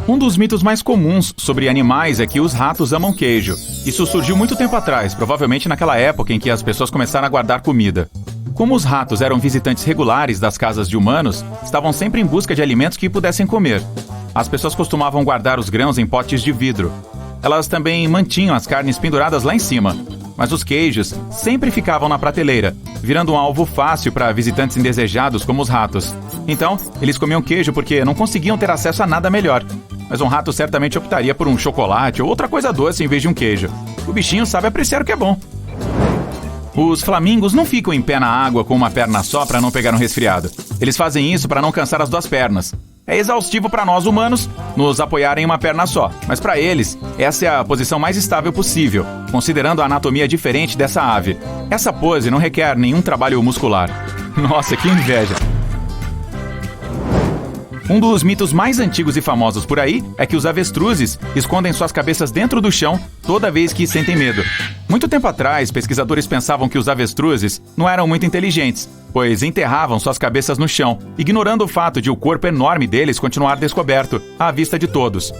Um dos mitos mais comuns sobre animais é que os ratos amam queijo. Isso surgiu muito tempo atrás, provavelmente naquela época em que as pessoas começaram a guardar comida. Como os ratos eram visitantes regulares das casas de humanos, estavam sempre em busca de alimentos que pudessem comer. As pessoas costumavam guardar os grãos em potes de vidro. Elas também mantinham as carnes penduradas lá em cima. Mas os queijos sempre ficavam na prateleira, virando um alvo fácil para visitantes indesejados como os ratos. Então, eles comiam queijo porque não conseguiam ter acesso a nada melhor. Mas um rato certamente optaria por um chocolate ou outra coisa doce em vez de um queijo. O bichinho sabe apreciar o que é bom. Os flamingos não ficam em pé na água com uma perna só para não pegar um resfriado. Eles fazem isso para não cansar as duas pernas. É exaustivo para nós humanos nos apoiar em uma perna só, mas para eles, essa é a posição mais estável possível, considerando a anatomia diferente dessa ave. Essa pose não requer nenhum trabalho muscular. Nossa, que inveja! Um dos mitos mais antigos e famosos por aí é que os avestruzes escondem suas cabeças dentro do chão toda vez que sentem medo. Muito tempo atrás, pesquisadores pensavam que os avestruzes não eram muito inteligentes, pois enterravam suas cabeças no chão, ignorando o fato de o corpo enorme deles continuar descoberto, à vista de todos.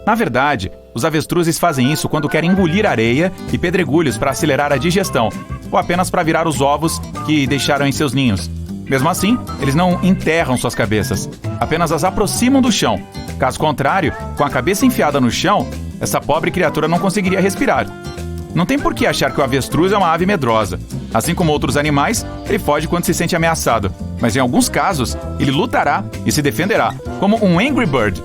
Na verdade, os avestruzes fazem isso quando querem engolir areia e pedregulhos para acelerar a digestão, ou apenas para virar os ovos que deixaram em seus ninhos. Mesmo assim, eles não enterram suas cabeças, apenas as aproximam do chão. Caso contrário, com a cabeça enfiada no chão, essa pobre criatura não conseguiria respirar. Não tem por que achar que o avestruz é uma ave medrosa. Assim como outros animais, ele foge quando se sente ameaçado. Mas em alguns casos, ele lutará e se defenderá, como um Angry Bird.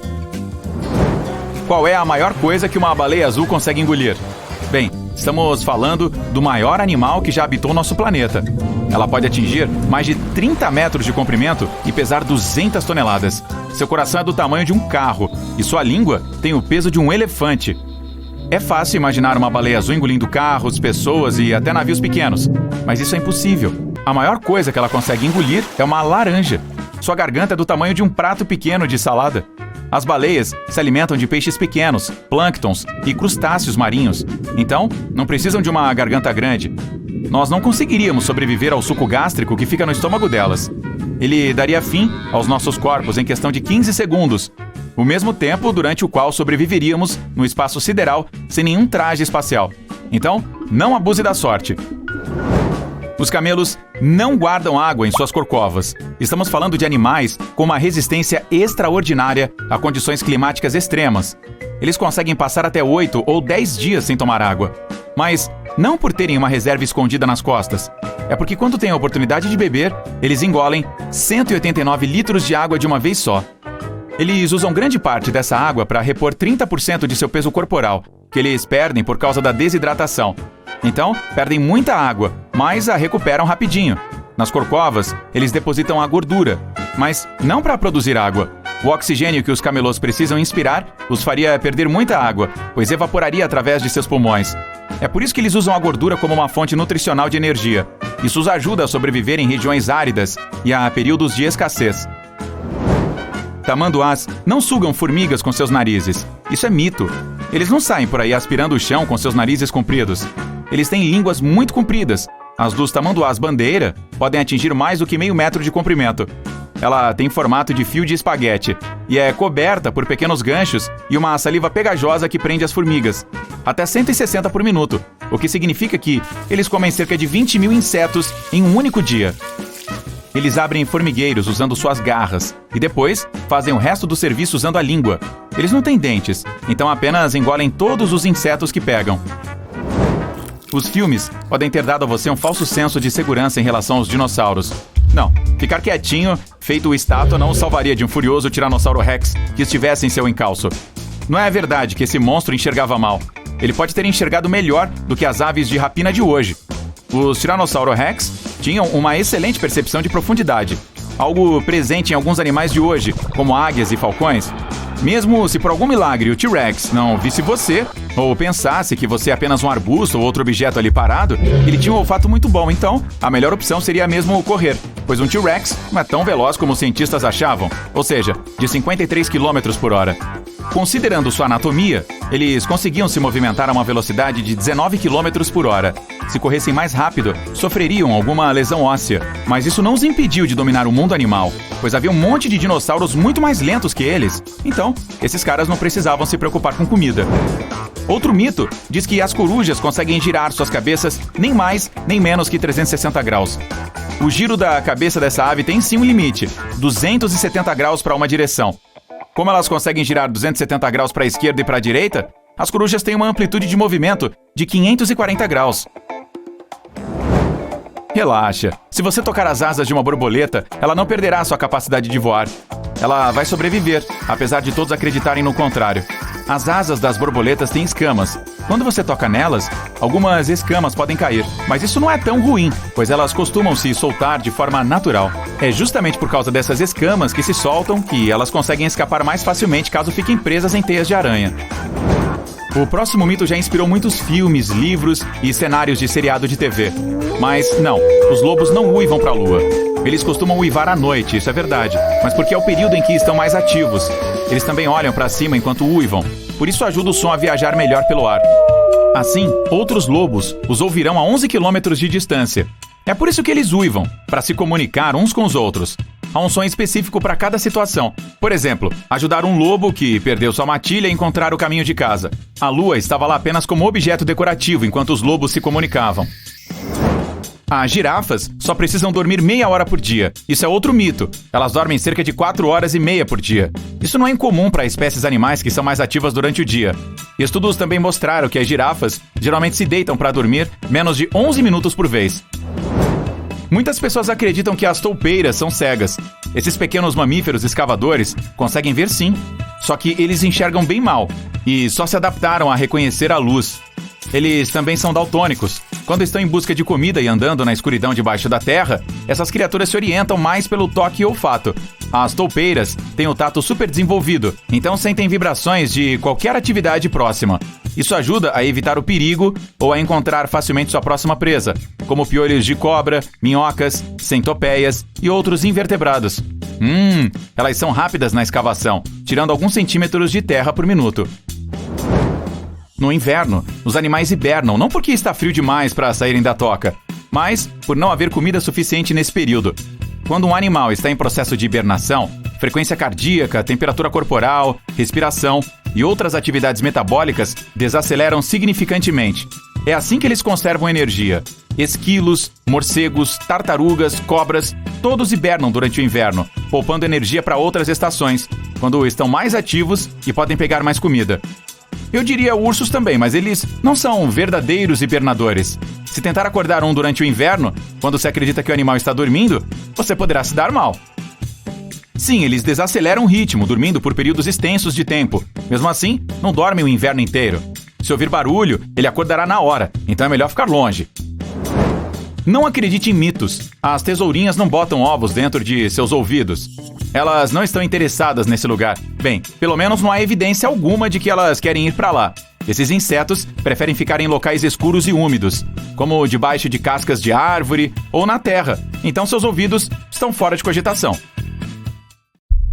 Qual é a maior coisa que uma baleia azul consegue engolir? Bem, estamos falando do maior animal que já habitou nosso planeta. Ela pode atingir mais de 30 metros de comprimento e pesar 200 toneladas. Seu coração é do tamanho de um carro e sua língua tem o peso de um elefante. É fácil imaginar uma baleia azul engolindo carros, pessoas e até navios pequenos, mas isso é impossível. A maior coisa que ela consegue engolir é uma laranja. Sua garganta é do tamanho de um prato pequeno de salada. As baleias se alimentam de peixes pequenos, plânctons e crustáceos marinhos. Então, não precisam de uma garganta grande. Nós não conseguiríamos sobreviver ao suco gástrico que fica no estômago delas. Ele daria fim aos nossos corpos em questão de 15 segundos, o mesmo tempo durante o qual sobreviveríamos no espaço sideral sem nenhum traje espacial. Então, não abuse da sorte. Os camelos não guardam água em suas corcovas. Estamos falando de animais com uma resistência extraordinária a condições climáticas extremas. Eles conseguem passar até 8 ou 10 dias sem tomar água. Mas não por terem uma reserva escondida nas costas. É porque quando têm a oportunidade de beber, eles engolem 189 litros de água de uma vez só. Eles usam grande parte dessa água para repor 30% de seu peso corporal, que eles perdem por causa da desidratação. Então, perdem muita água, mas a recuperam rapidinho. Nas corcovas, eles depositam a gordura, mas não para produzir água. O oxigênio que os camelôs precisam inspirar os faria perder muita água, pois evaporaria através de seus pulmões. É por isso que eles usam a gordura como uma fonte nutricional de energia. Isso os ajuda a sobreviver em regiões áridas e a períodos de escassez. Tamanduás não sugam formigas com seus narizes. Isso é mito. Eles não saem por aí aspirando o chão com seus narizes compridos. Eles têm línguas muito compridas. As dos tamanduás bandeira podem atingir mais do que meio metro de comprimento. Ela tem formato de fio de espaguete e é coberta por pequenos ganchos e uma saliva pegajosa que prende as formigas. Até 160 por minuto, o que significa que eles comem cerca de 20 mil insetos em um único dia. Eles abrem formigueiros usando suas garras e depois fazem o resto do serviço usando a língua. Eles não têm dentes, então apenas engolem todos os insetos que pegam. Os filmes podem ter dado a você um falso senso de segurança em relação aos dinossauros. Não, ficar quietinho, feito estátua, não o salvaria de um furioso Tiranossauro Rex que estivesse em seu encalço. Não é verdade que esse monstro enxergava mal. Ele pode ter enxergado melhor do que as aves de rapina de hoje. Os Tiranossauro Rex tinham uma excelente percepção de profundidade, algo presente em alguns animais de hoje, como águias e falcões. Mesmo se por algum milagre o T-Rex não visse você, ou pensasse que você é apenas um arbusto ou outro objeto ali parado, ele tinha um olfato muito bom, então a melhor opção seria mesmo correr, pois um T-Rex não é tão veloz como os cientistas achavam, ou seja, de 53 km por hora. Considerando sua anatomia, eles conseguiam se movimentar a uma velocidade de 19 km por hora. Se corressem mais rápido, sofreriam alguma lesão óssea, mas isso não os impediu de dominar o mundo animal, pois havia um monte de dinossauros muito mais lentos que eles. Então, esses caras não precisavam se preocupar com comida. Outro mito diz que as corujas conseguem girar suas cabeças nem mais nem menos que 360 graus. O giro da cabeça dessa ave tem sim um limite, 270 graus para uma direção. Como elas conseguem girar 270 graus para a esquerda e para a direita, as corujas têm uma amplitude de movimento de 540 graus. Relaxa, se você tocar as asas de uma borboleta, ela não perderá sua capacidade de voar. Ela vai sobreviver, apesar de todos acreditarem no contrário. As asas das borboletas têm escamas. Quando você toca nelas, algumas escamas podem cair, mas isso não é tão ruim, pois elas costumam se soltar de forma natural. É justamente por causa dessas escamas que se soltam que elas conseguem escapar mais facilmente caso fiquem presas em teias de aranha. O próximo mito já inspirou muitos filmes, livros e cenários de seriado de TV. Mas não, os lobos não uivam para a lua. Eles costumam uivar à noite, isso é verdade, mas porque é o período em que estão mais ativos. Eles também olham para cima enquanto uivam, por isso ajuda o som a viajar melhor pelo ar. Assim, outros lobos os ouvirão a 11 km de distância. É por isso que eles uivam, para se comunicar uns com os outros. Há um som específico para cada situação. Por exemplo, ajudar um lobo que perdeu sua matilha a encontrar o caminho de casa. A lua estava lá apenas como objeto decorativo enquanto os lobos se comunicavam. As girafas só precisam dormir meia hora por dia. Isso é outro mito. Elas dormem cerca de 4 horas e meia por dia. Isso não é incomum para espécies animais que são mais ativas durante o dia. Estudos também mostraram que as girafas geralmente se deitam para dormir menos de 11 minutos por vez. Muitas pessoas acreditam que as toupeiras são cegas. Esses pequenos mamíferos escavadores conseguem ver sim, só que eles enxergam bem mal e só se adaptaram a reconhecer a luz. Eles também são daltônicos. Quando estão em busca de comida e andando na escuridão debaixo da terra, essas criaturas se orientam mais pelo toque e olfato. As toupeiras têm o tato super desenvolvido, então sentem vibrações de qualquer atividade próxima. Isso ajuda a evitar o perigo ou a encontrar facilmente sua próxima presa, como piolhos de cobra, minhocas, centopeias e outros invertebrados. Elas são rápidas na escavação, tirando alguns centímetros de terra por minuto. No inverno, os animais hibernam não porque está frio demais para saírem da toca, mas por não haver comida suficiente nesse período. Quando um animal está em processo de hibernação, frequência cardíaca, temperatura corporal, respiração e outras atividades metabólicas desaceleram significantemente. É assim que eles conservam energia. Esquilos, morcegos, tartarugas, cobras, todos hibernam durante o inverno, poupando energia para outras estações, quando estão mais ativos e podem pegar mais comida. Eu diria ursos também, mas eles não são verdadeiros hibernadores. Se tentar acordar um durante o inverno, quando se acredita que o animal está dormindo, você poderá se dar mal. Sim, eles desaceleram o ritmo, dormindo por períodos extensos de tempo. Mesmo assim, não dormem o inverno inteiro. Se ouvir barulho, ele acordará na hora, então é melhor ficar longe. Não acredite em mitos. As tesourinhas não botam ovos dentro de seus ouvidos. Elas não estão interessadas nesse lugar. Bem, pelo menos não há evidência alguma de que elas querem ir para lá. Esses insetos preferem ficar em locais escuros e úmidos, como debaixo de cascas de árvore ou na terra. Então seus ouvidos estão fora de cogitação.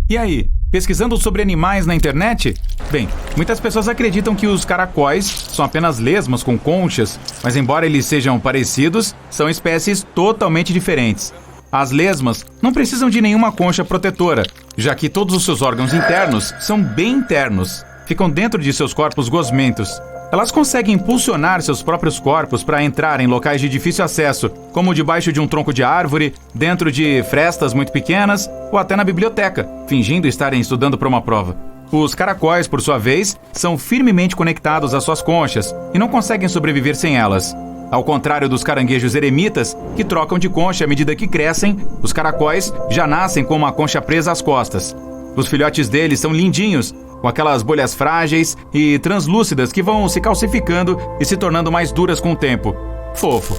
E aí, pesquisando sobre animais na internet? Bem, muitas pessoas acreditam que os caracóis são apenas lesmas com conchas, mas embora eles sejam parecidos, são espécies totalmente diferentes. As lesmas não precisam de nenhuma concha protetora, já que todos os seus órgãos internos são bem internos. Ficam dentro de seus corpos gosmentos. Elas conseguem impulsionar seus próprios corpos para entrar em locais de difícil acesso, como debaixo de um tronco de árvore, dentro de frestas muito pequenas ou até na biblioteca, fingindo estarem estudando para uma prova. Os caracóis, por sua vez, são firmemente conectados às suas conchas e não conseguem sobreviver sem elas. Ao contrário dos caranguejos eremitas, que trocam de concha à medida que crescem, os caracóis já nascem com uma concha presa às costas. Os filhotes deles são lindinhos, com aquelas bolhas frágeis e translúcidas que vão se calcificando e se tornando mais duras com o tempo. Fofo.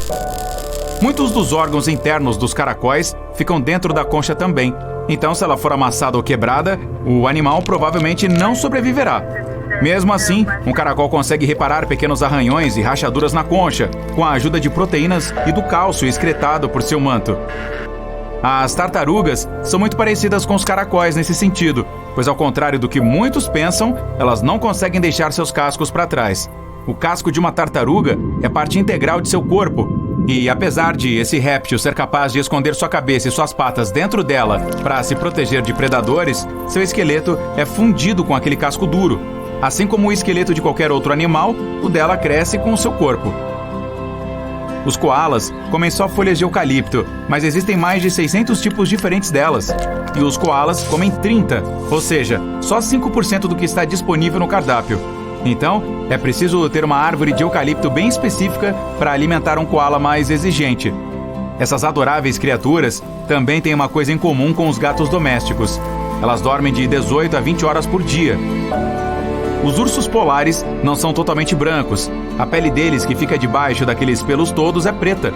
Muitos dos órgãos internos dos caracóis ficam dentro da concha também. Então, se ela for amassada ou quebrada, o animal provavelmente não sobreviverá. Mesmo assim, um caracol consegue reparar pequenos arranhões e rachaduras na concha, com a ajuda de proteínas e do cálcio excretado por seu manto. As tartarugas são muito parecidas com os caracóis nesse sentido, pois ao contrário do que muitos pensam, elas não conseguem deixar seus cascos para trás. O casco de uma tartaruga é parte integral de seu corpo, e apesar de esse réptil ser capaz de esconder sua cabeça e suas patas dentro dela para se proteger de predadores, seu esqueleto é fundido com aquele casco duro. Assim como o esqueleto de qualquer outro animal, o dela cresce com o seu corpo. Os koalas comem só folhas de eucalipto, mas existem mais de 600 tipos diferentes delas. E os koalas comem 30, ou seja, só 5% do que está disponível no cardápio. Então, é preciso ter uma árvore de eucalipto bem específica para alimentar um koala mais exigente. Essas adoráveis criaturas também têm uma coisa em comum com os gatos domésticos. Elas dormem de 18 a 20 horas por dia. Os ursos polares não são totalmente brancos. A pele deles, que fica debaixo daqueles pelos todos, é preta.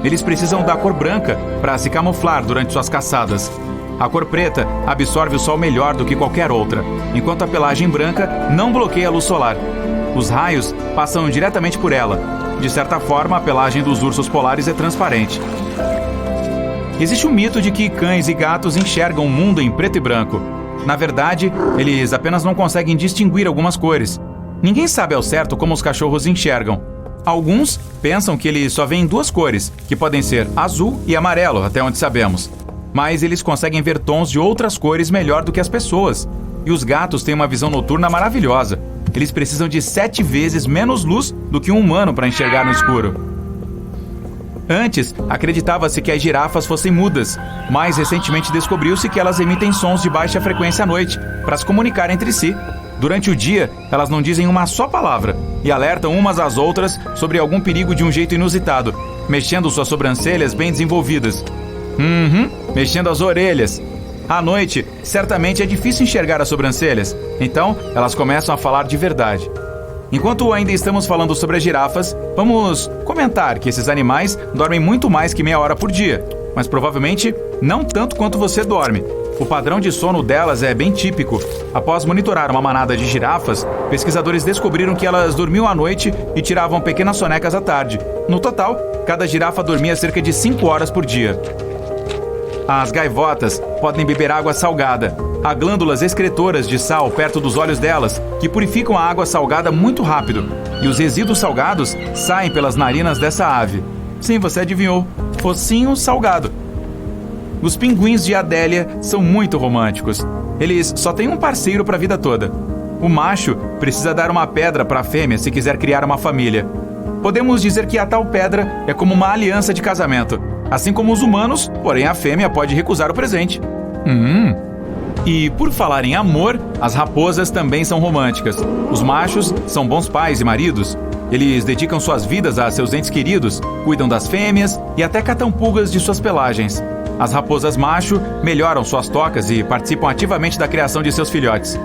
Eles precisam da cor branca para se camuflar durante suas caçadas. A cor preta absorve o sol melhor do que qualquer outra, enquanto a pelagem branca não bloqueia a luz solar. Os raios passam diretamente por ela. De certa forma, a pelagem dos ursos polares é transparente. Existe um mito de que cães e gatos enxergam o mundo em preto e branco. Na verdade, eles apenas não conseguem distinguir algumas cores. Ninguém sabe ao certo como os cachorros enxergam. Alguns pensam que eles só veem duas cores, que podem ser azul e amarelo, até onde sabemos. Mas eles conseguem ver tons de outras cores melhor do que as pessoas. E os gatos têm uma visão noturna maravilhosa. Eles precisam de 7 vezes menos luz do que um humano para enxergar no escuro. Antes, acreditava-se que as girafas fossem mudas, mas recentemente descobriu-se que elas emitem sons de baixa frequência à noite, para se comunicar entre si. Durante o dia, elas não dizem uma só palavra e alertam umas às outras sobre algum perigo de um jeito inusitado, mexendo suas sobrancelhas bem desenvolvidas. Mexendo as orelhas. À noite, certamente é difícil enxergar as sobrancelhas, então elas começam a falar de verdade. Enquanto ainda estamos falando sobre as girafas, vamos comentar que esses animais dormem muito mais que meia hora por dia, mas provavelmente não tanto quanto você dorme. O padrão de sono delas é bem típico. Após monitorar uma manada de girafas, pesquisadores descobriram que elas dormiam à noite e tiravam pequenas sonecas à tarde. No total, cada girafa dormia cerca de 5 horas por dia. As gaivotas podem beber água salgada. Há glândulas excretoras de sal perto dos olhos delas, que purificam a água salgada muito rápido. E os resíduos salgados saem pelas narinas dessa ave. Sim, você adivinhou. Focinho salgado. Os pinguins de Adélia são muito românticos. Eles só têm um parceiro para a vida toda. O macho precisa dar uma pedra para a fêmea se quiser criar uma família. Podemos dizer que a tal pedra é como uma aliança de casamento. Assim como os humanos, porém a fêmea pode recusar o presente. E por falar em amor, as raposas também são românticas. Os machos são bons pais e maridos. Eles dedicam suas vidas a seus entes queridos, cuidam das fêmeas e até catam pulgas de suas pelagens. As raposas macho melhoram suas tocas e participam ativamente da criação de seus filhotes.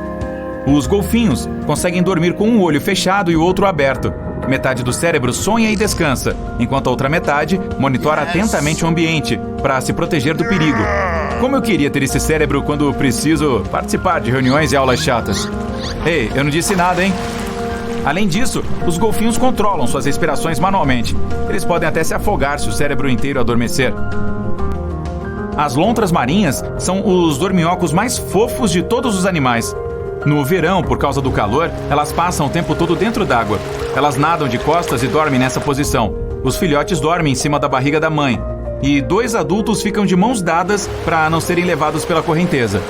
Os golfinhos conseguem dormir com um olho fechado e o outro aberto. Metade do cérebro sonha e descansa, enquanto a outra metade monitora atentamente o ambiente para se proteger do perigo. Como eu queria ter esse cérebro quando preciso participar de reuniões e aulas chatas. Ei, eu não disse nada, hein? Além disso, os golfinhos controlam suas respirações manualmente. Eles podem até se afogar se o cérebro inteiro adormecer. As lontras marinhas são os dorminhocos mais fofos de todos os animais. No verão, por causa do calor, elas passam o tempo todo dentro d'água. Elas nadam de costas e dormem nessa posição. Os filhotes dormem em cima da barriga da mãe. E 2 adultos ficam de mãos dadas para não serem levados pela correnteza.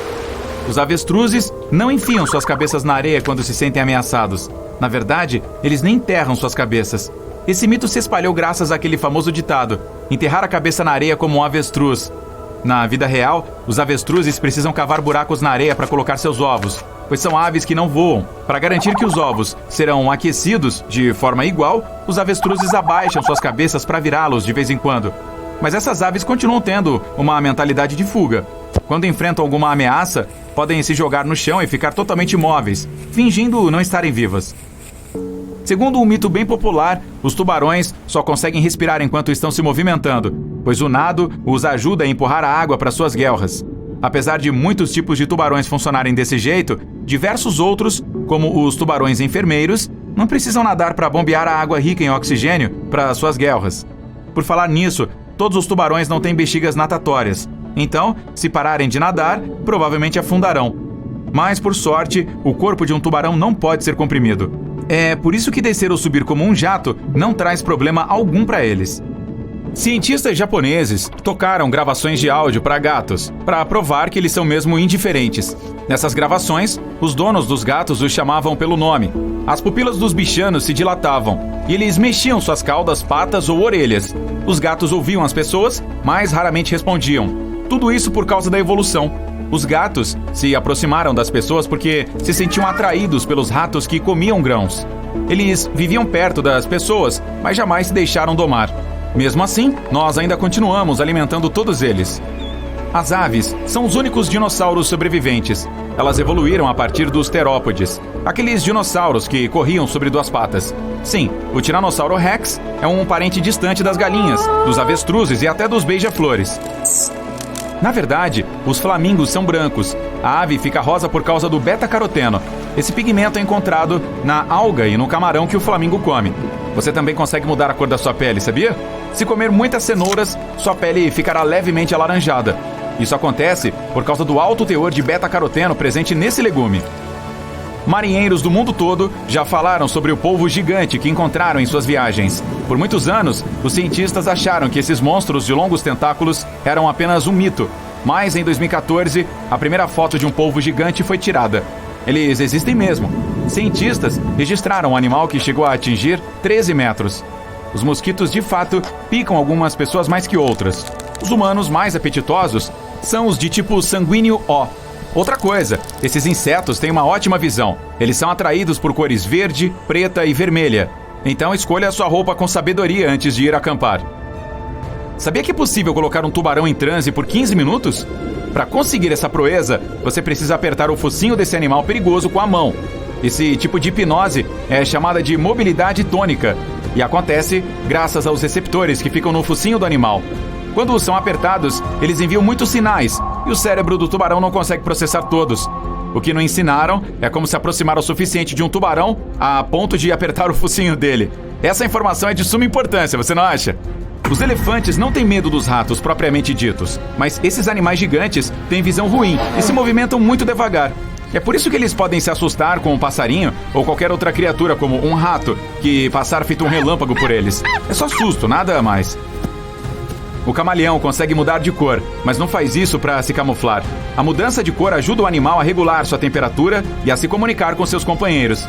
Os avestruzes não enfiam suas cabeças na areia quando se sentem ameaçados. Na verdade, eles nem enterram suas cabeças. Esse mito se espalhou graças àquele famoso ditado: enterrar a cabeça na areia como um avestruz. Na vida real, os avestruzes precisam cavar buracos na areia para colocar seus ovos, pois são aves que não voam. Para garantir que os ovos serão aquecidos de forma igual, os avestruzes abaixam suas cabeças para virá-los de vez em quando. Mas essas aves continuam tendo uma mentalidade de fuga. Quando enfrentam alguma ameaça, podem se jogar no chão e ficar totalmente imóveis, fingindo não estarem vivas. Segundo um mito bem popular, os tubarões só conseguem respirar enquanto estão se movimentando, pois o nado os ajuda a empurrar a água para suas guelras. Apesar de muitos tipos de tubarões funcionarem desse jeito, diversos outros, como os tubarões enfermeiros, não precisam nadar para bombear a água rica em oxigênio para suas guelras. Por falar nisso, todos os tubarões não têm bexigas natatórias. Então, se pararem de nadar, provavelmente afundarão. mas, por sorte, o corpo de um tubarão não pode ser comprimido. É por isso que descer ou subir como um jato não traz problema algum para eles. Cientistas japoneses tocaram gravações de áudio para gatos, para provar que eles são mesmo indiferentes. Nessas gravações, os donos dos gatos os chamavam pelo nome. As pupilas dos bichanos se dilatavam e eles mexiam suas caudas, patas ou orelhas. Os gatos ouviam as pessoas, mas raramente respondiam. Tudo isso por causa da evolução. Os gatos se aproximaram das pessoas porque se sentiam atraídos pelos ratos que comiam grãos. Eles viviam perto das pessoas, mas jamais se deixaram domar. Mesmo assim, nós ainda continuamos alimentando todos eles. As aves são os únicos dinossauros sobreviventes. Elas evoluíram a partir dos terópodes, aqueles dinossauros que corriam sobre duas patas. Sim, o Tiranossauro Rex é um parente distante das galinhas, dos avestruzes e até dos beija-flores. Na verdade, os flamingos são brancos. A ave fica rosa por causa do beta-caroteno. Esse pigmento é encontrado na alga e no camarão que o flamingo come. Você também consegue mudar a cor da sua pele, sabia? Se comer muitas cenouras, sua pele ficará levemente alaranjada. Isso acontece por causa do alto teor de beta-caroteno presente nesse legume. Marinheiros do mundo todo já falaram sobre o polvo gigante que encontraram em suas viagens. Por muitos anos, os cientistas acharam que esses monstros de longos tentáculos eram apenas um mito. Mas em 2014, a primeira foto de um polvo gigante foi tirada. Eles existem mesmo. Cientistas registraram um animal que chegou a atingir 13 metros. Os mosquitos, de fato, picam algumas pessoas mais que outras. Os humanos mais apetitosos são os de tipo sanguíneo O. Outra coisa, esses insetos têm uma ótima visão. Eles são atraídos por cores verde, preta e vermelha. Então escolha a sua roupa com sabedoria antes de ir acampar. Sabia que é possível colocar um tubarão em transe por 15 minutos? Para conseguir essa proeza, você precisa apertar o focinho desse animal perigoso com a mão. Esse tipo de hipnose é chamada de mobilidade tônica e acontece graças aos receptores que ficam no focinho do animal. Quando são apertados, eles enviam muitos sinais e o cérebro do tubarão não consegue processar todos. O que não ensinaram é como se aproximar o suficiente de um tubarão a ponto de apertar o focinho dele. Essa informação é de suma importância, você não acha? Os elefantes não têm medo dos ratos propriamente ditos, mas esses animais gigantes têm visão ruim e se movimentam muito devagar. É por isso que eles podem se assustar com um passarinho ou qualquer outra criatura como um rato que passar feito um relâmpago por eles. É só susto, nada mais. O camaleão consegue mudar de cor, mas não faz isso para se camuflar. A mudança de cor ajuda o animal a regular sua temperatura e a se comunicar com seus companheiros.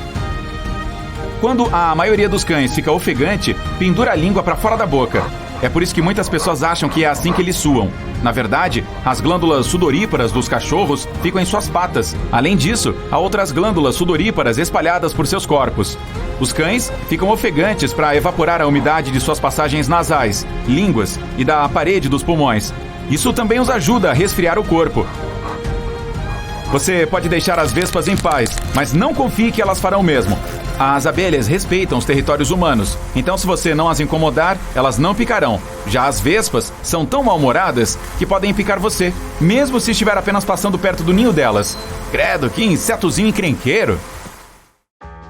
Quando a maioria dos cães fica ofegante, pendura a língua para fora da boca. É por isso que muitas pessoas acham que é assim que eles suam. Na verdade, as glândulas sudoríparas dos cachorros ficam em suas patas. Além disso, há outras glândulas sudoríparas espalhadas por seus corpos. Os cães ficam ofegantes para evaporar a umidade de suas passagens nasais, línguas e da parede dos pulmões. Isso também os ajuda a resfriar o corpo. Você pode deixar as vespas em paz, mas não confie que elas farão o mesmo. As abelhas respeitam os territórios humanos, então se você não as incomodar, elas não picarão. Já as vespas são tão mal-humoradas que podem picar você, mesmo se estiver apenas passando perto do ninho delas. Credo, que insetozinho encrenqueiro!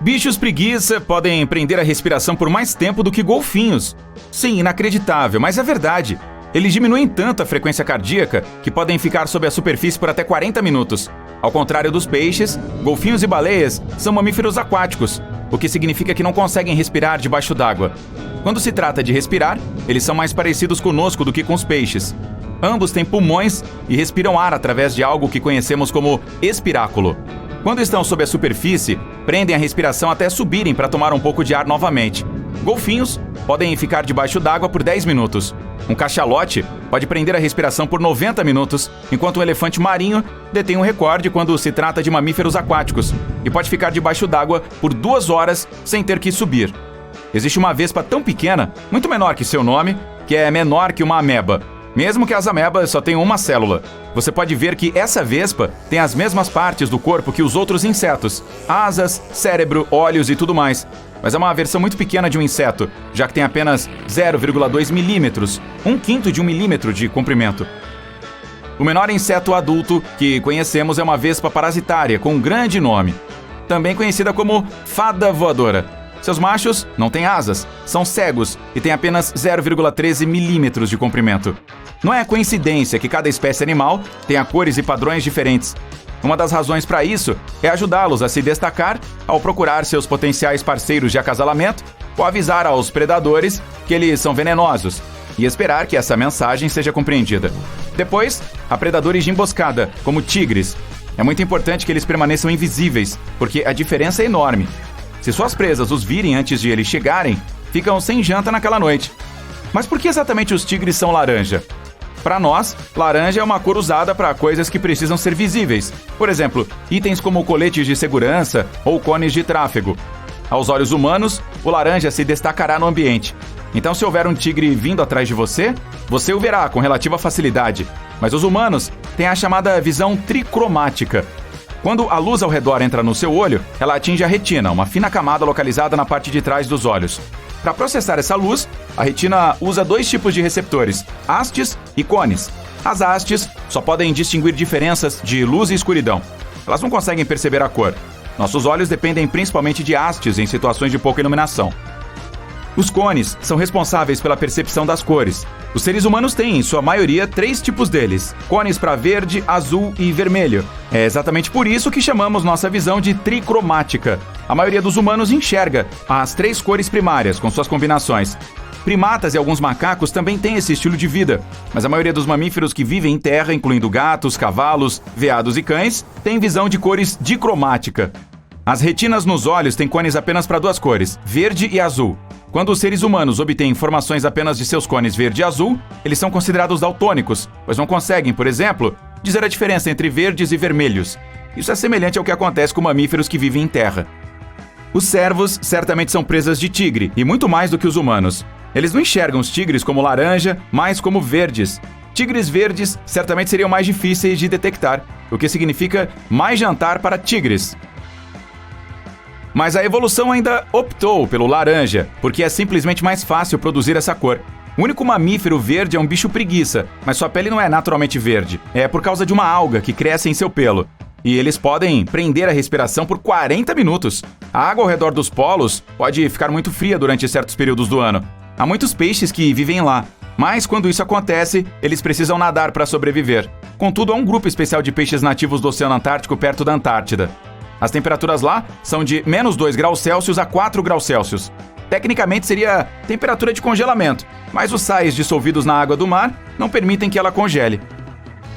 Bichos preguiça podem prender a respiração por mais tempo do que golfinhos. Sim, inacreditável, mas é verdade. Eles diminuem tanto a frequência cardíaca que podem ficar sob a superfície por até 40 minutos. Ao contrário dos peixes, golfinhos e baleias são mamíferos aquáticos, o que significa que não conseguem respirar debaixo d'água. Quando se trata de respirar, eles são mais parecidos conosco do que com os peixes. Ambos têm pulmões e respiram ar através de algo que conhecemos como espiráculo. Quando estão sob a superfície, prendem a respiração até subirem para tomar um pouco de ar novamente. Golfinhos podem ficar debaixo d'água por 10 minutos. Um cachalote pode prender a respiração por 90 minutos, enquanto um elefante marinho detém um recorde quando se trata de mamíferos aquáticos e pode ficar debaixo d'água por 2 horas sem ter que subir. Existe uma vespa tão pequena, muito menor que seu nome, que é menor que uma ameba, mesmo que as amebas só tenham uma célula. Você pode ver que essa vespa tem as mesmas partes do corpo que os outros insetos: asas, cérebro, olhos e tudo mais. Mas é uma versão muito pequena de um inseto, já que tem apenas 0,2 milímetros, 1/5 de 1 milímetro de comprimento. O menor inseto adulto que conhecemos é uma vespa parasitária com um grande nome, também conhecida como fada voadora. Seus machos não têm asas, são cegos e têm apenas 0,13 milímetros de comprimento. Não é coincidência que cada espécie animal tenha cores e padrões diferentes. Uma das razões para isso é ajudá-los a se destacar ao procurar seus potenciais parceiros de acasalamento ou avisar aos predadores que eles são venenosos e esperar que essa mensagem seja compreendida. Depois, há predadores de emboscada, como tigres. É muito importante que eles permaneçam invisíveis, porque a diferença é enorme. Se suas presas os virem antes de eles chegarem, ficam sem janta naquela noite. Mas por que exatamente os tigres são laranja? Para nós, laranja é uma cor usada para coisas que precisam ser visíveis. Por exemplo, itens como coletes de segurança ou cones de tráfego. Aos olhos humanos, o laranja se destacará no ambiente. Então, se houver um tigre vindo atrás de você, você o verá com relativa facilidade. Mas os humanos têm a chamada visão tricromática. Quando a luz ao redor entra no seu olho, ela atinge a retina, uma fina camada localizada na parte de trás dos olhos. Para processar essa luz, a retina usa dois tipos de receptores, hastes e cones. As hastes só podem distinguir diferenças de luz e escuridão. Elas não conseguem perceber a cor. Nossos olhos dependem principalmente de hastes em situações de pouca iluminação. Os cones são responsáveis pela percepção das cores. Os seres humanos têm, em sua maioria, 3 tipos deles: cones para verde, azul e vermelho. É exatamente por isso que chamamos nossa visão de tricromática. A maioria dos humanos enxerga as 3 cores primárias, com suas combinações. Primatas e alguns macacos também têm esse estilo de vida, mas a maioria dos mamíferos que vivem em terra, incluindo gatos, cavalos, veados e cães, tem visão de cores dicromática. As retinas nos olhos têm cones apenas para 2 cores, verde e azul. Quando os seres humanos obtêm informações apenas de seus cones verde e azul, eles são considerados daltônicos, pois não conseguem, por exemplo, dizer a diferença entre verdes e vermelhos. Isso é semelhante ao que acontece com mamíferos que vivem em terra. Os cervos certamente são presas de tigre, e muito mais do que os humanos. Eles não enxergam os tigres como laranja, mas como verdes. Tigres verdes certamente seriam mais difíceis de detectar, o que significa mais jantar para tigres. Mas a evolução ainda optou pelo laranja, porque é simplesmente mais fácil produzir essa cor. O único mamífero verde é um bicho preguiça, mas sua pele não é naturalmente verde. É por causa de uma alga que cresce em seu pelo. E eles podem prender a respiração por 40 minutos. A água ao redor dos polos pode ficar muito fria durante certos períodos do ano. Há muitos peixes que vivem lá, mas quando isso acontece, eles precisam nadar para sobreviver. Contudo, há um grupo especial de peixes nativos do Oceano Antártico perto da Antártida. As temperaturas lá são de -2 graus Celsius a 4 graus Celsius. Tecnicamente seria temperatura de congelamento, mas os sais dissolvidos na água do mar não permitem que ela congele.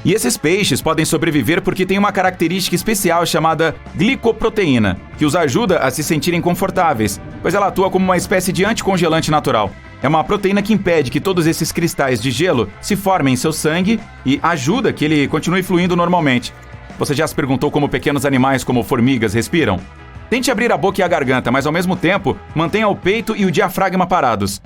E esses peixes podem sobreviver porque têm uma característica especial chamada glicoproteína, que os ajuda a se sentirem confortáveis, pois ela atua como uma espécie de anticongelante natural. É uma proteína que impede que todos esses cristais de gelo se formem em seu sangue e ajuda que ele continue fluindo normalmente. Você já se perguntou como pequenos animais como formigas respiram? Tente abrir a boca e a garganta, mas ao mesmo tempo mantenha o peito e o diafragma parados.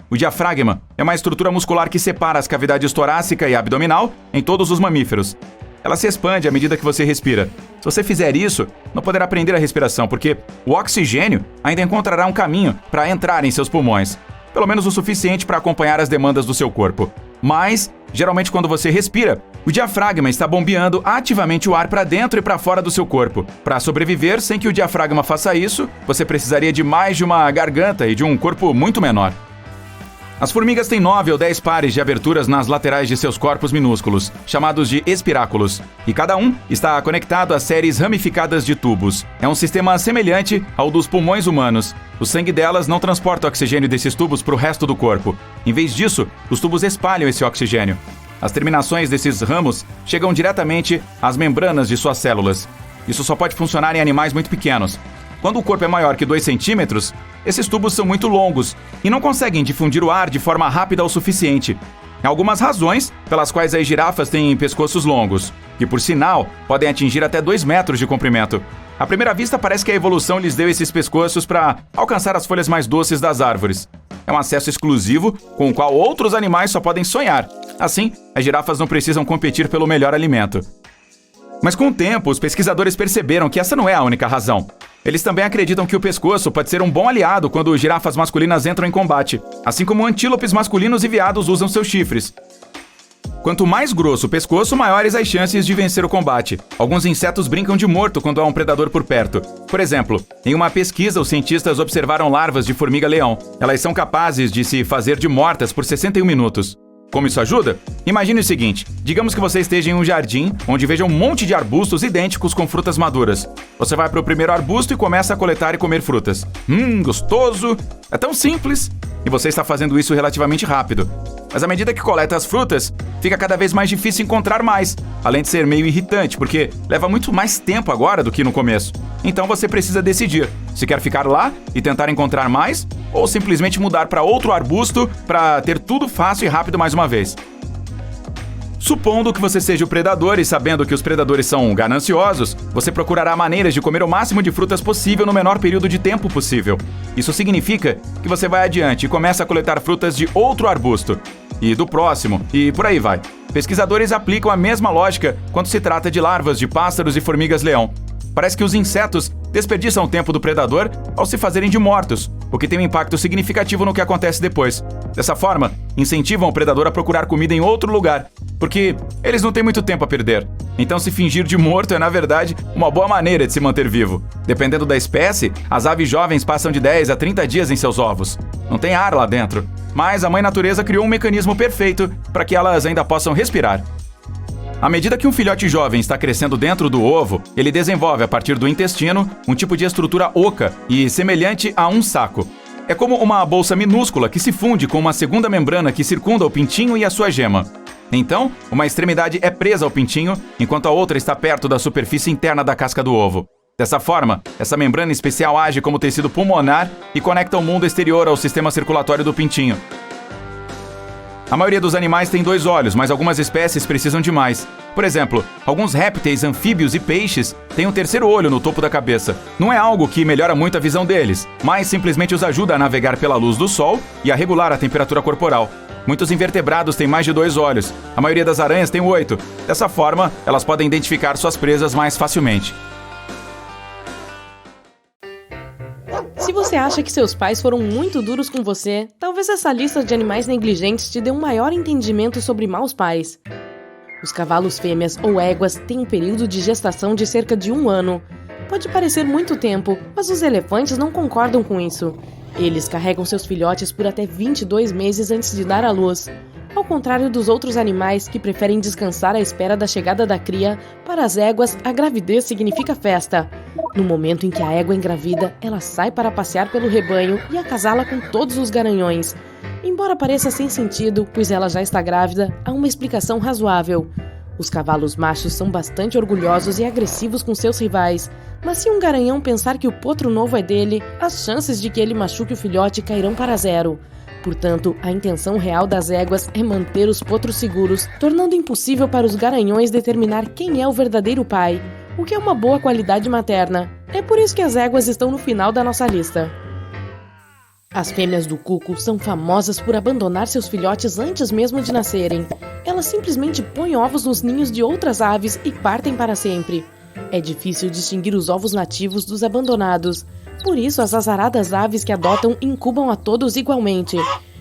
O diafragma é uma estrutura muscular que separa as cavidades torácica e abdominal em todos os mamíferos. Ela se expande à medida que você respira. Se você fizer isso, não poderá prender a respiração, porque o oxigênio ainda encontrará um caminho para entrar em seus pulmões. Pelo menos o suficiente para acompanhar as demandas do seu corpo. Mas, geralmente quando você respira, o diafragma está bombeando ativamente o ar para dentro e para fora do seu corpo. Para sobreviver sem que o diafragma faça isso, você precisaria de mais de uma garganta e de um corpo muito menor. As formigas têm 9 ou 10 pares de aberturas nas laterais de seus corpos minúsculos, chamados de espiráculos, e cada um está conectado a séries ramificadas de tubos. É um sistema semelhante ao dos pulmões humanos. O sangue delas não transporta o oxigênio desses tubos para o resto do corpo. Em vez disso, os tubos espalham esse oxigênio. As terminações desses ramos chegam diretamente às membranas de suas células. Isso só pode funcionar em animais muito pequenos. Quando o corpo é maior que 2 centímetros, esses tubos são muito longos e não conseguem difundir o ar de forma rápida o suficiente. Há algumas razões pelas quais as girafas têm pescoços longos, que por sinal podem atingir até 2 metros de comprimento. À primeira vista parece que a evolução lhes deu esses pescoços para alcançar as folhas mais doces das árvores. É um acesso exclusivo com o qual outros animais só podem sonhar. Assim, as girafas não precisam competir pelo melhor alimento. Mas com o tempo, os pesquisadores perceberam que essa não é a única razão. Eles também acreditam que o pescoço pode ser um bom aliado quando girafas masculinas entram em combate, assim como antílopes masculinos e veados usam seus chifres. Quanto mais grosso o pescoço, maiores as chances de vencer o combate. Alguns insetos brincam de morto quando há um predador por perto. Por exemplo, em uma pesquisa, os cientistas observaram larvas de formiga-leão. Elas são capazes de se fazer de mortas por 61 minutos. Como isso ajuda? Imagine o seguinte, digamos que você esteja em um jardim onde veja um monte de arbustos idênticos com frutas maduras. Você vai para o primeiro arbusto e começa a coletar e comer frutas. Gostoso! É tão simples! E você está fazendo isso relativamente rápido. Mas à medida que coleta as frutas, fica cada vez mais difícil encontrar mais, além de ser meio irritante, porque leva muito mais tempo agora do que no começo. Então você precisa decidir se quer ficar lá e tentar encontrar mais, ou simplesmente mudar para outro arbusto para ter tudo fácil e rápido mais uma vez. Supondo que você seja o predador e sabendo que os predadores são gananciosos, você procurará maneiras de comer o máximo de frutas possível no menor período de tempo possível. Isso significa que você vai adiante e começa a coletar frutas de outro arbusto, e do próximo, e por aí vai. Pesquisadores aplicam a mesma lógica quando se trata de larvas de pássaros e formigas-leão. Parece que os insetos desperdiçam o tempo do predador ao se fazerem de mortos, o que tem um impacto significativo no que acontece depois. Dessa forma, incentivam o predador a procurar comida em outro lugar, porque eles não têm muito tempo a perder. Então se fingir de morto é, na verdade, uma boa maneira de se manter vivo. Dependendo da espécie, as aves jovens passam de 10 a 30 dias em seus ovos. Não tem ar lá dentro, mas a mãe natureza criou um mecanismo perfeito para que elas ainda possam respirar. À medida que um filhote jovem está crescendo dentro do ovo, ele desenvolve a partir do intestino um tipo de estrutura oca e semelhante a um saco. É como uma bolsa minúscula que se funde com uma segunda membrana que circunda o pintinho e a sua gema. Então, uma extremidade é presa ao pintinho, enquanto a outra está perto da superfície interna da casca do ovo. Dessa forma, essa membrana especial age como tecido pulmonar e conecta o mundo exterior ao sistema circulatório do pintinho. A maioria dos animais tem 2 olhos, mas algumas espécies precisam de mais. Por exemplo, alguns répteis, anfíbios e peixes têm um 3º olho no topo da cabeça. Não é algo que melhora muito a visão deles, mas simplesmente os ajuda a navegar pela luz do sol e a regular a temperatura corporal. Muitos invertebrados têm mais de 2 olhos. A maioria das aranhas tem 8. Dessa forma, elas podem identificar suas presas mais facilmente. Se você acha que seus pais foram muito duros com você, talvez essa lista de animais negligentes te dê um maior entendimento sobre maus pais. Os cavalos fêmeas ou éguas têm um período de gestação de cerca de 1 ano. Pode parecer muito tempo, mas os elefantes não concordam com isso. Eles carregam seus filhotes por até 22 meses antes de dar à luz. Ao contrário dos outros animais que preferem descansar à espera da chegada da cria, para as éguas, a gravidez significa festa. No momento em que a égua engravida, ela sai para passear pelo rebanho e acasala com todos os garanhões. Embora pareça sem sentido, pois ela já está grávida, há uma explicação razoável. Os cavalos machos são bastante orgulhosos e agressivos com seus rivais, mas se um garanhão pensar que o potro novo é dele, as chances de que ele machuque o filhote cairão para 0. Portanto, a intenção real das éguas é manter os potros seguros, tornando impossível para os garanhões determinar quem é o verdadeiro pai, o que é uma boa qualidade materna. É por isso que as éguas estão no final da nossa lista. As fêmeas do cuco são famosas por abandonar seus filhotes antes mesmo de nascerem. Elas simplesmente põem ovos nos ninhos de outras aves e partem para sempre. É difícil distinguir os ovos nativos dos abandonados. Por isso, as azaradas aves que adotam incubam a todos igualmente.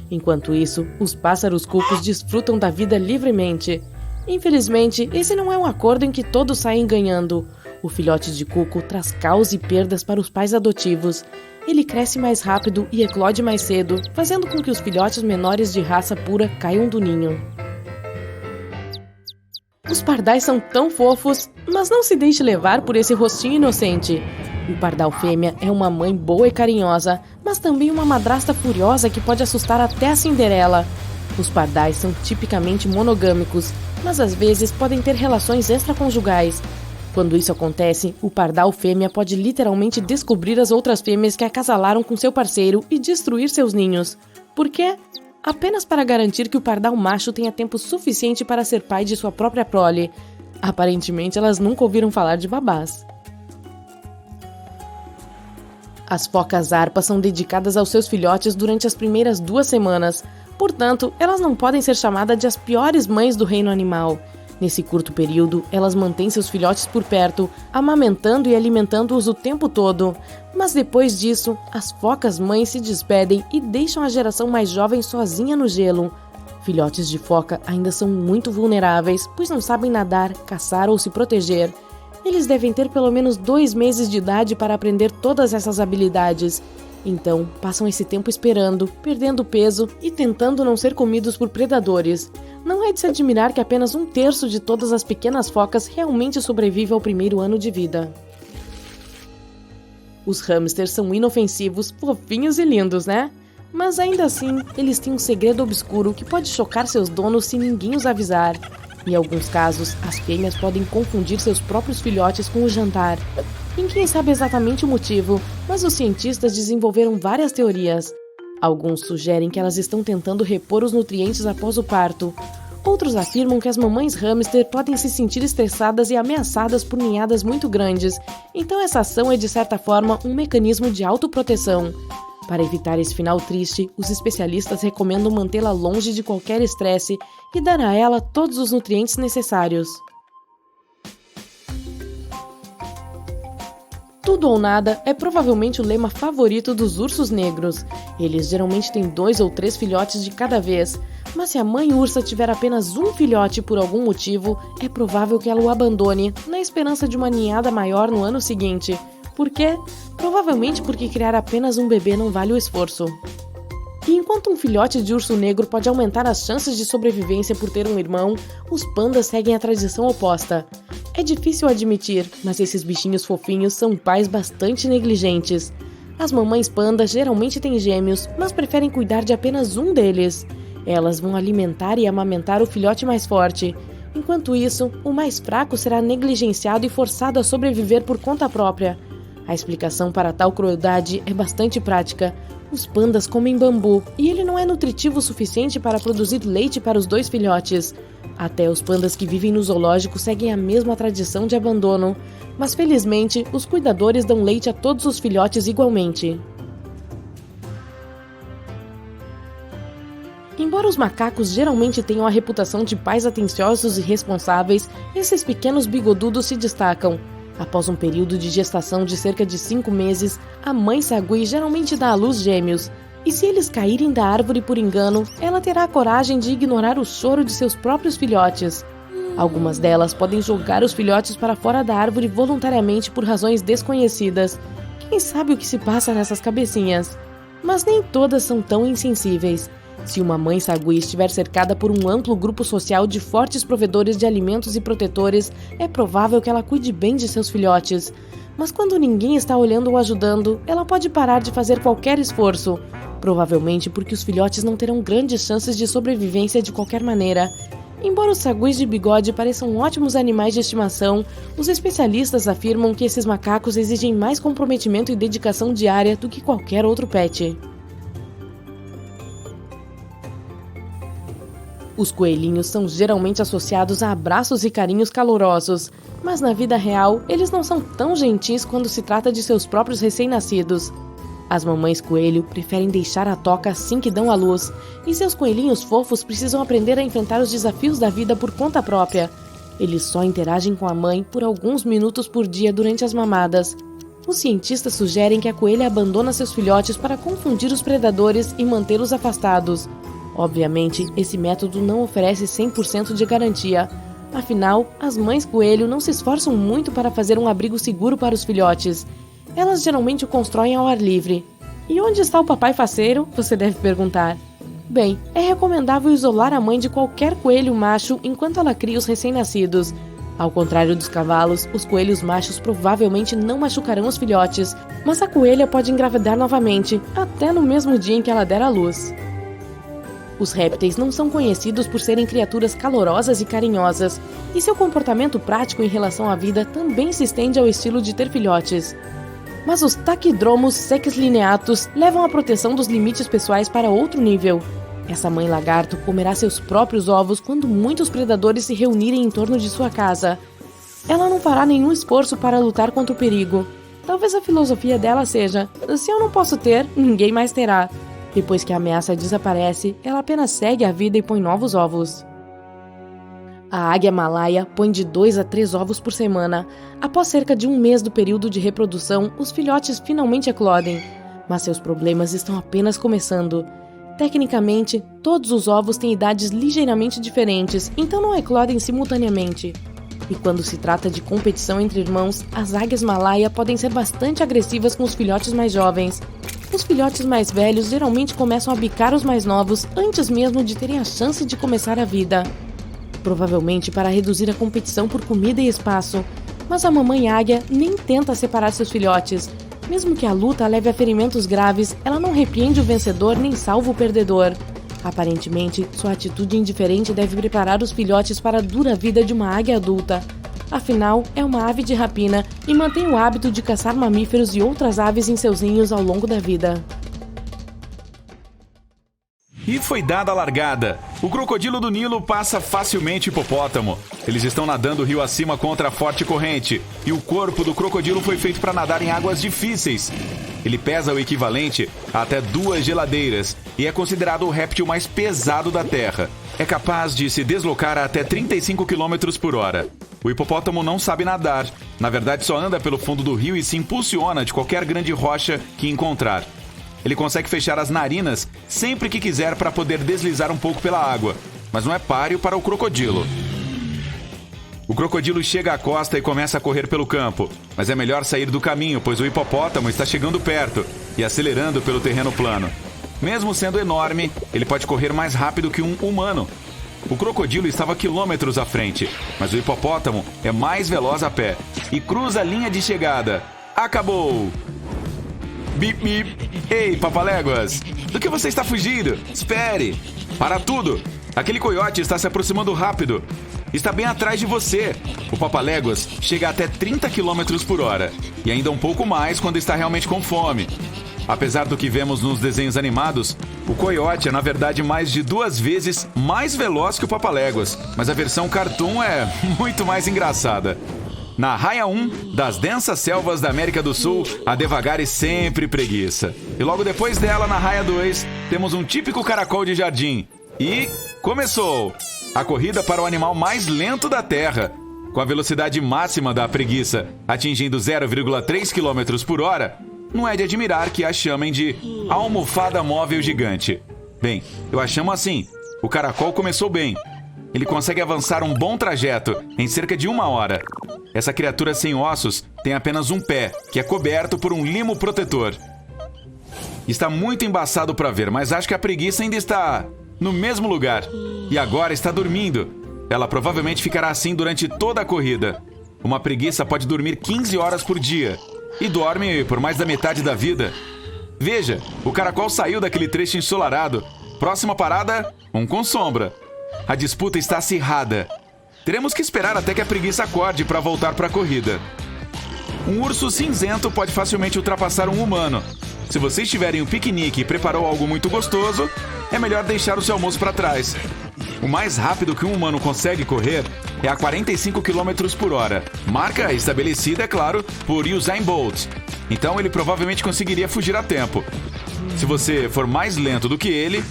Enquanto isso, os pássaros cucos desfrutam da vida livremente. Infelizmente, esse não é um acordo em que todos saem ganhando. O filhote de cuco traz caos e perdas para os pais adotivos. Ele cresce mais rápido e eclode mais cedo, fazendo com que os filhotes menores de raça pura caiam do ninho. Os pardais são tão fofos, mas não se deixe levar por esse rostinho inocente. O pardal fêmea é uma mãe boa e carinhosa, mas também uma madrasta furiosa que pode assustar até a Cinderela. Os pardais são tipicamente monogâmicos, mas às vezes podem ter relações extraconjugais. Quando isso acontece, o pardal fêmea pode literalmente descobrir as outras fêmeas que acasalaram com seu parceiro e destruir seus ninhos. Por quê? Apenas para garantir que o pardal macho tenha tempo suficiente para ser pai de sua própria prole. Aparentemente, elas nunca ouviram falar de babás. As focas arpas são dedicadas aos seus filhotes durante as primeiras 2 semanas. Portanto, elas não podem ser chamadas de as piores mães do reino animal. Nesse curto período, elas mantêm seus filhotes por perto, amamentando e alimentando-os o tempo todo. Mas depois disso, as focas mães se despedem e deixam a geração mais jovem sozinha no gelo. Filhotes de foca ainda são muito vulneráveis, pois não sabem nadar, caçar ou se proteger. Eles devem ter pelo menos 2 meses de idade para aprender todas essas habilidades. Então, passam esse tempo esperando, perdendo peso e tentando não ser comidos por predadores. Não é de se admirar que apenas 1/3 de todas as pequenas focas realmente sobrevive ao primeiro ano de vida. Os hamsters são inofensivos, fofinhos e lindos, né? Mas ainda assim, eles têm um segredo obscuro que pode chocar seus donos se ninguém os avisar. Em alguns casos, as fêmeas podem confundir seus próprios filhotes com o jantar. Ninguém sabe exatamente o motivo, mas os cientistas desenvolveram várias teorias. Alguns sugerem que elas estão tentando repor os nutrientes após o parto. Outros afirmam que as mamães hamster podem se sentir estressadas e ameaçadas por ninhadas muito grandes, então essa ação é de certa forma um mecanismo de autoproteção. Para evitar esse final triste, os especialistas recomendam mantê-la longe de qualquer estresse e dar a ela todos os nutrientes necessários. Tudo ou nada é provavelmente o lema favorito dos ursos negros. Eles geralmente têm 2 ou 3 filhotes de cada vez, mas se a mãe ursa tiver apenas um filhote por algum motivo, é provável que ela o abandone, na esperança de uma ninhada maior no ano seguinte. Por quê? Provavelmente porque criar apenas um bebê não vale o esforço. E enquanto um filhote de urso negro pode aumentar as chances de sobrevivência por ter um irmão, os pandas seguem a tradição oposta. É difícil admitir, mas esses bichinhos fofinhos são pais bastante negligentes. As mamães pandas geralmente têm gêmeos, mas preferem cuidar de apenas um deles. Elas vão alimentar e amamentar o filhote mais forte. Enquanto isso, o mais fraco será negligenciado e forçado a sobreviver por conta própria. A explicação para tal crueldade é bastante prática. Os pandas comem bambu, e ele não é nutritivo o suficiente para produzir leite para os 2 filhotes. Até os pandas que vivem no zoológico seguem a mesma tradição de abandono, mas felizmente os cuidadores dão leite a todos os filhotes igualmente. Embora os macacos geralmente tenham a reputação de pais atenciosos e responsáveis, esses pequenos bigodudos se destacam. Após um período de gestação de cerca de 5 meses, a mãe sagui geralmente dá à luz gêmeos. E se eles caírem da árvore por engano, ela terá a coragem de ignorar o choro de seus próprios filhotes. Algumas delas podem jogar os filhotes para fora da árvore voluntariamente por razões desconhecidas. Quem sabe o que se passa nessas cabecinhas? Mas nem todas são tão insensíveis. Se uma mãe sagui estiver cercada por um amplo grupo social de fortes provedores de alimentos e protetores, é provável que ela cuide bem de seus filhotes. Mas quando ninguém está olhando ou ajudando, ela pode parar de fazer qualquer esforço. Provavelmente porque os filhotes não terão grandes chances de sobrevivência de qualquer maneira. Embora os saguis de bigode pareçam ótimos animais de estimação, os especialistas afirmam que esses macacos exigem mais comprometimento e dedicação diária do que qualquer outro pet. Os coelhinhos são geralmente associados a abraços e carinhos calorosos, mas na vida real, eles não são tão gentis quando se trata de seus próprios recém-nascidos. As mamães coelho preferem deixar a toca assim que dão à luz, e seus coelhinhos fofos precisam aprender a enfrentar os desafios da vida por conta própria. Eles só interagem com a mãe por alguns minutos por dia durante as mamadas. Os cientistas sugerem que a coelha abandona seus filhotes para confundir os predadores e mantê-los afastados. Obviamente, esse método não oferece 100% de garantia. Afinal, as mães coelho não se esforçam muito para fazer um abrigo seguro para os filhotes. Elas geralmente o constroem ao ar livre. E onde está o papai faceiro? Você deve perguntar. Bem, é recomendável isolar a mãe de qualquer coelho macho enquanto ela cria os recém-nascidos. Ao contrário dos cavalos, os coelhos machos provavelmente não machucarão os filhotes, mas a coelha pode engravidar novamente, até no mesmo dia em que ela der à luz. Os répteis não são conhecidos por serem criaturas calorosas e carinhosas, e seu comportamento prático em relação à vida também se estende ao estilo de ter filhotes. Mas os taquidromos sexlineatus levam a proteção dos limites pessoais para outro nível. Essa mãe lagarto comerá seus próprios ovos quando muitos predadores se reunirem em torno de sua casa. Ela não fará nenhum esforço para lutar contra o perigo. Talvez a filosofia dela seja: se eu não posso ter, ninguém mais terá. Depois que a ameaça desaparece, ela apenas segue a vida e põe novos ovos. A águia malaia põe de 2 a 3 ovos por semana. Após cerca de um mês do período de reprodução, os filhotes finalmente eclodem. Mas seus problemas estão apenas começando. Tecnicamente, todos os ovos têm idades ligeiramente diferentes, então não eclodem simultaneamente. E quando se trata de competição entre irmãos, as águias malaia podem ser bastante agressivas com os filhotes mais jovens. Os filhotes mais velhos geralmente começam a bicar os mais novos antes mesmo de terem a chance de começar a vida. Provavelmente para reduzir a competição por comida e espaço, mas a mamãe águia nem tenta separar seus filhotes. Mesmo que a luta leve a ferimentos graves, ela não repreende o vencedor nem salva o perdedor. Aparentemente, sua atitude indiferente deve preparar os filhotes para a dura vida de uma águia adulta. Afinal, é uma ave de rapina e mantém o hábito de caçar mamíferos e outras aves em seus ninhos ao longo da vida. E foi dada a largada. O crocodilo do Nilo passa facilmente o hipopótamo. Eles estão nadando rio acima contra a forte corrente. E o corpo do crocodilo foi feito para nadar em águas difíceis. Ele pesa o equivalente a até 2 geladeiras e é considerado o réptil mais pesado da Terra. É capaz de se deslocar a até 35 km por hora. O hipopótamo não sabe nadar. Na verdade, só anda pelo fundo do rio e se impulsiona de qualquer grande rocha que encontrar. Ele consegue fechar as narinas sempre que quiser para poder deslizar um pouco pela água, mas não é páreo para o crocodilo. O crocodilo chega à costa e começa a correr pelo campo, mas é melhor sair do caminho, pois o hipopótamo está chegando perto e acelerando pelo terreno plano. Mesmo sendo enorme, ele pode correr mais rápido que um humano. O crocodilo estava quilômetros à frente, mas o hipopótamo é mais veloz a pé e cruza a linha de chegada. Acabou! Bip, bip. Ei, papaléguas! Do que você está fugindo? Espere! Para tudo! Aquele coiote está se aproximando rápido. Está bem atrás de você. O papaléguas chega até 30 km por hora. E ainda um pouco mais quando está realmente com fome. Apesar do que vemos nos desenhos animados, o coiote é na verdade mais de 2 vezes mais veloz que o papaléguas. Mas a versão cartoon é muito mais engraçada. Na raia 1 das densas selvas da América do Sul, há devagar e sempre preguiça. E logo depois dela, na raia 2, temos um típico caracol de jardim. E começou! A corrida para o animal mais lento da Terra. Com a velocidade máxima da preguiça atingindo 0,3 km por hora, não é de admirar que a chamem de almofada móvel gigante. Bem, eu a chamo assim. O caracol começou bem. Ele consegue avançar um bom trajeto em cerca de 1 hora. Essa criatura sem ossos tem apenas um pé, que é coberto por um limo protetor. Está muito embaçado para ver, mas acho que a preguiça ainda está no mesmo lugar. E agora está dormindo. Ela provavelmente ficará assim durante toda a corrida. Uma preguiça pode dormir 15 horas por dia. E dorme por mais da metade da vida. Veja, o caracol saiu daquele trecho ensolarado. Próxima parada, um com sombra. A disputa está acirrada. Teremos que esperar até que a preguiça acorde para voltar para a corrida. Um urso cinzento pode facilmente ultrapassar um humano. Se vocês tiverem um piquenique e preparou algo muito gostoso, é melhor deixar o seu almoço para trás. O mais rápido que um humano consegue correr é a 45 km por hora. Marca estabelecida, é claro, por Usain Bolt. Então ele provavelmente conseguiria fugir a tempo. Se você for mais lento do que ele,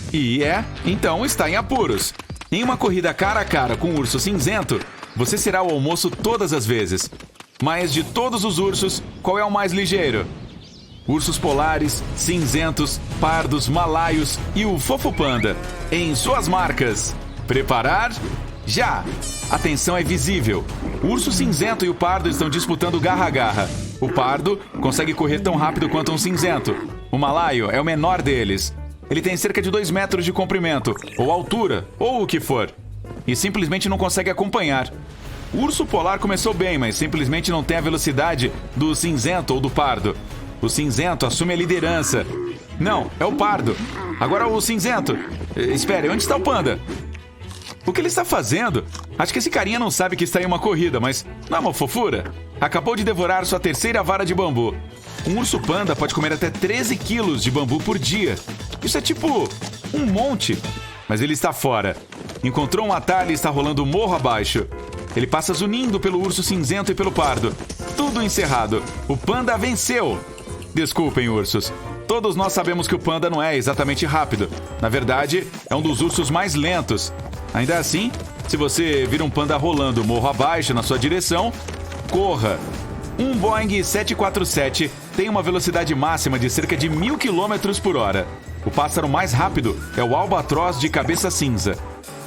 então está em apuros. Em uma corrida cara a cara com um urso cinzento, você será o almoço todas as vezes. Mas de todos os ursos, qual é o mais ligeiro? Ursos polares, cinzentos, pardos, malaios e o fofo panda. Em suas marcas. Preparar? Já! A tensão é visível. O urso cinzento e o pardo estão disputando garra a garra. O pardo consegue correr tão rápido quanto um cinzento. O malaio é o menor deles. Ele tem cerca de 2 metros de comprimento, ou altura, ou o que for. E simplesmente não consegue acompanhar. O urso polar começou bem, mas simplesmente não tem a velocidade do cinzento ou do pardo. O cinzento assume a liderança. Não, é o pardo. Agora o cinzento. Espere, onde está o panda? O que ele está fazendo? Acho que esse carinha não sabe que está em uma corrida, mas não é uma fofura? Acabou de devorar sua 3ª vara de bambu. Um urso panda pode comer até 13 quilos de bambu por dia. Isso é tipo um monte. Mas ele está fora. Encontrou um atalho e está rolando morro abaixo. Ele passa zunindo pelo urso cinzento e pelo pardo. Tudo encerrado. O panda venceu. Desculpem, ursos. Todos nós sabemos que o panda não é exatamente rápido. Na verdade, é um dos ursos mais lentos. Ainda assim, se você vir um panda rolando morro abaixo na sua direção, corra. Um Boeing 747 tem uma velocidade máxima de cerca de 1.000 km por hora. O pássaro mais rápido é o albatroz de cabeça cinza.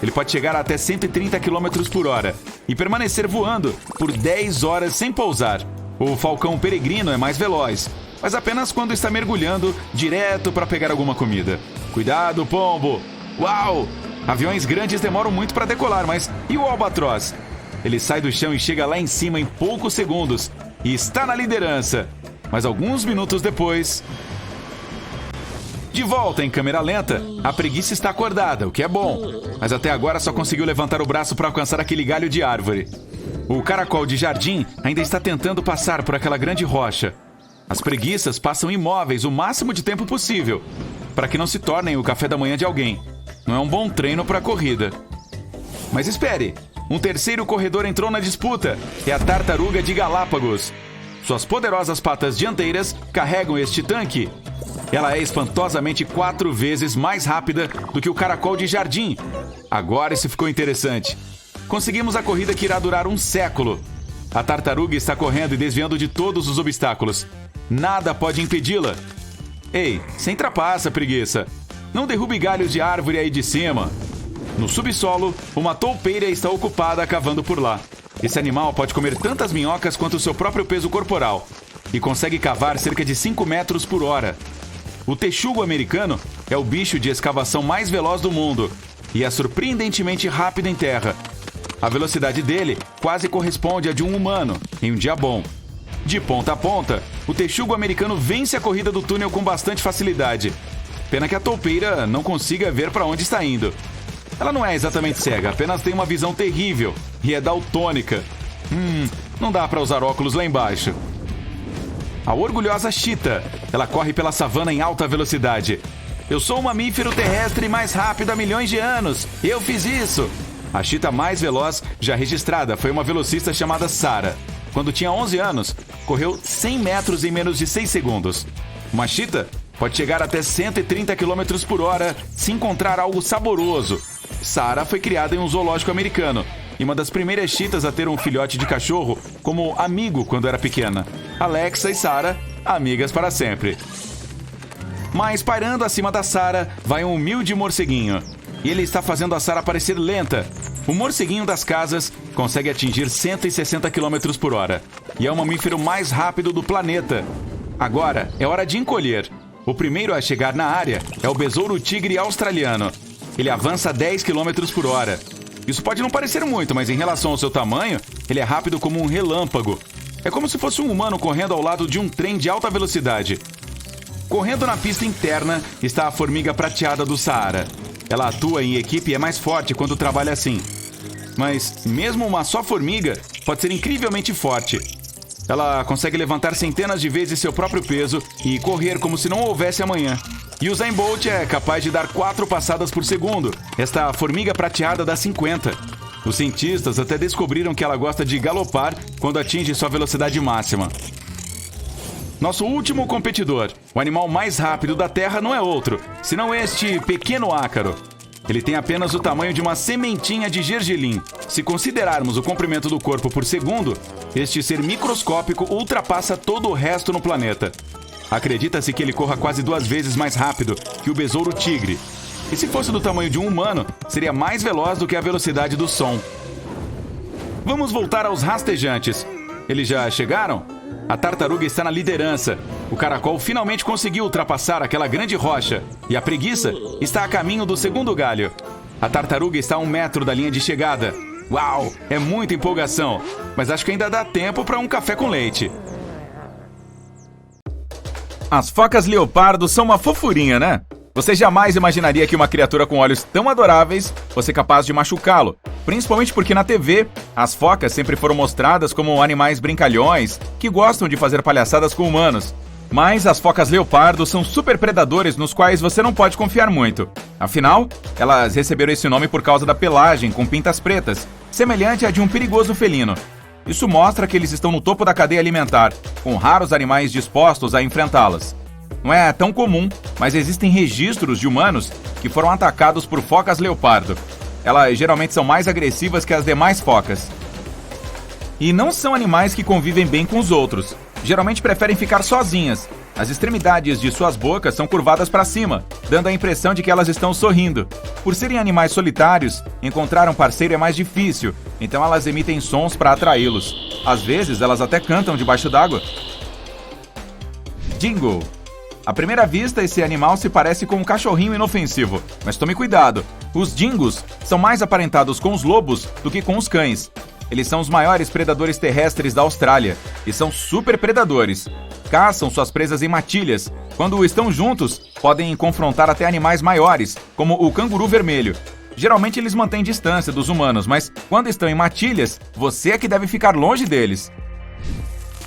Ele pode chegar a até 130 km por hora e permanecer voando por 10 horas sem pousar. O falcão peregrino é mais veloz. mas apenas quando está mergulhando direto para pegar alguma comida. Cuidado, pombo! Uau! Aviões grandes demoram muito para decolar, mas e o albatroz? Ele sai do chão e chega lá em cima em poucos segundos e está na liderança. Mas alguns minutos depois... De volta em câmera lenta, a preguiça está acordada, o que é bom. Mas até agora só conseguiu levantar o braço para alcançar aquele galho de árvore. O caracol de jardim ainda está tentando passar por aquela grande rocha. As preguiças passam imóveis o máximo de tempo possível, para que não se tornem o café da manhã de alguém. Não é um bom treino para a corrida. Mas espere! Um terceiro corredor entrou na disputa. É a tartaruga de Galápagos. Suas poderosas patas dianteiras carregam este tanque. Ela é espantosamente 4 vezes mais rápida do que o caracol de jardim. Agora isso ficou interessante. Conseguimos a corrida que irá durar um século. A tartaruga está correndo e desviando de todos os obstáculos. Nada pode impedi-la. Ei, sem trapaça, preguiça. Não derrube galhos de árvore aí de cima. No subsolo, uma toupeira está ocupada cavando por lá. Esse animal pode comer tantas minhocas quanto o seu próprio peso corporal e consegue cavar cerca de 5 metros por hora. O texugo americano é o bicho de escavação mais veloz do mundo e é surpreendentemente rápido em terra. A velocidade dele quase corresponde à de um humano em um dia bom. De ponta a ponta, o texugo americano vence a corrida do túnel com bastante facilidade. Pena que a toupeira não consiga ver para onde está indo. Ela não é exatamente cega, apenas tem uma visão terrível e é daltônica. Não dá para usar óculos lá embaixo. A orgulhosa chita. Ela corre pela savana em alta velocidade. Eu sou o mamífero terrestre mais rápido há milhões de anos. Eu fiz isso. A chita mais veloz já registrada foi uma velocista chamada Sarah. Quando tinha 11 anos, correu 100 metros em menos de 6 segundos. Uma chita pode chegar até 130 km por hora se encontrar algo saboroso. Sarah foi criada em um zoológico americano e uma das primeiras chitas a ter um filhote de cachorro como amigo quando era pequena. Alexa e Sarah, amigas para sempre. Mas pairando acima da Sarah vai um humilde morceguinho. E ele está fazendo a Sarah parecer lenta. O morceguinho das casas consegue atingir 160 km por hora e é o mamífero mais rápido do planeta. Agora é hora de encolher. O primeiro a chegar na área é o besouro tigre australiano. Ele avança a 10 km por hora. Isso pode não parecer muito, mas em relação ao seu tamanho, ele é rápido como um relâmpago. É como se fosse um humano correndo ao lado de um trem de alta velocidade. Correndo na pista interna está a formiga prateada do Saara. Ela atua em equipe e é mais forte quando trabalha assim. Mas mesmo uma só formiga pode ser incrivelmente forte. Ela consegue levantar centenas de vezes seu próprio peso e correr como se não houvesse amanhã. E o Usain Bolt é capaz de dar 4 passadas por segundo. Esta formiga prateada dá 50. Os cientistas até descobriram que ela gosta de galopar quando atinge sua velocidade máxima. Nosso último competidor, o animal mais rápido da Terra, não é outro, senão este pequeno ácaro. Ele tem apenas o tamanho de uma sementinha de gergelim. Se considerarmos o comprimento do corpo por segundo, este ser microscópico ultrapassa todo o resto no planeta. Acredita-se que ele corra quase 2 vezes mais rápido que o besouro tigre. E se fosse do tamanho de um humano, seria mais veloz do que a velocidade do som. Vamos voltar aos rastejantes. Eles já chegaram? A tartaruga está na liderança. O caracol finalmente conseguiu ultrapassar aquela grande rocha. E a preguiça está a caminho do segundo galho. A tartaruga está a 1 metro da linha de chegada. Uau, é muita empolgação. Mas acho que ainda dá tempo para um café com leite. As focas leopardo são uma fofurinha, né? Você jamais imaginaria que uma criatura com olhos tão adoráveis fosse capaz de machucá-lo. Principalmente porque na TV, as focas sempre foram mostradas como animais brincalhões que gostam de fazer palhaçadas com humanos. Mas as focas leopardo são super predadores nos quais você não pode confiar muito. Afinal, elas receberam esse nome por causa da pelagem com pintas pretas, semelhante à de um perigoso felino. Isso mostra que eles estão no topo da cadeia alimentar, com raros animais dispostos a enfrentá-las. Não é tão comum, mas existem registros de humanos que foram atacados por focas leopardo. Elas geralmente são mais agressivas que as demais focas. E não são animais que convivem bem com os outros. Geralmente preferem ficar sozinhas. As extremidades de suas bocas são curvadas para cima, dando a impressão de que elas estão sorrindo. Por serem animais solitários, encontrar um parceiro é mais difícil, então elas emitem sons para atraí-los. Às vezes, elas até cantam debaixo d'água. Dingo. À primeira vista, esse animal se parece com um cachorrinho inofensivo, mas tome cuidado. Os dingos são mais aparentados com os lobos do que com os cães. Eles são os maiores predadores terrestres da Austrália e são super predadores. Caçam suas presas em matilhas. Quando estão juntos, podem confrontar até animais maiores, como o canguru vermelho. Geralmente eles mantêm distância dos humanos, mas quando estão em matilhas, você é que deve ficar longe deles.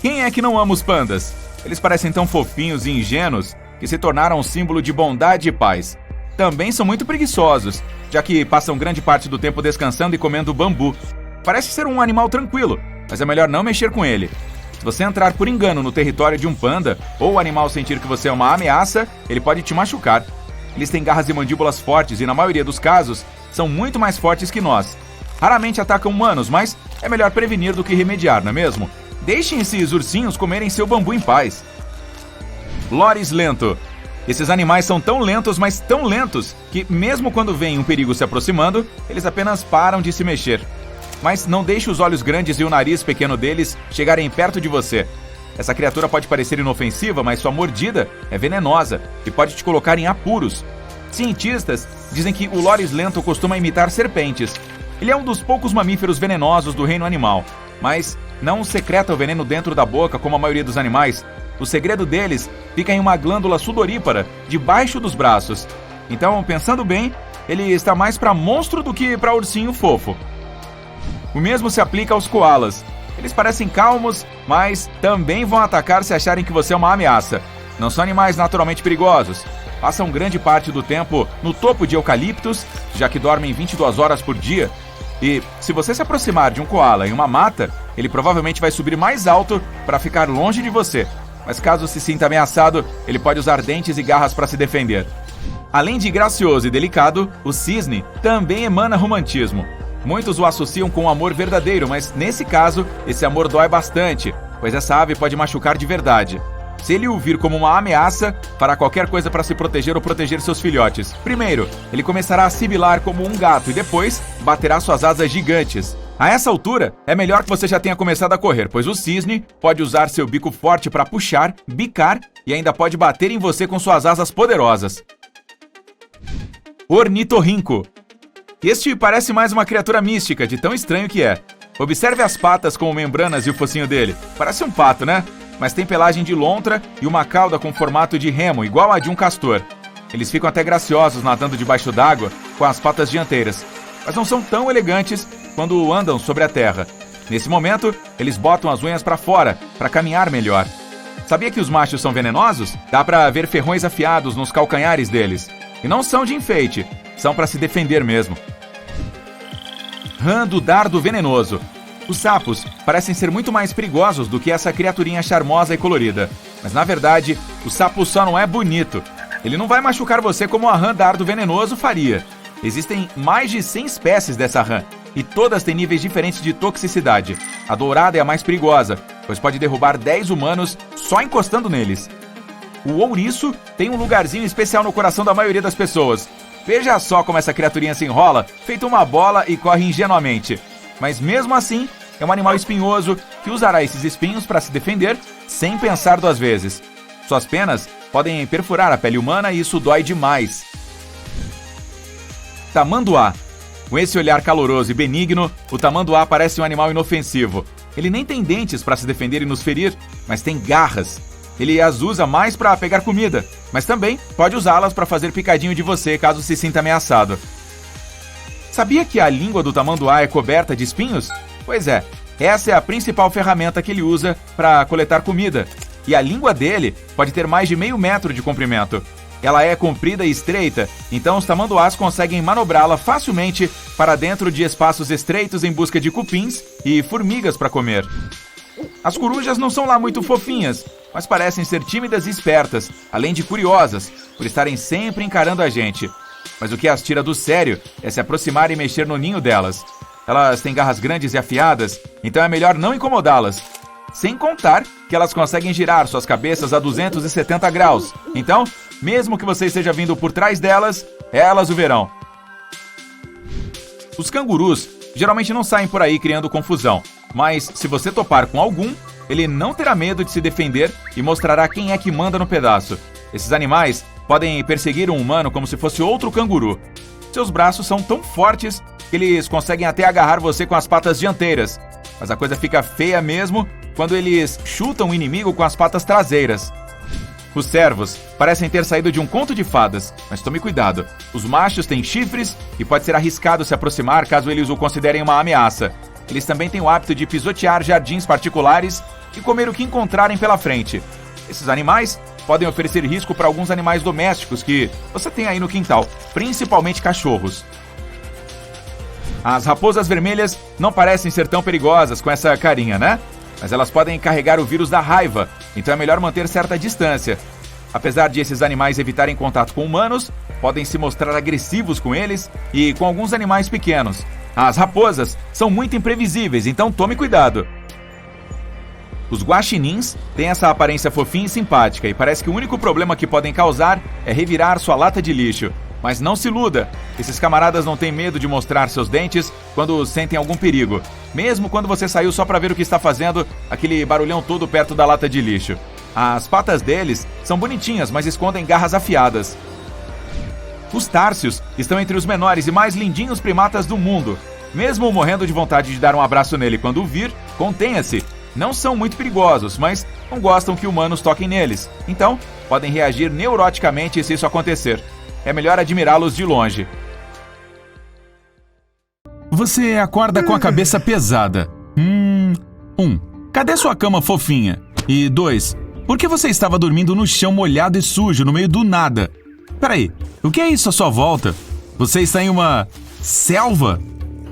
Quem é que não ama os pandas? Eles parecem tão fofinhos e ingênuos que se tornaram um símbolo de bondade e paz. Também são muito preguiçosos, já que passam grande parte do tempo descansando e comendo bambu. Parece ser um animal tranquilo, mas é melhor não mexer com ele. Se você entrar por engano no território de um panda, ou o animal sentir que você é uma ameaça, ele pode te machucar. Eles têm garras e mandíbulas fortes e, na maioria dos casos, são muito mais fortes que nós. Raramente atacam humanos, mas é melhor prevenir do que remediar, não é mesmo? Deixem esses ursinhos comerem seu bambu em paz. Loris lento. Esses animais são tão lentos, mas tão lentos, que mesmo quando veem um perigo se aproximando, eles apenas param de se mexer. Mas não deixe os olhos grandes e o nariz pequeno deles chegarem perto de você. Essa criatura pode parecer inofensiva, mas sua mordida é venenosa e pode te colocar em apuros. Cientistas dizem que o Loris lento costuma imitar serpentes. Ele é um dos poucos mamíferos venenosos do reino animal, mas não secreta o veneno dentro da boca como a maioria dos animais. O segredo deles fica em uma glândula sudorípara debaixo dos braços. Então, pensando bem, ele está mais para monstro do que para ursinho fofo. O mesmo se aplica aos koalas. Eles parecem calmos, mas também vão atacar se acharem que você é uma ameaça. Não são animais naturalmente perigosos. Passam grande parte do tempo no topo de eucaliptos, já que dormem 22 horas por dia. E se você se aproximar de um koala em uma mata, ele provavelmente vai subir mais alto para ficar longe de você. Mas caso se sinta ameaçado, ele pode usar dentes e garras para se defender. Além de gracioso e delicado, o cisne também emana romantismo. Muitos o associam com um amor verdadeiro, mas nesse caso, esse amor dói bastante, pois essa ave pode machucar de verdade. Se ele o vir como uma ameaça, fará qualquer coisa para se proteger ou proteger seus filhotes. Primeiro, ele começará a sibilar como um gato e depois baterá suas asas gigantes. A essa altura, é melhor que você já tenha começado a correr, pois o cisne pode usar seu bico forte para puxar, bicar e ainda pode bater em você com suas asas poderosas. Ornitorrinco. Este parece mais uma criatura mística, de tão estranho que é. Observe as patas com membranas e o focinho dele. Parece um pato, né? Mas tem pelagem de lontra e uma cauda com formato de remo, igual a de um castor. Eles ficam até graciosos nadando debaixo d'água com as patas dianteiras, mas não são tão elegantes quando andam sobre a terra. Nesse momento, eles botam as unhas para fora para caminhar melhor. Sabia que os machos são venenosos? Dá para ver ferrões afiados nos calcanhares deles. E não são de enfeite, são para se defender mesmo. Rã do dardo venenoso. Os sapos parecem ser muito mais perigosos do que essa criaturinha charmosa e colorida. Mas na verdade, o sapo só não é bonito. Ele não vai machucar você como a rã dardo venenoso faria. Existem mais de 100 espécies dessa rã, e todas têm níveis diferentes de toxicidade. A dourada é a mais perigosa, pois pode derrubar 10 humanos só encostando neles. O ouriço tem um lugarzinho especial no coração da maioria das pessoas. Veja só como essa criaturinha se enrola, feito uma bola e corre ingenuamente. Mas mesmo assim, é um animal espinhoso que usará esses espinhos para se defender sem pensar duas vezes. Suas penas podem perfurar a pele humana e isso dói demais. Tamanduá. Com esse olhar caloroso e benigno, o tamanduá parece um animal inofensivo. Ele nem tem dentes para se defender e nos ferir, mas tem garras. Ele as usa mais para pegar comida, mas também pode usá-las para fazer picadinho de você caso se sinta ameaçado. Sabia que a língua do tamanduá é coberta de espinhos? Pois é, essa é a principal ferramenta que ele usa para coletar comida. E a língua dele pode ter mais de meio metro de comprimento. Ela é comprida e estreita, então os tamanduás conseguem manobrá-la facilmente para dentro de espaços estreitos em busca de cupins e formigas para comer. As corujas não são lá muito fofinhas, mas parecem ser tímidas e espertas, além de curiosas, por estarem sempre encarando a gente. Mas o que as tira do sério é se aproximar e mexer no ninho delas. Elas têm garras grandes e afiadas, então é melhor não incomodá-las. Sem contar que elas conseguem girar suas cabeças a 270 graus. Então, mesmo que você esteja vindo por trás delas, elas o verão. Os cangurus geralmente não saem por aí criando confusão, mas se você topar com algum, ele não terá medo de se defender e mostrará quem é que manda no pedaço. Esses animais podem perseguir um humano como se fosse outro canguru. Seus braços são tão fortes que eles conseguem até agarrar você com as patas dianteiras. Mas a coisa fica feia mesmo quando eles chutam o inimigo com as patas traseiras. Os cervos parecem ter saído de um conto de fadas, mas tome cuidado. Os machos têm chifres e pode ser arriscado se aproximar caso eles o considerem uma ameaça. Eles também têm o hábito de pisotear jardins particulares e comer o que encontrarem pela frente. Esses animais podem oferecer risco para alguns animais domésticos que você tem aí no quintal, principalmente cachorros. As raposas vermelhas não parecem ser tão perigosas com essa carinha, né? Mas elas podem carregar o vírus da raiva, então é melhor manter certa distância. Apesar de esses animais evitarem contato com humanos, podem se mostrar agressivos com eles e com alguns animais pequenos. As raposas são muito imprevisíveis, então tome cuidado. Os guaxinins têm essa aparência fofinha e simpática e parece que o único problema que podem causar é revirar sua lata de lixo. Mas não se iluda, esses camaradas não têm medo de mostrar seus dentes quando sentem algum perigo, mesmo quando você saiu só para ver o que está fazendo aquele barulhão todo perto da lata de lixo. As patas deles são bonitinhas, mas escondem garras afiadas. Os társios estão entre os menores e mais lindinhos primatas do mundo. Mesmo morrendo de vontade de dar um abraço nele quando o vir, contenha-se. Não são muito perigosos, mas não gostam que humanos toquem neles. Então, podem reagir neuroticamente se isso acontecer. É melhor admirá-los de longe. Você acorda com a cabeça pesada. 1. Cadê sua cama fofinha? E 2. Por que você estava dormindo no chão molhado e sujo no meio do nada? Peraí, o que é isso à sua volta? Você está em uma selva?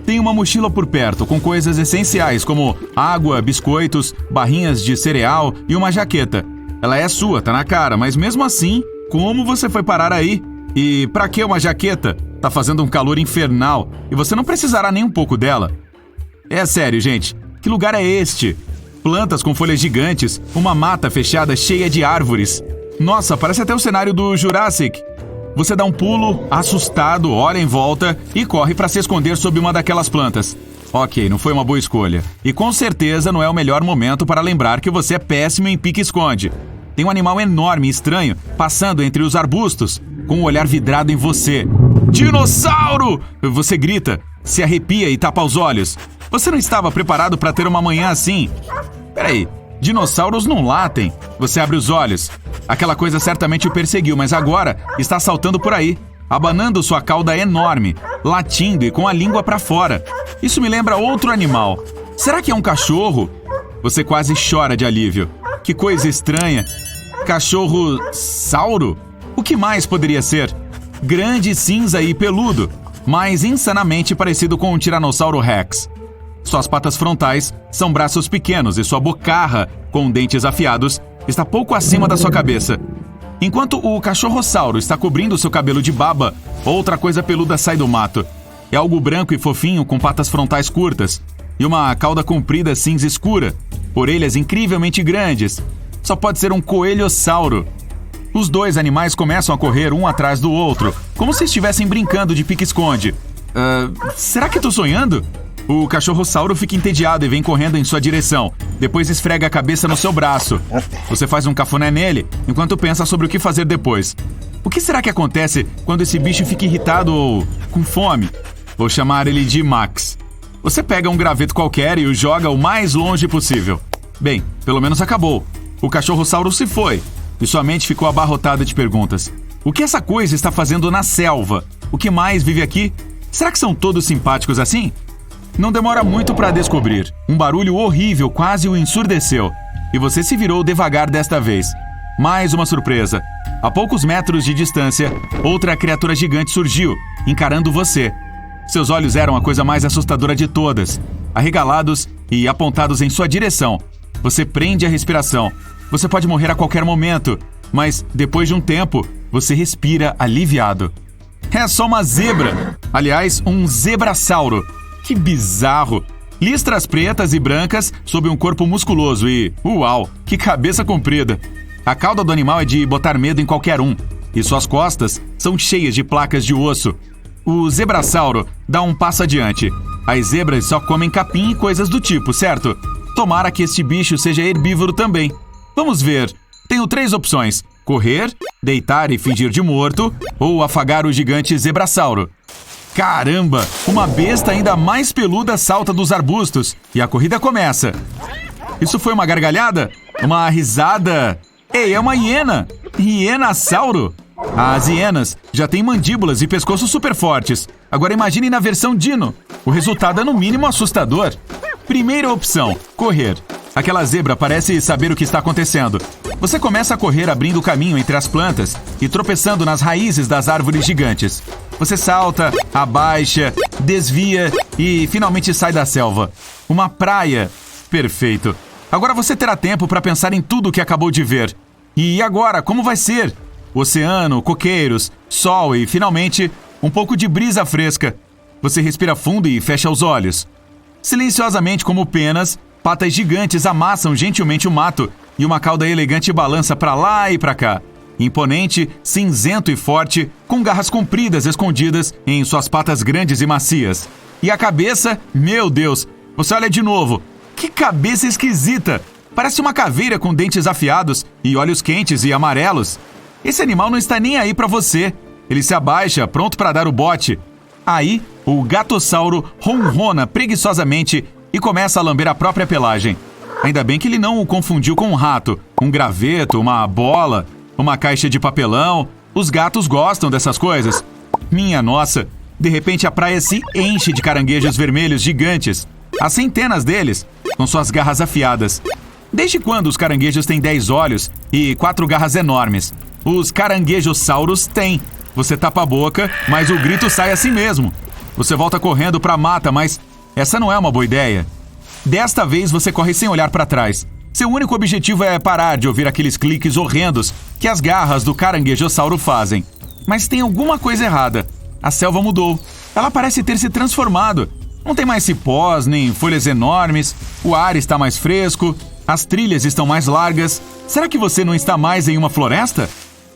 Tem uma mochila por perto com coisas essenciais como água, biscoitos, barrinhas de cereal e uma jaqueta. Ela é sua, tá na cara, mas mesmo assim, como você foi parar aí? E pra que uma jaqueta? Tá fazendo um calor infernal e você não precisará nem um pouco dela. É sério, gente. Que lugar é este? Plantas com folhas gigantes, uma mata fechada cheia de árvores. Nossa, parece até o cenário do Jurassic. Você dá um pulo, assustado, olha em volta e corre para se esconder sob uma daquelas plantas. Ok, não foi uma boa escolha. E com certeza não é o melhor momento para lembrar que você é péssimo em pique-esconde. Tem um animal enorme e estranho passando entre os arbustos, com um olhar vidrado em você. Dinossauro! Você grita, se arrepia e tapa os olhos. Você não estava preparado para ter uma manhã assim? Peraí, dinossauros não latem. Você abre os olhos. Aquela coisa certamente o perseguiu, mas agora está saltando por aí, abanando sua cauda enorme, latindo e com a língua para fora. Isso me lembra outro animal. Será que é um cachorro? Você quase chora de alívio. Que coisa estranha. Cachorro-sauro? O que mais poderia ser? Grande, cinza e peludo, mas insanamente parecido com um Tiranossauro Rex. Suas patas frontais são braços pequenos e sua bocarra, com dentes afiados, está pouco acima da sua cabeça. Enquanto o cachorrossauro está cobrindo seu cabelo de baba, outra coisa peluda sai do mato. É algo branco e fofinho com patas frontais curtas e uma cauda comprida cinza escura, orelhas incrivelmente grandes. Só pode ser um coelhossauro. Os dois animais começam a correr um atrás do outro, como se estivessem brincando de pique-esconde. Será que estou sonhando? O cachorrossauro fica entediado e vem correndo em sua direção. Depois esfrega a cabeça no seu braço. Você faz um cafuné nele, enquanto pensa sobre o que fazer depois. O que será que acontece quando esse bicho fica irritado ou com fome? Vou chamar ele de Max. Você pega um graveto qualquer e o joga o mais longe possível. Bem, pelo menos acabou. O cachorrossauro se foi e sua mente ficou abarrotada de perguntas. O que essa coisa está fazendo na selva? O que mais vive aqui? Será que são todos simpáticos assim? Não demora muito para descobrir. Um barulho horrível quase o ensurdeceu. E você se virou devagar desta vez. Mais uma surpresa. A poucos metros de distância, outra criatura gigante surgiu, encarando você. Seus olhos eram a coisa mais assustadora de todas. Arregalados e apontados em sua direção. Você prende a respiração. Você pode morrer a qualquer momento, mas depois de um tempo, você respira aliviado. É só uma zebra. Aliás, um zebrassauro. Que bizarro! Listras pretas e brancas sob um corpo musculoso e, uau, que cabeça comprida! A cauda do animal é de botar medo em qualquer um, e suas costas são cheias de placas de osso. O zebrassauro dá um passo adiante. As zebras só comem capim e coisas do tipo, certo? Tomara que este bicho seja herbívoro também. Vamos ver. Tenho 3 opções: correr, deitar e fingir de morto, ou afagar o gigante zebrassauro. Caramba! Uma besta ainda mais peluda salta dos arbustos e a corrida começa. Isso foi uma gargalhada? Uma risada? Ei, é uma hiena! Hienasauro! As hienas já têm mandíbulas e pescoços super fortes. Agora imagine na versão dino. O resultado é no mínimo assustador. Primeira opção: correr. Aquela zebra parece saber o que está acontecendo. Você começa a correr abrindo caminho entre as plantas e tropeçando nas raízes das árvores gigantes. Você salta, abaixa, desvia e finalmente sai da selva. Uma praia. Perfeito. Agora você terá tempo para pensar em tudo o que acabou de ver. E agora, como vai ser? Oceano, coqueiros, sol e, finalmente, um pouco de brisa fresca. Você respira fundo e fecha os olhos. Silenciosamente como penas, patas gigantes amassam gentilmente o mato e uma cauda elegante balança para lá e para cá. Imponente, cinzento e forte, com garras compridas escondidas em suas patas grandes e macias. E a cabeça, meu Deus, você olha de novo. Que cabeça esquisita! Parece uma caveira com dentes afiados e olhos quentes e amarelos. Esse animal não está nem aí para você. Ele se abaixa, pronto para dar o bote. Aí, o gatossauro ronrona preguiçosamente e começa a lamber a própria pelagem. Ainda bem que ele não o confundiu com um rato, um graveto, uma bola, uma caixa de papelão. Os gatos gostam dessas coisas. Minha nossa, de repente a praia se enche de caranguejos vermelhos gigantes. Há centenas deles, com suas garras afiadas. Desde quando os caranguejos têm 10 olhos e 4 garras enormes? Os caranguejossauros têm. Você tapa a boca, mas o grito sai assim mesmo. Você volta correndo para a mata, mas essa não é uma boa ideia. Desta vez você corre sem olhar para trás. Seu único objetivo é parar de ouvir aqueles cliques horrendos que as garras do caranguejossauro fazem. Mas tem alguma coisa errada. A selva mudou. Ela parece ter se transformado. Não tem mais cipós, nem folhas enormes. O ar está mais fresco. As trilhas estão mais largas. Será que você não está mais em uma floresta?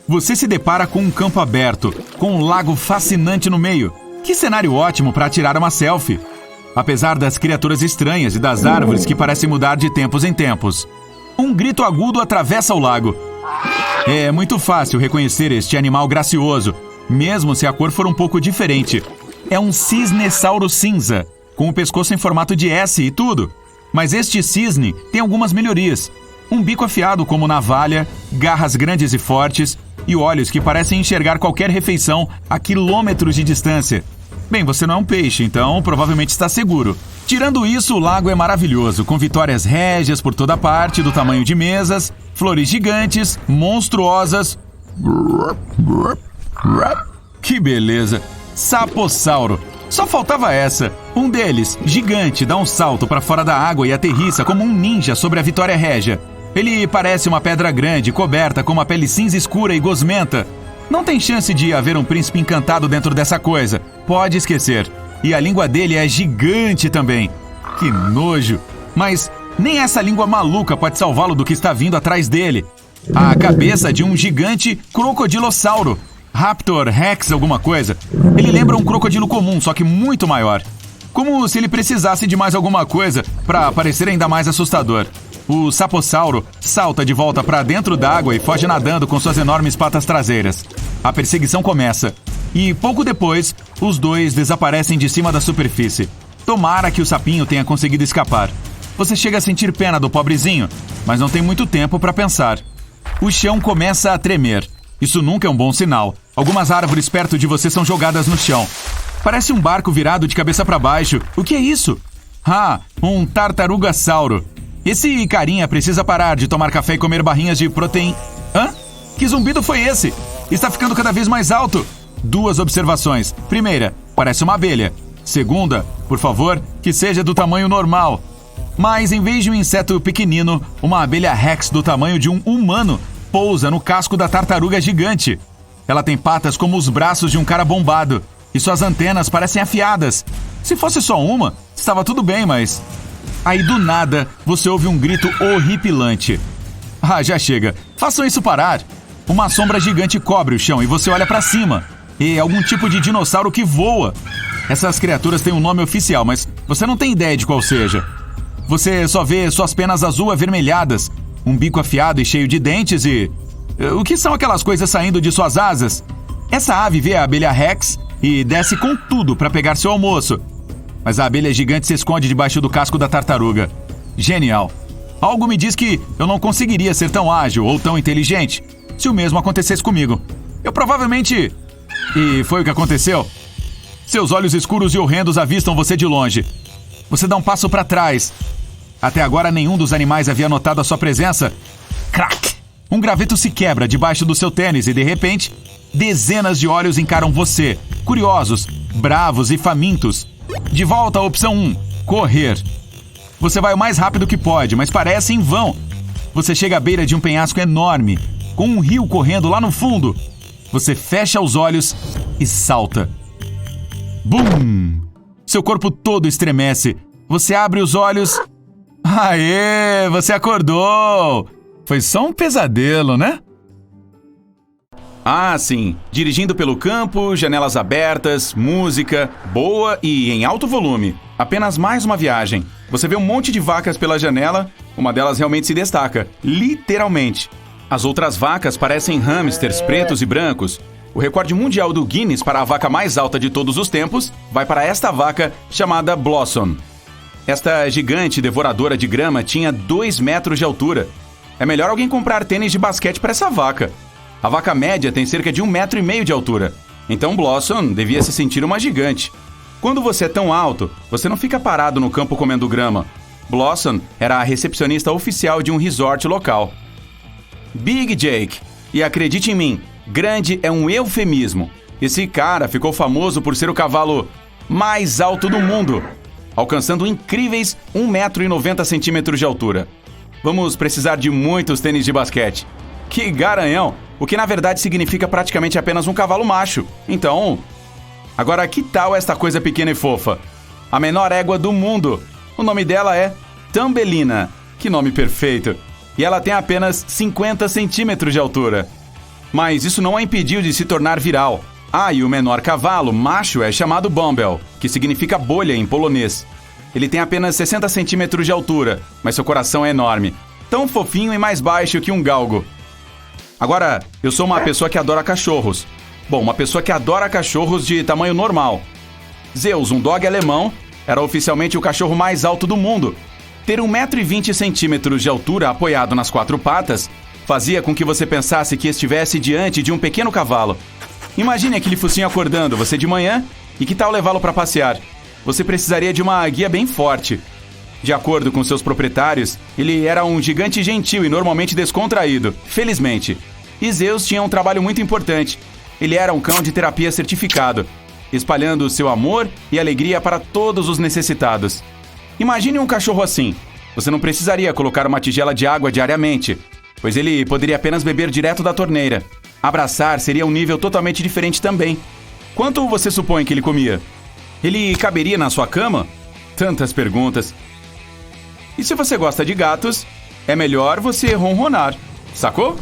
Você se depara com um campo aberto, com um lago fascinante no meio. Que cenário ótimo para tirar uma selfie! Apesar das criaturas estranhas e das árvores que parecem mudar de tempos em tempos. Um grito agudo atravessa o lago. É muito fácil reconhecer este animal gracioso, mesmo se a cor for um pouco diferente. É um cisnesauro cinza, com o pescoço em formato de S e tudo. Mas este cisne tem algumas melhorias. Um bico afiado como navalha, garras grandes e fortes e olhos que parecem enxergar qualquer refeição a quilômetros de distância. Bem, você não é um peixe, então provavelmente está seguro. Tirando isso, o lago é maravilhoso, com vitórias régias por toda parte, do tamanho de mesas, flores gigantes, monstruosas. Que beleza! Sapossauro. Só faltava essa. Um deles, gigante, dá um salto para fora da água e aterrissa como um ninja sobre a Vitória Régia. Ele parece uma pedra grande, coberta com uma pele cinza escura e gosmenta. Não tem chance de haver um príncipe encantado dentro dessa coisa. Pode esquecer. E a língua dele é gigante também. Que nojo. Mas nem essa língua maluca pode salvá-lo do que está vindo atrás dele. A cabeça de um gigante crocodilossauro. Raptor, Rex, alguma coisa. Ele lembra um crocodilo comum, só que muito maior. Como se ele precisasse de mais alguma coisa para parecer ainda mais assustador. O sapossauro salta de volta para dentro d'água e foge nadando com suas enormes patas traseiras. A perseguição começa. E pouco depois, os dois desaparecem de cima da superfície. Tomara que o sapinho tenha conseguido escapar. Você chega a sentir pena do pobrezinho, mas não tem muito tempo para pensar. O chão começa a tremer. Isso nunca é um bom sinal. Algumas árvores perto de você são jogadas no chão. Parece um barco virado de cabeça para baixo. O que é isso? Ah, um tartarugassauro. Esse carinha precisa parar de tomar café e comer barrinhas de proteína. Hã? Que zumbido foi esse? Está ficando cada vez mais alto. 2 observações. Primeira, parece uma abelha. Segunda, por favor, que seja do tamanho normal. Mas em vez de um inseto pequenino, uma abelha Rex do tamanho de um humano pousa no casco da tartaruga gigante. Ela tem patas como os braços de um cara bombado. E suas antenas parecem afiadas. Se fosse só uma, estava tudo bem, mas... Aí do nada, você ouve um grito horripilante. Ah, já chega. Façam isso parar. Uma sombra gigante cobre o chão e você olha pra cima. E algum tipo de dinossauro que voa. Essas criaturas têm um nome oficial, mas você não tem ideia de qual seja. Você só vê suas penas azul avermelhadas, um bico afiado e cheio de dentes e... O que são aquelas coisas saindo de suas asas? Essa ave vê a abelha Rex e desce com tudo para pegar seu almoço. Mas a abelha gigante se esconde debaixo do casco da tartaruga. Genial. Algo me diz que eu não conseguiria ser tão ágil ou tão inteligente se o mesmo acontecesse comigo. Eu provavelmente... E foi o que aconteceu. Seus olhos escuros e horrendos avistam você de longe. Você dá um passo para trás. Até agora nenhum dos animais havia notado a sua presença. Crack! Um graveto se quebra debaixo do seu tênis e, de repente, dezenas de olhos encaram você, curiosos, bravos e famintos. De volta à opção 1, correr. Você vai o mais rápido que pode, mas parece em vão. Você chega à beira de um penhasco enorme, com um rio correndo lá no fundo. Você fecha os olhos e salta. Bum! Seu corpo todo estremece. Você abre os olhos... Aê! Você acordou! Foi só um pesadelo, né? Ah, sim. Dirigindo pelo campo, janelas abertas, música, boa e em alto volume. Apenas mais uma viagem. Você vê um monte de vacas pela janela, uma delas realmente se destaca, literalmente. As outras vacas parecem hamsters pretos e brancos. O recorde mundial do Guinness para a vaca mais alta de todos os tempos vai para esta vaca chamada Blossom. Esta gigante devoradora de grama tinha 2 metros de altura. É melhor alguém comprar tênis de basquete para essa vaca. A vaca média tem cerca de 1,5 metro de altura. Então Blossom devia se sentir uma gigante. Quando você é tão alto, você não fica parado no campo comendo grama. Blossom era a recepcionista oficial de um resort local. Big Jake. E acredite em mim, grande é um eufemismo. Esse cara ficou famoso por ser o cavalo mais alto do mundo, alcançando incríveis 1,90 metros de altura. Vamos precisar de muitos tênis de basquete. Que garanhão! O que na verdade significa praticamente apenas um cavalo macho. Então... Agora, que tal esta coisa pequena e fofa? A menor égua do mundo. O nome dela é Thumbelina. Que nome perfeito! E ela tem apenas 50 centímetros de altura. Mas isso não a impediu de se tornar viral. Ah, e o menor cavalo, macho, é chamado Bumble, que significa bolha em polonês. Ele tem apenas 60 centímetros de altura, mas seu coração é enorme. Tão fofinho e mais baixo que um galgo. Agora, eu sou uma pessoa que adora cachorros. Bom, uma pessoa que adora cachorros de tamanho normal. Zeus, um dog alemão, era oficialmente o cachorro mais alto do mundo. Ter 1,20 metros de altura apoiado nas 4 patas fazia com que você pensasse que estivesse diante de um pequeno cavalo. Imagine aquele focinho acordando você de manhã e que tal levá-lo para passear? Você precisaria de uma guia bem forte. De acordo com seus proprietários, ele era um gigante gentil e normalmente descontraído, felizmente. E Zeus tinha um trabalho muito importante. Ele era um cão de terapia certificado, espalhando seu amor e alegria para todos os necessitados. Imagine um cachorro assim. Você não precisaria colocar uma tigela de água diariamente, pois ele poderia apenas beber direto da torneira. Abraçar seria um nível totalmente diferente também. Quanto você supõe que ele comia? Ele caberia na sua cama? Tantas perguntas. E se você gosta de gatos, é melhor você ronronar, sacou?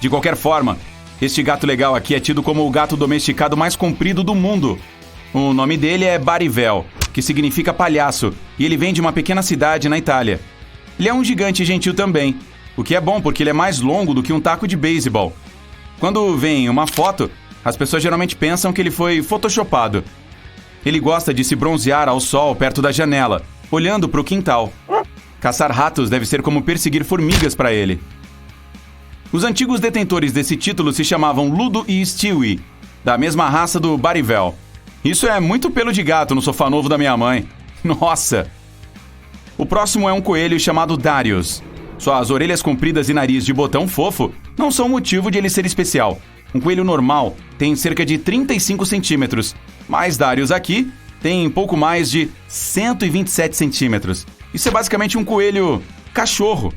De qualquer forma, este gato legal aqui é tido como o gato domesticado mais comprido do mundo. O nome dele é Barivel, que significa palhaço, e ele vem de uma pequena cidade na Itália. Ele é um gigante gentil também, o que é bom porque ele é mais longo do que um taco de beisebol. Quando vem uma foto, as pessoas geralmente pensam que ele foi photoshopado. Ele gosta de se bronzear ao sol perto da janela, olhando para o quintal. Caçar ratos deve ser como perseguir formigas para ele. Os antigos detentores desse título se chamavam Ludo e Stewie, da mesma raça do Barivel. Isso é muito pelo de gato no sofá novo da minha mãe. Nossa! O próximo é um coelho chamado Darius. Suas orelhas compridas e nariz de botão fofo não são motivo de ele ser especial. Um coelho normal tem cerca de 35 centímetros, mas Darius aqui tem pouco mais de 127 centímetros. Isso é basicamente um coelho cachorro.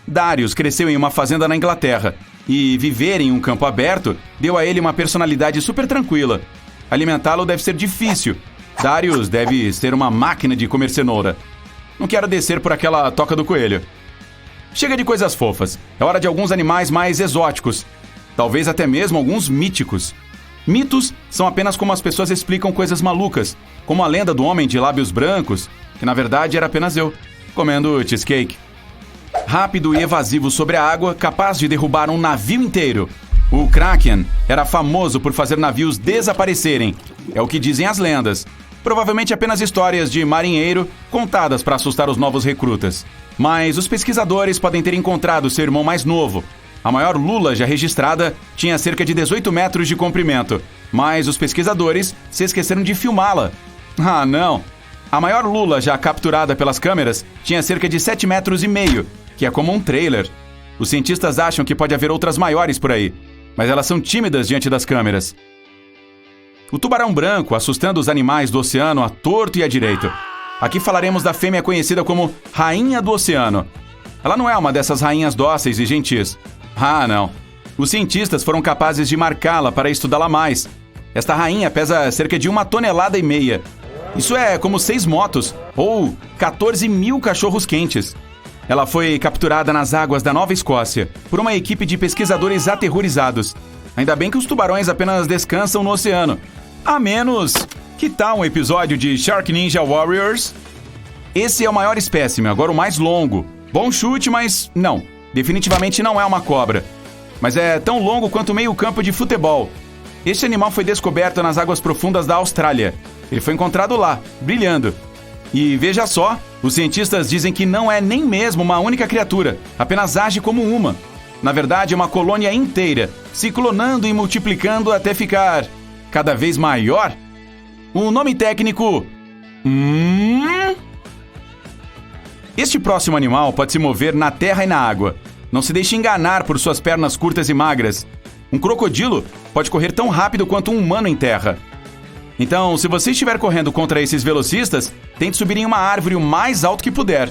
Darius cresceu em uma fazenda na Inglaterra e viver em um campo aberto deu a ele uma personalidade super tranquila. Alimentá-lo deve ser difícil. Darius deve ser uma máquina de comer cenoura. Não quero descer por aquela toca do coelho. Chega de coisas fofas. É hora de alguns animais mais exóticos. Talvez até mesmo alguns míticos. Mitos são apenas como as pessoas explicam coisas malucas, como a lenda do homem de lábios brancos, que na verdade era apenas eu, comendo cheesecake. Rápido e evasivo sobre a água, capaz de derrubar um navio inteiro. O Kraken era famoso por fazer navios desaparecerem. É o que dizem as lendas. Provavelmente apenas histórias de marinheiro contadas para assustar os novos recrutas. Mas os pesquisadores podem ter encontrado seu irmão mais novo. A maior lula já registrada tinha cerca de 18 metros de comprimento. Mas os pesquisadores se esqueceram de filmá-la. Ah, não! A maior lula já capturada pelas câmeras tinha cerca de 7,5 metros, que é como um trailer. Os cientistas acham que pode haver outras maiores por aí, mas elas são tímidas diante das câmeras. O tubarão branco assustando os animais do oceano à torto e à direito. Aqui falaremos da fêmea conhecida como Rainha do Oceano. Ela não é uma dessas rainhas dóceis e gentis. Ah, não. Os cientistas foram capazes de marcá-la para estudá-la mais. Esta rainha pesa cerca de 1,5 toneladas. Isso é como 6 motos ou 14 mil cachorros quentes. Ela foi capturada nas águas da Nova Escócia por uma equipe de pesquisadores aterrorizados. Ainda bem que os tubarões apenas descansam no oceano. A menos... Que tal um episódio de Shark Ninja Warriors? Esse é o maior espécime, agora o mais longo. Bom chute, mas não. Definitivamente não é uma cobra. Mas é tão longo quanto meio campo de futebol. Este animal foi descoberto nas águas profundas da Austrália. Ele foi encontrado lá, brilhando. E veja só, os cientistas dizem que não é nem mesmo uma única criatura, apenas age como uma. Na verdade, é uma colônia inteira, se clonando e multiplicando até ficar cada vez maior. O nome técnico... Este próximo animal pode se mover na terra e na água. Não se deixe enganar por suas pernas curtas e magras. Um crocodilo pode correr tão rápido quanto um humano em terra. Então, se você estiver correndo contra esses velocistas, tente subir em uma árvore o mais alto que puder.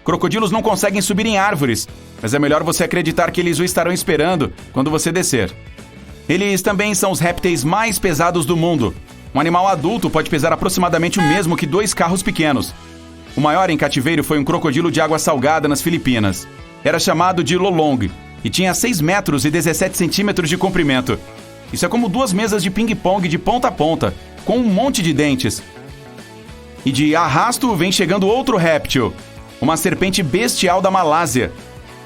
Crocodilos não conseguem subir em árvores, mas é melhor você acreditar que eles o estarão esperando quando você descer. Eles também são os répteis mais pesados do mundo. Um animal adulto pode pesar aproximadamente o mesmo que 2 carros pequenos. O maior em cativeiro foi um crocodilo de água salgada nas Filipinas. Era chamado de lolong e tinha 6,17 metros de comprimento. Isso é como 2 mesas de ping-pong de ponta a ponta, com um monte de dentes. E de arrasto vem chegando outro réptil, uma serpente bestial da Malásia.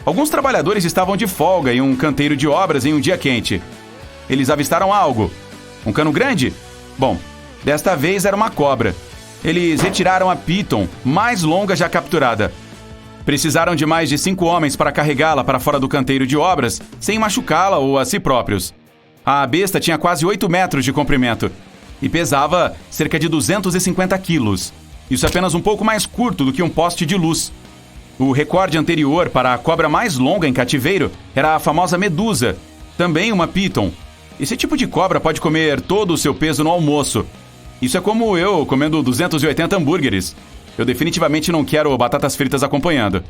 Alguns trabalhadores estavam de folga em um canteiro de obras em um dia quente. Eles avistaram algo. Um cano grande? Bom, desta vez era uma cobra. Eles retiraram a piton, mais longa já capturada. Precisaram de mais de 5 homens para carregá-la para fora do canteiro de obras, sem machucá-la ou a si próprios. A besta tinha quase 8 metros de comprimento e pesava cerca de 250 quilos. Isso é apenas um pouco mais curto do que um poste de luz. O recorde anterior para a cobra mais longa em cativeiro era a famosa medusa, também uma piton. Esse tipo de cobra pode comer todo o seu peso no almoço. Isso é como eu comendo 280 hambúrgueres. Eu definitivamente não quero batatas fritas acompanhando.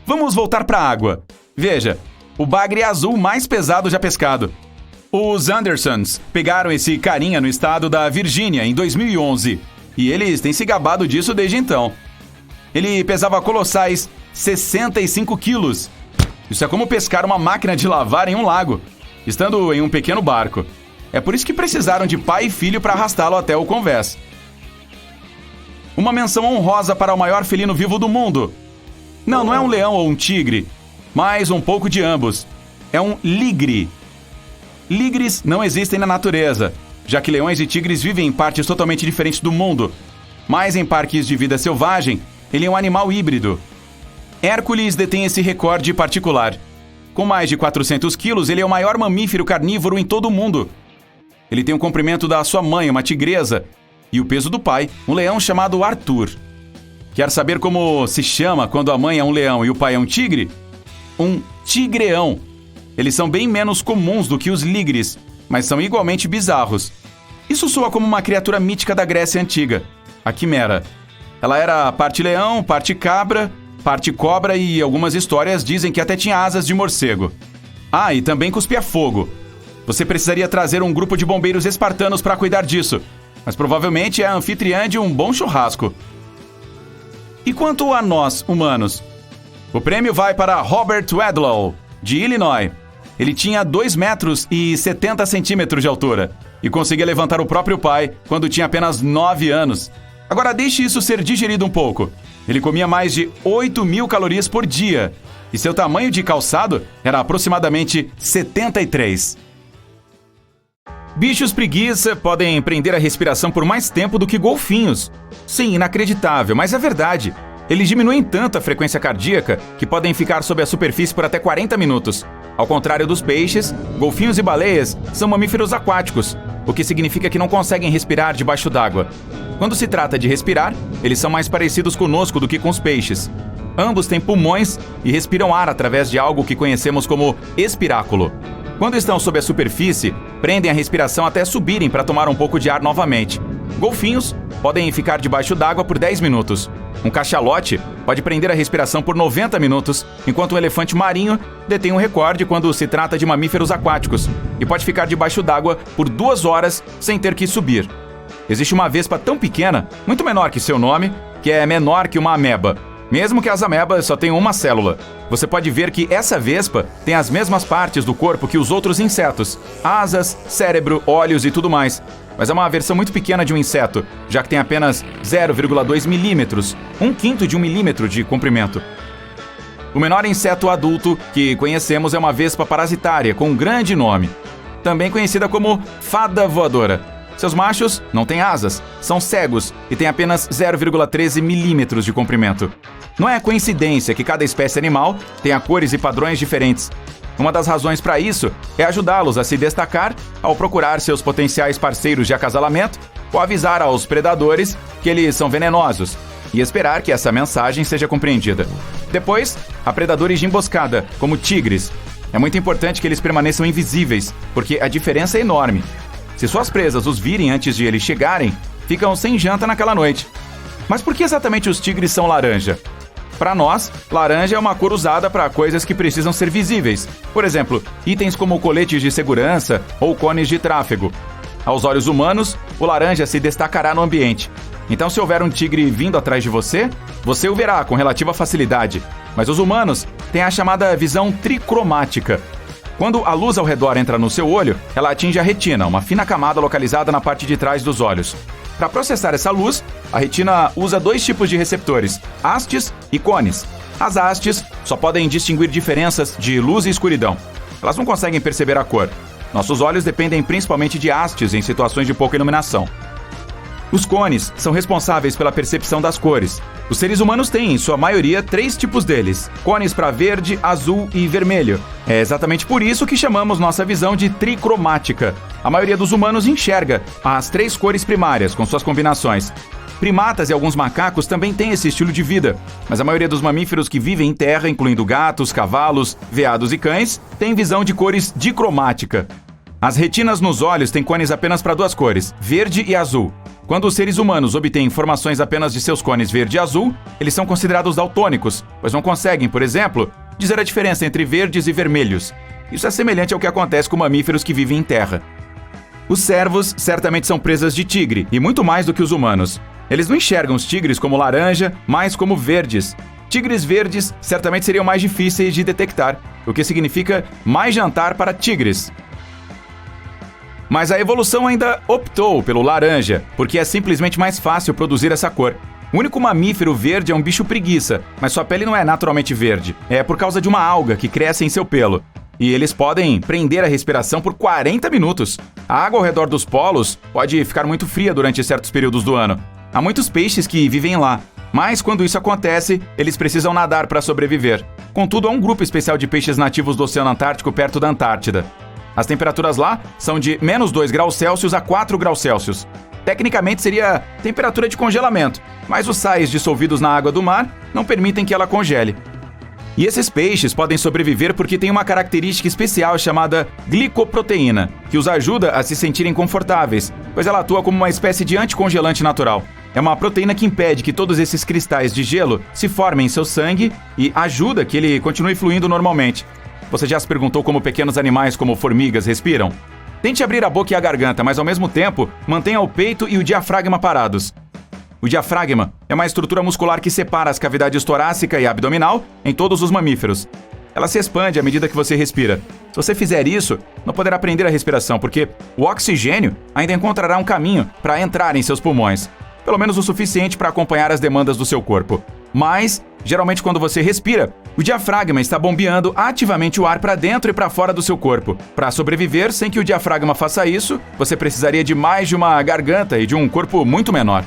Vamos voltar para a água. Veja, o bagre azul mais pesado já pescado. Os Andersons pegaram esse carinha no estado da Virgínia em 2011. E eles têm se gabado disso desde então. Ele pesava colossais 65 quilos. Isso é como pescar uma máquina de lavar em um lago, estando em um pequeno barco. É por isso que precisaram de pai e filho para arrastá-lo até o convés. Uma menção honrosa para o maior felino vivo do mundo. Não é um leão ou um tigre, mas um pouco de ambos. É um ligre. Ligres não existem na natureza, já que leões e tigres vivem em partes totalmente diferentes do mundo. Mas em parques de vida selvagem, ele é um animal híbrido. Hércules detém esse recorde particular. Com mais de 400 quilos, ele é o maior mamífero carnívoro em todo o mundo. Ele tem o comprimento da sua mãe, uma tigresa, e o peso do pai, um leão chamado Arthur. Quer saber como se chama quando a mãe é um leão e o pai é um tigre? Um tigreão. Eles são bem menos comuns do que os ligres, mas são igualmente bizarros. Isso soa como uma criatura mítica da Grécia Antiga, a quimera. Ela era parte leão, parte cabra, parte cobra e algumas histórias dizem que até tinha asas de morcego. Ah, e também cuspia fogo. Você precisaria trazer um grupo de bombeiros espartanos para cuidar disso, mas provavelmente é a anfitriã de um bom churrasco. E quanto a nós, humanos? O prêmio vai para Robert Wadlow, de Illinois. Ele tinha 2,70 metros de altura e conseguia levantar o próprio pai quando tinha apenas 9 anos. Agora deixe isso ser digerido um pouco. Ele comia mais de 8.000 calorias por dia e seu tamanho de calçado era aproximadamente 73. Bichos preguiça podem prender a respiração por mais tempo do que golfinhos. Sim, inacreditável, mas é verdade. Eles diminuem tanto a frequência cardíaca que podem ficar sob a superfície por até 40 minutos. Ao contrário dos peixes, golfinhos e baleias são mamíferos aquáticos, o que significa que não conseguem respirar debaixo d'água. Quando se trata de respirar, eles são mais parecidos conosco do que com os peixes. Ambos têm pulmões e respiram ar através de algo que conhecemos como espiráculo. Quando estão sob a superfície, prendem a respiração até subirem para tomar um pouco de ar novamente. Golfinhos podem ficar debaixo d'água por 10 minutos. Um cachalote pode prender a respiração por 90 minutos, enquanto um elefante marinho detém um recorde quando se trata de mamíferos aquáticos e pode ficar debaixo d'água por 2 horas sem ter que subir. Existe uma vespa tão pequena, muito menor que seu nome, que é menor que uma ameba, mesmo que as amebas só tenham uma célula. Você pode ver que essa vespa tem as mesmas partes do corpo que os outros insetos: asas, cérebro, olhos e tudo mais. Mas é uma versão muito pequena de um inseto, já que tem apenas 0,2 milímetros, 1/5 de 1 milímetro de comprimento. O menor inseto adulto que conhecemos é uma vespa parasitária com um grande nome, também conhecida como fada voadora. Seus machos não têm asas, são cegos e têm apenas 0,13 milímetros de comprimento. Não é coincidência que cada espécie animal tenha cores e padrões diferentes. Uma das razões para isso é ajudá-los a se destacar ao procurar seus potenciais parceiros de acasalamento ou avisar aos predadores que eles são venenosos e esperar que essa mensagem seja compreendida. Depois, há predadores de emboscada, como tigres. É muito importante que eles permaneçam invisíveis, porque a diferença é enorme. Se suas presas os virem antes de eles chegarem, ficam sem janta naquela noite. Mas por que exatamente os tigres são laranja? Para nós, laranja é uma cor usada para coisas que precisam ser visíveis. Por exemplo, itens como coletes de segurança ou cones de tráfego. Aos olhos humanos, o laranja se destacará no ambiente. Então, se houver um tigre vindo atrás de você, você o verá com relativa facilidade. Mas os humanos têm a chamada visão tricromática. Quando a luz ao redor entra no seu olho, ela atinge a retina, uma fina camada localizada na parte de trás dos olhos. Para processar essa luz, a retina usa 2 tipos de receptores, hastes e cones. As hastes só podem distinguir diferenças de luz e escuridão. Elas não conseguem perceber a cor. Nossos olhos dependem principalmente de hastes em situações de pouca iluminação. Os cones são responsáveis pela percepção das cores. Os seres humanos têm, em sua maioria, 3 tipos deles: cones para verde, azul e vermelho. É exatamente por isso que chamamos nossa visão de tricromática. A maioria dos humanos enxerga as 3 cores primárias, com suas combinações. Primatas e alguns macacos também têm esse estilo de vida, mas a maioria dos mamíferos que vivem em terra, incluindo gatos, cavalos, veados e cães, tem visão de cores dicromática. As retinas nos olhos têm cones apenas para 2 cores, verde e azul. Quando os seres humanos obtêm informações apenas de seus cones verde e azul, eles são considerados daltônicos, pois não conseguem, por exemplo, dizer a diferença entre verdes e vermelhos. Isso é semelhante ao que acontece com mamíferos que vivem em terra. Os cervos certamente são presas de tigre, e muito mais do que os humanos. Eles não enxergam os tigres como laranja, mas como verdes. Tigres verdes certamente seriam mais difíceis de detectar, o que significa mais jantar para tigres. Mas a evolução ainda optou pelo laranja, porque é simplesmente mais fácil produzir essa cor. O único mamífero verde é um bicho preguiça, mas sua pele não é naturalmente verde. É por causa de uma alga que cresce em seu pelo. E eles podem prender a respiração por 40 minutos. A água ao redor dos polos pode ficar muito fria durante certos períodos do ano. Há muitos peixes que vivem lá, mas quando isso acontece, eles precisam nadar para sobreviver. Contudo, há um grupo especial de peixes nativos do Oceano Antártico perto da Antártida. As temperaturas lá são de -2 graus Celsius a 4 graus Celsius. Tecnicamente seria temperatura de congelamento, mas os sais dissolvidos na água do mar não permitem que ela congele. E esses peixes podem sobreviver porque têm uma característica especial chamada glicoproteína, que os ajuda a se sentirem confortáveis, pois ela atua como uma espécie de anticongelante natural. É uma proteína que impede que todos esses cristais de gelo se formem em seu sangue e ajuda que ele continue fluindo normalmente. Você já se perguntou como pequenos animais como formigas respiram? Tente abrir a boca e a garganta, mas ao mesmo tempo mantenha o peito e o diafragma parados. O diafragma é uma estrutura muscular que separa as cavidades torácica e abdominal em todos os mamíferos. Ela se expande à medida que você respira. Se você fizer isso, não poderá prender a respiração, porque o oxigênio ainda encontrará um caminho para entrar em seus pulmões. pelo menos o suficiente para acompanhar as demandas do seu corpo. Mas, geralmente quando você respira, o diafragma está bombeando ativamente o ar para dentro e para fora do seu corpo. Para sobreviver sem que o diafragma faça isso, você precisaria de mais de uma garganta e de um corpo muito menor.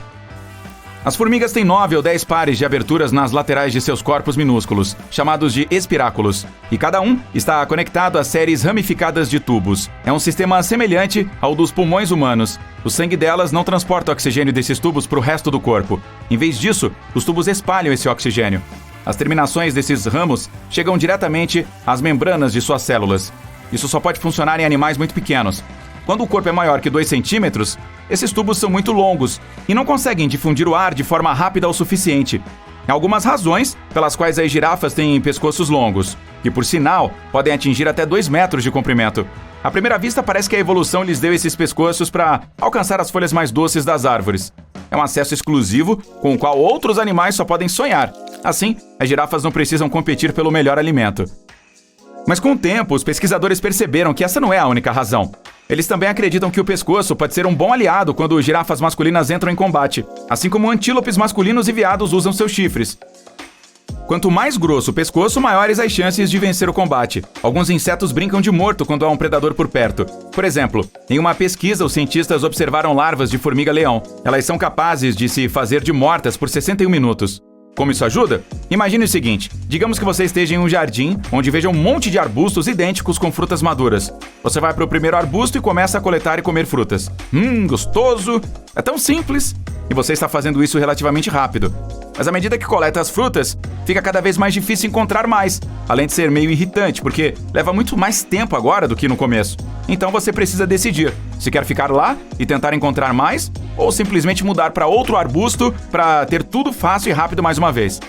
As formigas têm 9 ou 10 pares de aberturas nas laterais de seus corpos minúsculos, chamados de espiráculos, e cada um está conectado a séries ramificadas de tubos. É um sistema semelhante ao dos pulmões humanos. O sangue delas não transporta o oxigênio desses tubos para o resto do corpo. Em vez disso, os tubos espalham esse oxigênio. As terminações desses ramos chegam diretamente às membranas de suas células. Isso só pode funcionar em animais muito pequenos. Quando o corpo é maior que 2 centímetros, esses tubos são muito longos e não conseguem difundir o ar de forma rápida o suficiente. Há algumas razões pelas quais as girafas têm pescoços longos, que por sinal podem atingir até 2 metros de comprimento. À primeira vista parece que a evolução lhes deu esses pescoços para alcançar as folhas mais doces das árvores. É um acesso exclusivo com o qual outros animais só podem sonhar. Assim, as girafas não precisam competir pelo melhor alimento. Mas com o tempo, os pesquisadores perceberam que essa não é a única razão. Eles também acreditam que o pescoço pode ser um bom aliado quando girafas masculinas entram em combate, assim como antílopes masculinos e veados usam seus chifres. Quanto mais grosso o pescoço, maiores as chances de vencer o combate. Alguns insetos brincam de morto quando há um predador por perto. Por exemplo, em uma pesquisa, os cientistas observaram larvas de formiga-leão. Elas são capazes de se fazer de mortas por 61 minutos. Como isso ajuda? Imagine o seguinte, digamos que você esteja em um jardim onde veja um monte de arbustos idênticos com frutas maduras. Você vai para o primeiro arbusto e começa a coletar e comer frutas. Gostoso! É tão simples! E você está fazendo isso relativamente rápido. Mas à medida que coleta as frutas, fica cada vez mais difícil encontrar mais, além de ser meio irritante, porque leva muito mais tempo agora do que no começo. Então você precisa decidir se quer ficar lá e tentar encontrar mais, ou simplesmente mudar para outro arbusto para ter tudo fácil e rápido mais uma vez.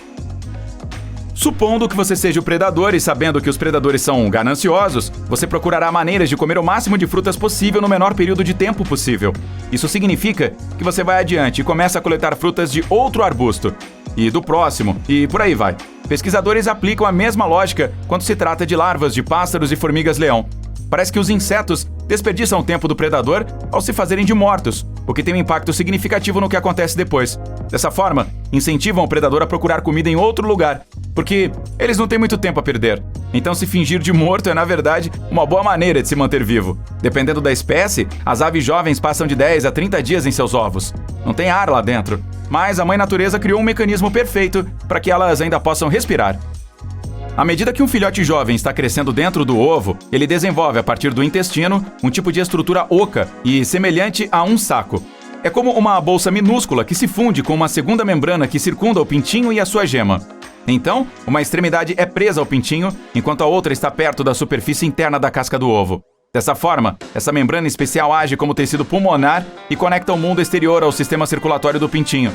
Supondo que você seja o predador e sabendo que os predadores são gananciosos, você procurará maneiras de comer o máximo de frutas possível no menor período de tempo possível. Isso significa que você vai adiante e começa a coletar frutas de outro arbusto, e do próximo, e por aí vai. Pesquisadores aplicam a mesma lógica quando se trata de larvas de pássaros e formigas-leão. Parece que os insetos desperdiçam o tempo do predador ao se fazerem de mortos, o que tem um impacto significativo no que acontece depois. Dessa forma, incentivam o predador a procurar comida em outro lugar, porque eles não têm muito tempo a perder. Então se fingir de morto é, na verdade, uma boa maneira de se manter vivo. Dependendo da espécie, as aves jovens passam de 10 a 30 dias em seus ovos. Não tem ar lá dentro, mas a mãe natureza criou um mecanismo perfeito para que elas ainda possam respirar. À medida que um filhote jovem está crescendo dentro do ovo, ele desenvolve a partir do intestino um tipo de estrutura oca e semelhante a um saco. É como uma bolsa minúscula que se funde com uma segunda membrana que circunda o pintinho e a sua gema. Então, uma extremidade é presa ao pintinho, enquanto a outra está perto da superfície interna da casca do ovo. Dessa forma, essa membrana especial age como tecido pulmonar e conecta o mundo exterior ao sistema circulatório do pintinho.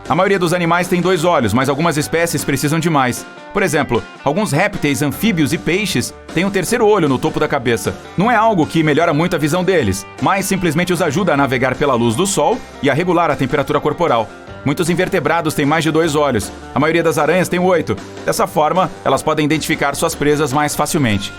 A maioria dos animais tem 2 olhos, mas algumas espécies precisam de mais. Por exemplo, alguns répteis, anfíbios e peixes têm um 3º olho no topo da cabeça. Não é algo que melhora muito a visão deles, mas simplesmente os ajuda a navegar pela luz do sol e a regular a temperatura corporal. Muitos invertebrados têm mais de 2 olhos. A maioria das aranhas tem 8. Dessa forma, elas podem identificar suas presas mais facilmente.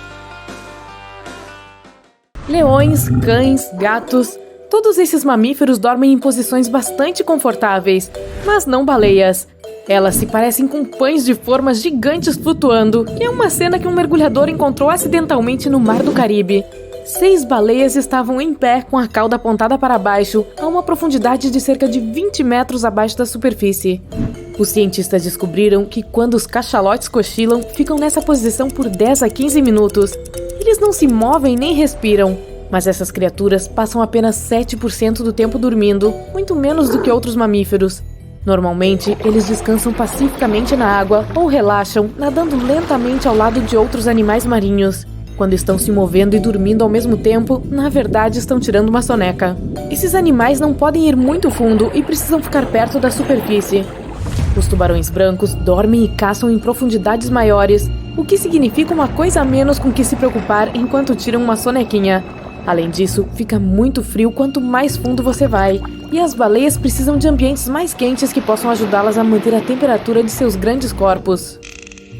Leões, cães, gatos... Todos esses mamíferos dormem em posições bastante confortáveis, mas não baleias. Elas se parecem com pães de formas gigantes flutuando, que é uma cena que um mergulhador encontrou acidentalmente no Mar do Caribe. 6 baleias estavam em pé com a cauda apontada para baixo, a uma profundidade de cerca de 20 metros abaixo da superfície. Os cientistas descobriram que quando os cachalotes cochilam, ficam nessa posição por 10 a 15 minutos. Eles não se movem nem respiram. Mas essas criaturas passam apenas 7% do tempo dormindo, muito menos do que outros mamíferos. Normalmente, eles descansam pacificamente na água ou relaxam, nadando lentamente ao lado de outros animais marinhos. Quando estão se movendo e dormindo ao mesmo tempo, na verdade estão tirando uma soneca. Esses animais não podem ir muito fundo e precisam ficar perto da superfície. Os tubarões brancos dormem e caçam em profundidades maiores, o que significa uma coisa a menos com que se preocupar enquanto tiram uma sonequinha. Além disso, fica muito frio quanto mais fundo você vai, e as baleias precisam de ambientes mais quentes que possam ajudá-las a manter a temperatura de seus grandes corpos.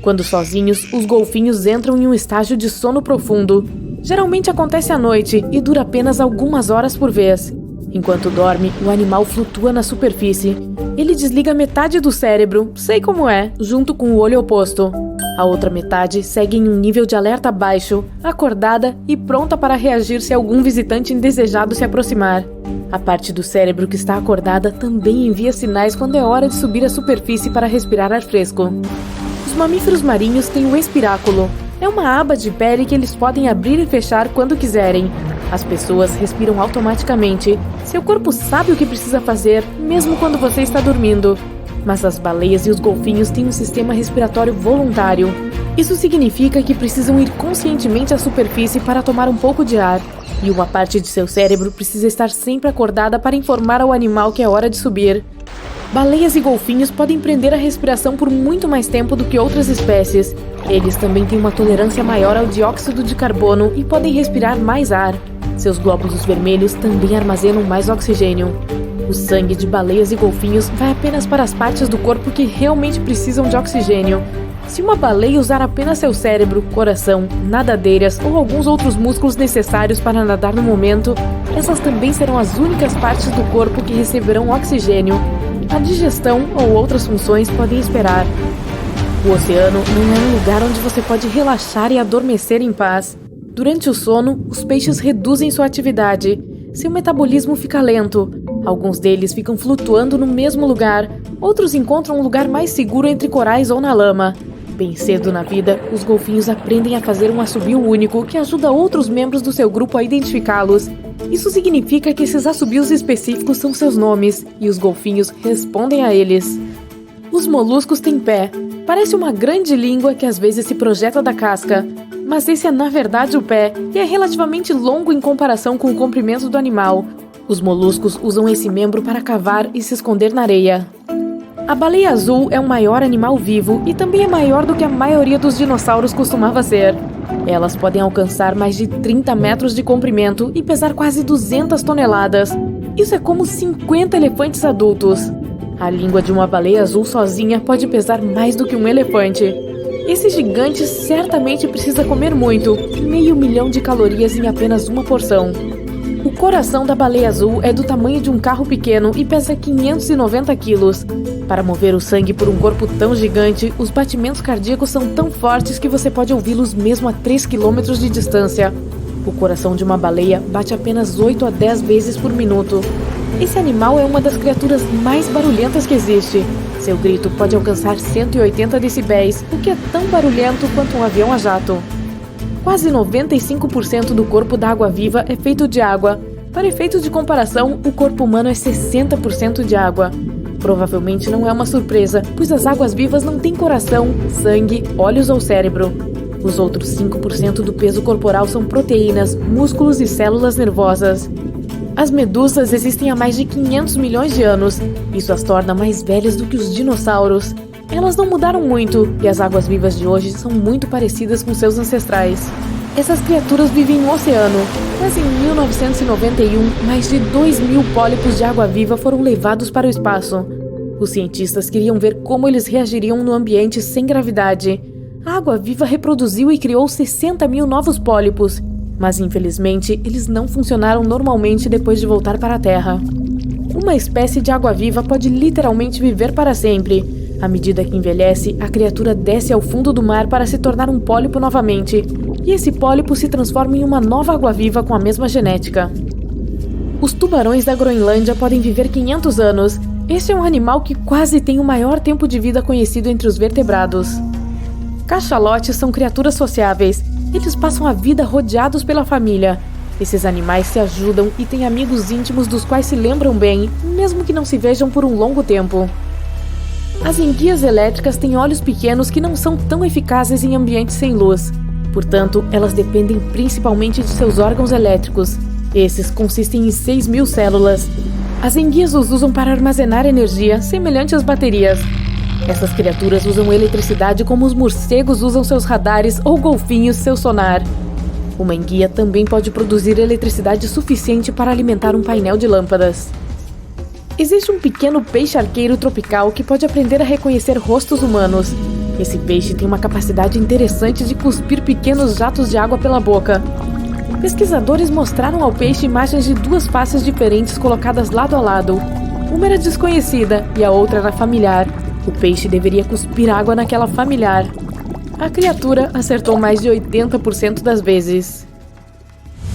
Quando sozinhos, os golfinhos entram em um estágio de sono profundo. Geralmente acontece à noite e dura apenas algumas horas por vez. Enquanto dorme, o animal flutua na superfície. Ele desliga metade do cérebro, sei como é, junto com o olho oposto. A outra metade segue em um nível de alerta baixo, acordada e pronta para reagir se algum visitante indesejado se aproximar. A parte do cérebro que está acordada também envia sinais quando é hora de subir à superfície para respirar ar fresco. Os mamíferos marinhos têm o espiráculo. É uma aba de pele que eles podem abrir e fechar quando quiserem. As pessoas respiram automaticamente. Seu corpo sabe o que precisa fazer, mesmo quando você está dormindo. Mas as baleias e os golfinhos têm um sistema respiratório voluntário. Isso significa que precisam ir conscientemente à superfície para tomar um pouco de ar. E uma parte de seu cérebro precisa estar sempre acordada para informar ao animal que é hora de subir. Baleias e golfinhos podem prender a respiração por muito mais tempo do que outras espécies. Eles também têm uma tolerância maior ao dióxido de carbono e podem respirar mais ar. Seus glóbulos vermelhos também armazenam mais oxigênio. O sangue de baleias e golfinhos vai apenas para as partes do corpo que realmente precisam de oxigênio. Se uma baleia usar apenas seu cérebro, coração, nadadeiras ou alguns outros músculos necessários para nadar no momento, essas também serão as únicas partes do corpo que receberão oxigênio. A digestão ou outras funções podem esperar. O oceano não é um lugar onde você pode relaxar e adormecer em paz. Durante o sono, os peixes reduzem sua atividade. Seu metabolismo fica lento. Alguns deles ficam flutuando no mesmo lugar. Outros encontram um lugar mais seguro entre corais ou na lama. Bem cedo na vida, os golfinhos aprendem a fazer um assobio único que ajuda outros membros do seu grupo a identificá-los. Isso significa que esses assobios específicos são seus nomes, e os golfinhos respondem a eles. Os moluscos têm pé. Parece uma grande língua que às vezes se projeta da casca. Mas esse é na verdade o pé, e é relativamente longo em comparação com o comprimento do animal. Os moluscos usam esse membro para cavar e se esconder na areia. A baleia azul é o maior animal vivo e também é maior do que a maioria dos dinossauros costumava ser. Elas podem alcançar mais de 30 metros de comprimento e pesar quase 200 toneladas. Isso é como 50 elefantes adultos. A língua de uma baleia azul sozinha pode pesar mais do que um elefante. Esse gigante certamente precisa comer muito, 500 mil de calorias em apenas uma porção. O coração da baleia azul é do tamanho de um carro pequeno e pesa 590 quilos. Para mover o sangue por um corpo tão gigante, os batimentos cardíacos são tão fortes que você pode ouvi-los mesmo a 3 quilômetros de distância. O coração de uma baleia bate apenas 8 a 10 vezes por minuto. Esse animal é uma das criaturas mais barulhentas que existe. Seu grito pode alcançar 180 decibéis, o que é tão barulhento quanto um avião a jato. Quase 95% do corpo da água-viva é feito de água. Para efeitos de comparação, o corpo humano é 60% de água. Provavelmente não é uma surpresa, pois as águas-vivas não têm coração, sangue, olhos ou cérebro. Os outros 5% do peso corporal são proteínas, músculos e células nervosas. As medusas existem há mais de 500 milhões de anos. Isso as torna mais velhas do que os dinossauros. Elas não mudaram muito, e as águas-vivas de hoje são muito parecidas com seus ancestrais. Essas criaturas vivem no oceano, mas em 1991, mais de 2.000 pólipos de água-viva foram levados para o espaço. Os cientistas queriam ver como eles reagiriam no ambiente sem gravidade. A água-viva reproduziu e criou 60 mil novos pólipos, mas infelizmente eles não funcionaram normalmente depois de voltar para a Terra. Uma espécie de água-viva pode literalmente viver para sempre. À medida que envelhece, a criatura desce ao fundo do mar para se tornar um pólipo novamente, e esse pólipo se transforma em uma nova água-viva com a mesma genética. Os tubarões da Groenlândia podem viver 500 anos. Este é um animal que quase tem o maior tempo de vida conhecido entre os vertebrados. Cachalotes são criaturas sociáveis. Eles passam a vida rodeados pela família. Esses animais se ajudam e têm amigos íntimos dos quais se lembram bem, mesmo que não se vejam por um longo tempo. As enguias elétricas têm olhos pequenos que não são tão eficazes em ambientes sem luz. Portanto, elas dependem principalmente de seus órgãos elétricos. Esses consistem em 6.000 células. As enguias os usam para armazenar energia, semelhante às baterias. Essas criaturas usam eletricidade como os morcegos usam seus radares ou golfinhos seu sonar. Uma enguia também pode produzir eletricidade suficiente para alimentar um painel de lâmpadas. Existe um pequeno peixe arqueiro tropical que pode aprender a reconhecer rostos humanos. Esse peixe tem uma capacidade interessante de cuspir pequenos jatos de água pela boca. Pesquisadores mostraram ao peixe imagens de duas faces diferentes colocadas lado a lado. Uma era desconhecida e a outra era familiar. O peixe deveria cuspir água naquela familiar. A criatura acertou mais de 80% das vezes.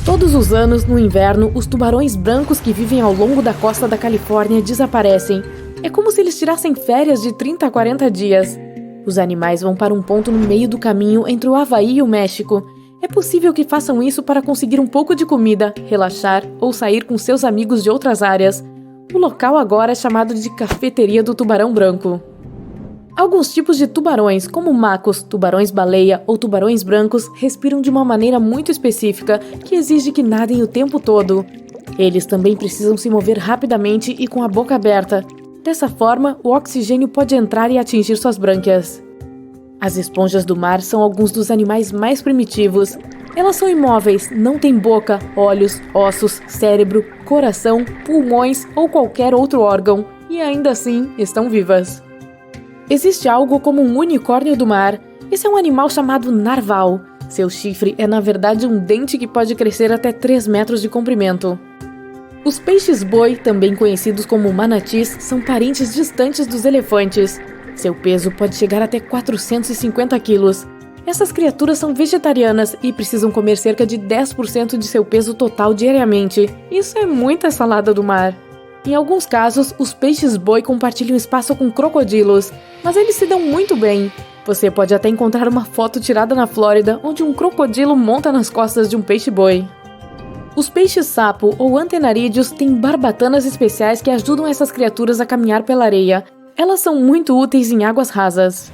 Todos os anos, no inverno, os tubarões brancos que vivem ao longo da costa da Califórnia desaparecem. É como se eles tirassem férias de 30 a 40 dias. Os animais vão para um ponto no meio do caminho entre o Havaí e o México. É possível que façam isso para conseguir um pouco de comida, relaxar ou sair com seus amigos de outras áreas. O local agora é chamado de Cafeteria do Tubarão Branco. Alguns tipos de tubarões, como macos, tubarões-baleia ou tubarões brancos, respiram de uma maneira muito específica que exige que nadem o tempo todo. Eles também precisam se mover rapidamente e com a boca aberta. Dessa forma, o oxigênio pode entrar e atingir suas brânquias. As esponjas do mar são alguns dos animais mais primitivos. Elas são imóveis, não têm boca, olhos, ossos, cérebro, coração, pulmões ou qualquer outro órgão, e ainda assim estão vivas. Existe algo como um unicórnio do mar. Esse é um animal chamado narval. Seu chifre é na verdade um dente que pode crescer até 3 metros de comprimento. Os peixes-boi, também conhecidos como manatis, são parentes distantes dos elefantes. Seu peso pode chegar até 450 quilos. Essas criaturas são vegetarianas e precisam comer cerca de 10% de seu peso total diariamente. Isso é muita salada do mar. Em alguns casos, os peixes-boi compartilham espaço com crocodilos, mas eles se dão muito bem. Você pode até encontrar uma foto tirada na Flórida, onde um crocodilo monta nas costas de um peixe-boi. Os peixes-sapo ou antenarídeos têm barbatanas especiais que ajudam essas criaturas a caminhar pela areia. Elas são muito úteis em águas rasas.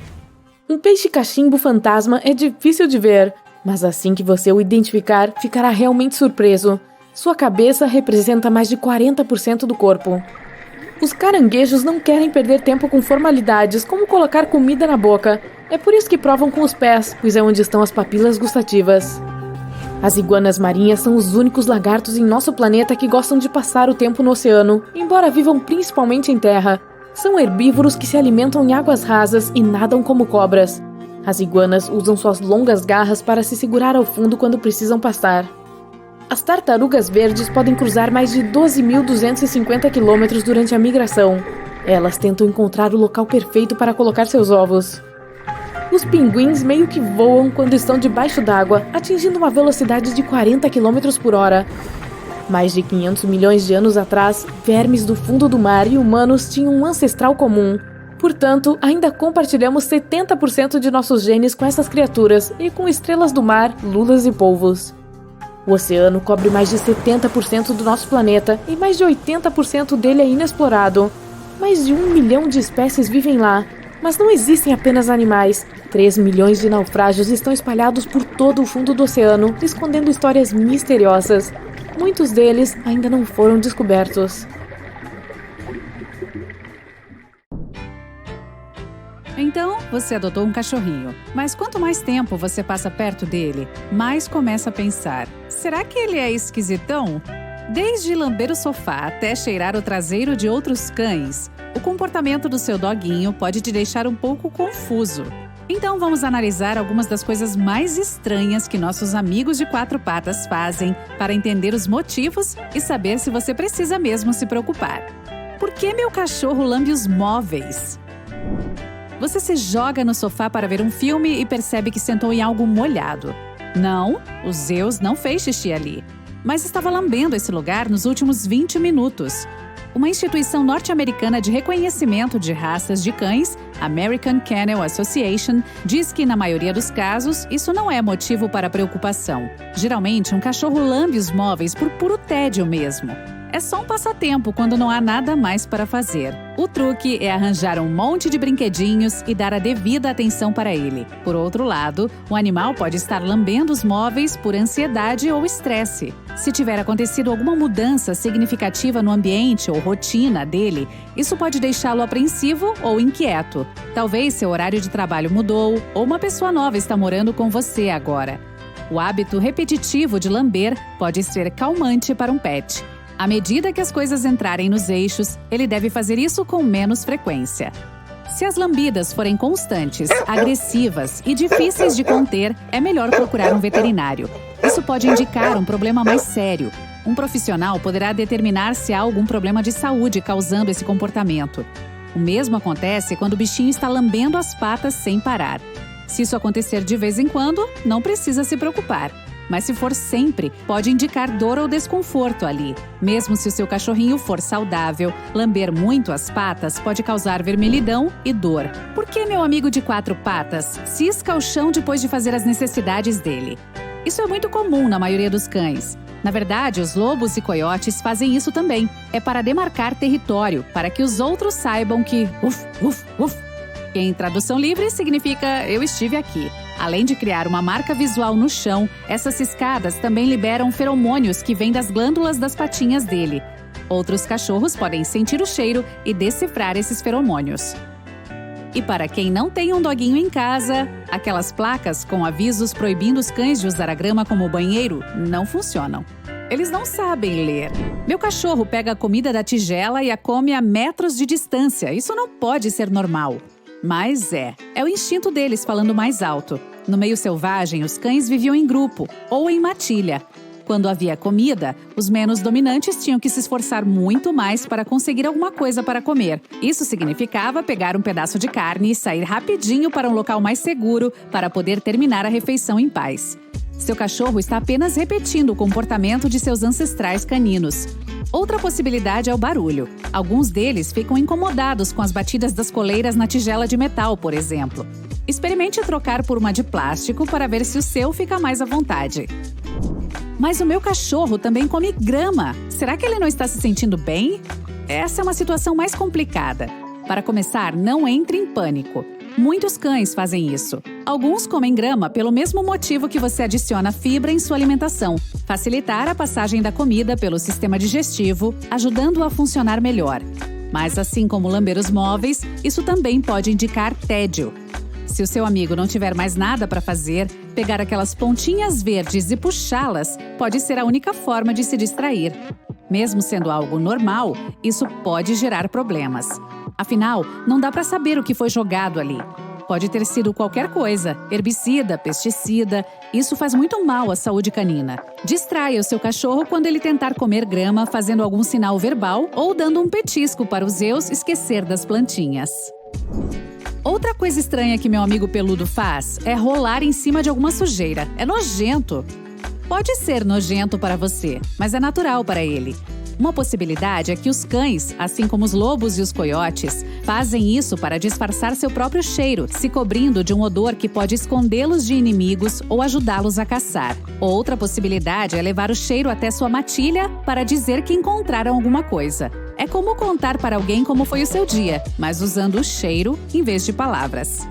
Um peixe-cachimbo fantasma é difícil de ver, mas assim que você o identificar, ficará realmente surpreso. Sua cabeça representa mais de 40% do corpo. Os caranguejos não querem perder tempo com formalidades, como colocar comida na boca. É por isso que provam com os pés, pois é onde estão as papilas gustativas. As iguanas marinhas são os únicos lagartos em nosso planeta que gostam de passar o tempo no oceano, embora vivam principalmente em terra. São herbívoros que se alimentam em águas rasas e nadam como cobras. As iguanas usam suas longas garras para se segurar ao fundo quando precisam pastar. As tartarugas verdes podem cruzar mais de 12.250 quilômetros durante a migração. Elas tentam encontrar o local perfeito para colocar seus ovos. Os pinguins meio que voam quando estão debaixo d'água, atingindo uma velocidade de 40 km por hora. Mais de 500 milhões de anos atrás, vermes do fundo do mar e humanos tinham um ancestral comum. Portanto, ainda compartilhamos 70% de nossos genes com essas criaturas e com estrelas do mar, lulas e polvos. O oceano cobre mais de 70% do nosso planeta e mais de 80% dele é inexplorado. Mais de 1 milhão de espécies vivem lá. Mas não existem apenas animais. 3 milhões de naufrágios estão espalhados por todo o fundo do oceano, escondendo histórias misteriosas. Muitos deles ainda não foram descobertos. Então, você adotou um cachorrinho. Mas quanto mais tempo você passa perto dele, mais começa a pensar: será que ele é esquisitão? Desde lamber o sofá até cheirar o traseiro de outros cães, o comportamento do seu doguinho pode te deixar um pouco confuso. Então vamos analisar algumas das coisas mais estranhas que nossos amigos de 4 patas fazem para entender os motivos e saber se você precisa mesmo se preocupar. Por que meu cachorro lambe os móveis? Você se joga no sofá para ver um filme e percebe que sentou em algo molhado. Não, o Zeus não fez xixi ali, mas estava lambendo esse lugar nos últimos 20 minutos. Uma instituição norte-americana de reconhecimento de raças de cães, American Kennel Association, diz que, na maioria dos casos, isso não é motivo para preocupação. Geralmente, um cachorro lambe os móveis por puro tédio mesmo. É só um passatempo quando não há nada mais para fazer. O truque é arranjar um monte de brinquedinhos e dar a devida atenção para ele. Por outro lado, o animal pode estar lambendo os móveis por ansiedade ou estresse. Se tiver acontecido alguma mudança significativa no ambiente ou rotina dele, isso pode deixá-lo apreensivo ou inquieto. Talvez seu horário de trabalho mudou ou uma pessoa nova está morando com você agora. O hábito repetitivo de lamber pode ser calmante para um pet. À medida que as coisas entrarem nos eixos, ele deve fazer isso com menos frequência. Se as lambidas forem constantes, agressivas e difíceis de conter, é melhor procurar um veterinário. E isso pode indicar um problema mais sério. Um profissional poderá determinar se há algum problema de saúde causando esse comportamento. O mesmo acontece quando o bichinho está lambendo as patas sem parar. Se isso acontecer de vez em quando, não precisa se preocupar. Mas se for sempre, pode indicar dor ou desconforto ali. Mesmo se o seu cachorrinho for saudável, lamber muito as patas pode causar vermelhidão e dor. Por que meu amigo de 4 patas cisca o chão depois de fazer as necessidades dele? Isso é muito comum na maioria dos cães. Na verdade, os lobos e coiotes fazem isso também. É para demarcar território, para que os outros saibam que uf, uf, uf. Que em tradução livre significa eu estive aqui. Além de criar uma marca visual no chão, essas ciscadas também liberam feromônios que vêm das glândulas das patinhas dele. Outros cachorros podem sentir o cheiro e decifrar esses feromônios. E para quem não tem um doguinho em casa, aquelas placas com avisos proibindo os cães de usar a grama como banheiro não funcionam. Eles não sabem ler. Meu cachorro pega a comida da tigela e a come a metros de distância. Isso não pode ser normal. Mas é o instinto deles falando mais alto. No meio selvagem, os cães viviam em grupo ou em matilha. Quando havia comida, os menos dominantes tinham que se esforçar muito mais para conseguir alguma coisa para comer. Isso significava pegar um pedaço de carne e sair rapidinho para um local mais seguro para poder terminar a refeição em paz. Seu cachorro está apenas repetindo o comportamento de seus ancestrais caninos. Outra possibilidade é o barulho. Alguns deles ficam incomodados com as batidas das coleiras na tigela de metal, por exemplo. Experimente trocar por uma de plástico para ver se o seu fica mais à vontade. Mas o meu cachorro também come grama. Será que ele não está se sentindo bem? Essa é uma situação mais complicada. Para começar, não entre em pânico. Muitos cães fazem isso. Alguns comem grama pelo mesmo motivo que você adiciona fibra em sua alimentação, facilitar a passagem da comida pelo sistema digestivo, ajudando-o a funcionar melhor. Mas assim como lamber os móveis, isso também pode indicar tédio. Se o seu amigo não tiver mais nada para fazer, pegar aquelas pontinhas verdes e puxá-las pode ser a única forma de se distrair. Mesmo sendo algo normal, isso pode gerar problemas. Afinal, não dá para saber o que foi jogado ali. Pode ter sido qualquer coisa, herbicida, pesticida. Isso faz muito mal à saúde canina. Distraia o seu cachorro quando ele tentar comer grama, fazendo algum sinal verbal ou dando um petisco para os Zeus esquecer das plantinhas. Outra coisa estranha que meu amigo peludo faz é rolar em cima de alguma sujeira. É nojento. Pode ser nojento para você, mas é natural para ele. Uma possibilidade é que os cães, assim como os lobos e os coiotes, fazem isso para disfarçar seu próprio cheiro, se cobrindo de um odor que pode escondê-los de inimigos ou ajudá-los a caçar. Outra possibilidade é levar o cheiro até sua matilha para dizer que encontraram alguma coisa. É como contar para alguém como foi o seu dia, mas usando o cheiro em vez de palavras.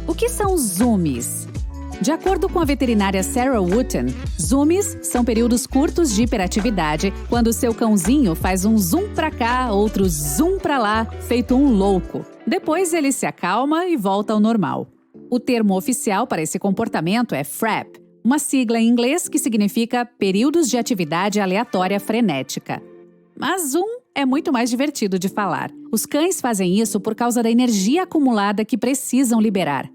O que são zoomies? De acordo com a veterinária Sarah Wooten, zoomies são períodos curtos de hiperatividade, quando o seu cãozinho faz um zoom pra cá, outro zoom pra lá, feito um louco. Depois ele se acalma e volta ao normal. O termo oficial para esse comportamento é FRAP, uma sigla em inglês que significa períodos de atividade aleatória frenética. Mas zoom é muito mais divertido de falar. Os cães fazem isso por causa da energia acumulada que precisam liberar.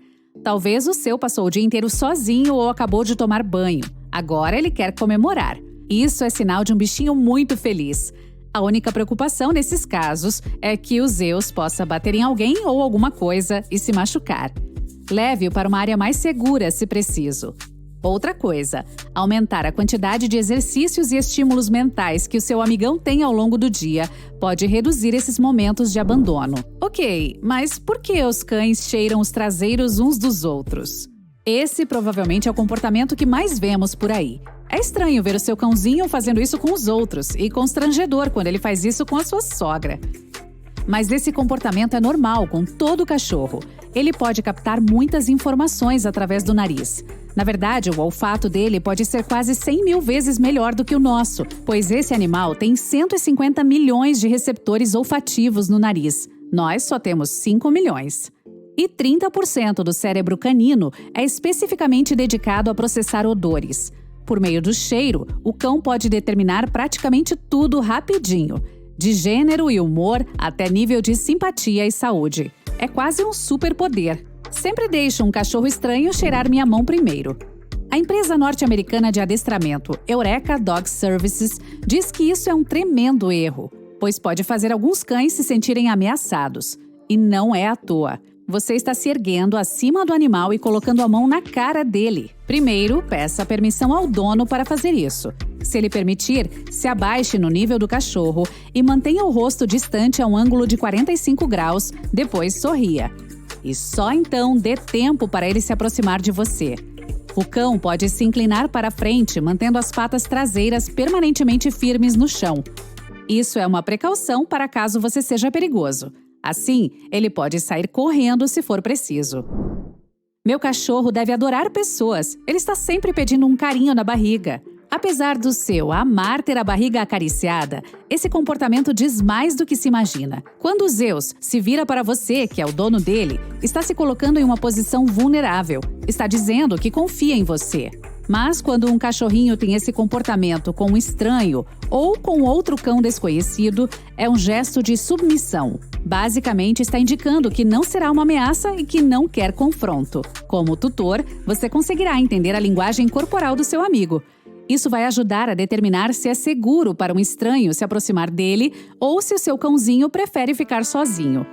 Talvez o seu passou o dia inteiro sozinho ou acabou de tomar banho. Agora ele quer comemorar. Isso é sinal de um bichinho muito feliz. A única preocupação nesses casos é que o Zeus possa bater em alguém ou alguma coisa e se machucar. Leve-o para uma área mais segura, se preciso. Outra coisa, aumentar a quantidade de exercícios e estímulos mentais que o seu amigão tem ao longo do dia pode reduzir esses momentos de abandono. Ok, mas por que os cães cheiram os traseiros uns dos outros? Esse provavelmente é o comportamento que mais vemos por aí. É estranho ver o seu cãozinho fazendo isso com os outros e constrangedor quando ele faz isso com a sua sogra. Mas esse comportamento é normal com todo cachorro. Ele pode captar muitas informações através do nariz. Na verdade, o olfato dele pode ser quase 100 mil vezes melhor do que o nosso, pois esse animal tem 150 milhões de receptores olfativos no nariz. Nós só temos 5 milhões. E 30% do cérebro canino é especificamente dedicado a processar odores. Por meio do cheiro, o cão pode determinar praticamente tudo rapidinho, de gênero e humor até nível de simpatia e saúde. É quase um superpoder. Sempre deixo um cachorro estranho cheirar minha mão primeiro. A empresa norte-americana de adestramento Eureka Dog Services diz que isso é um tremendo erro, pois pode fazer alguns cães se sentirem ameaçados. E não é à toa. Você está se erguendo acima do animal e colocando a mão na cara dele. Primeiro, peça permissão ao dono para fazer isso. Se ele permitir, se abaixe no nível do cachorro e mantenha o rosto distante a um ângulo de 45 graus, depois sorria. E só então dê tempo para ele se aproximar de você. O cão pode se inclinar para frente, mantendo as patas traseiras permanentemente firmes no chão. Isso é uma precaução para caso você seja perigoso. Assim, ele pode sair correndo se for preciso. Meu cachorro deve adorar pessoas. Ele está sempre pedindo um carinho na barriga. Apesar do seu amar ter a barriga acariciada, esse comportamento diz mais do que se imagina. Quando Zeus se vira para você, que é o dono dele, está se colocando em uma posição vulnerável. Está dizendo que confia em você. Mas quando um cachorrinho tem esse comportamento com um estranho ou com outro cão desconhecido, é um gesto de submissão. Basicamente, está indicando que não será uma ameaça e que não quer confronto. Como tutor, você conseguirá entender a linguagem corporal do seu amigo. Isso vai ajudar a determinar se é seguro para um estranho se aproximar dele ou se o seu cãozinho prefere ficar sozinho.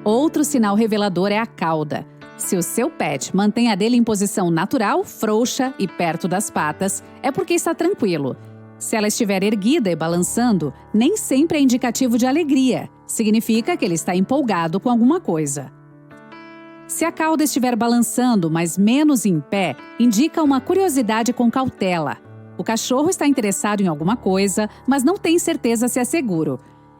Outro sinal revelador é a cauda. Se o seu pet mantém a dele em posição natural, frouxa e perto das patas, é porque está tranquilo. Se ela estiver erguida e balançando, nem sempre é indicativo de alegria. Significa que ele está empolgado com alguma coisa. Se a cauda estiver balançando, mas menos em pé, indica uma curiosidade com cautela. O cachorro está interessado em alguma coisa, mas não tem certeza se é seguro.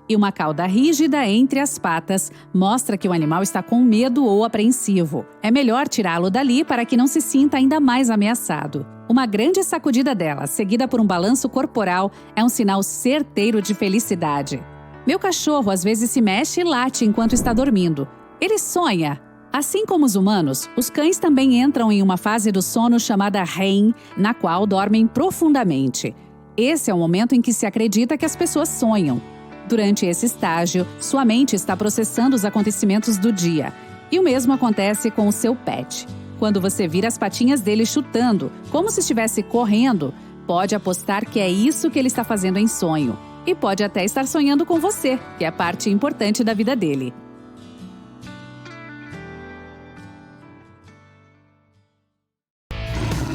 E uma cauda rígida entre as patas mostra que o animal está com medo ou apreensivo. É melhor tirá-lo dali para que não se sinta ainda mais ameaçado. Uma grande sacudida dela, seguida por um balanço corporal, é um sinal certeiro de felicidade. Meu cachorro às vezes se mexe e late enquanto está dormindo. Ele sonha. Assim como os humanos, os cães também entram em uma fase do sono chamada REM, na qual dormem profundamente. Esse é o momento em que se acredita que as pessoas sonham. Durante esse estágio, sua mente está processando os acontecimentos do dia. E o mesmo acontece com o seu pet. Quando você vira as patinhas dele chutando, como se estivesse correndo, pode apostar que é isso que ele está fazendo em sonho. E pode até estar sonhando com você, que é parte importante da vida dele.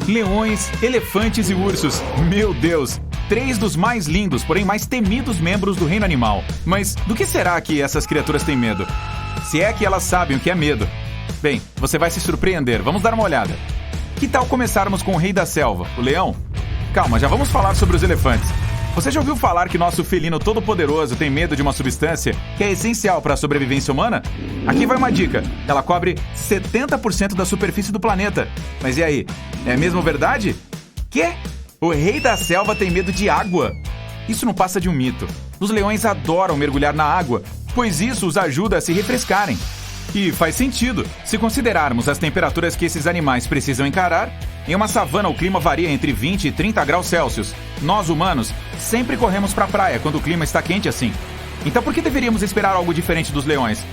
Leões, elefantes e ursos. Meu Deus! 3 dos mais lindos, porém mais temidos membros do reino animal. Mas do que será que essas criaturas têm medo? Se é que elas sabem o que é medo. Bem, você vai se surpreender. Vamos dar uma olhada. Que tal começarmos com o rei da selva, o leão? Calma, já vamos falar sobre os elefantes. Você já ouviu falar que nosso felino todo-poderoso tem medo de uma substância que é essencial para a sobrevivência humana? Aqui vai uma dica. Ela cobre 70% da superfície do planeta. Mas e aí? É mesmo verdade? Quê? O rei da selva tem medo de água? Isso não passa de um mito. Os leões adoram mergulhar na água, pois isso os ajuda a se refrescarem. E faz sentido, se considerarmos as temperaturas que esses animais precisam encarar. Em uma savana, o clima varia entre 20 e 30 graus Celsius. Nós, humanos, sempre corremos para a praia quando o clima está quente assim. Então por que deveríamos esperar algo diferente dos leões?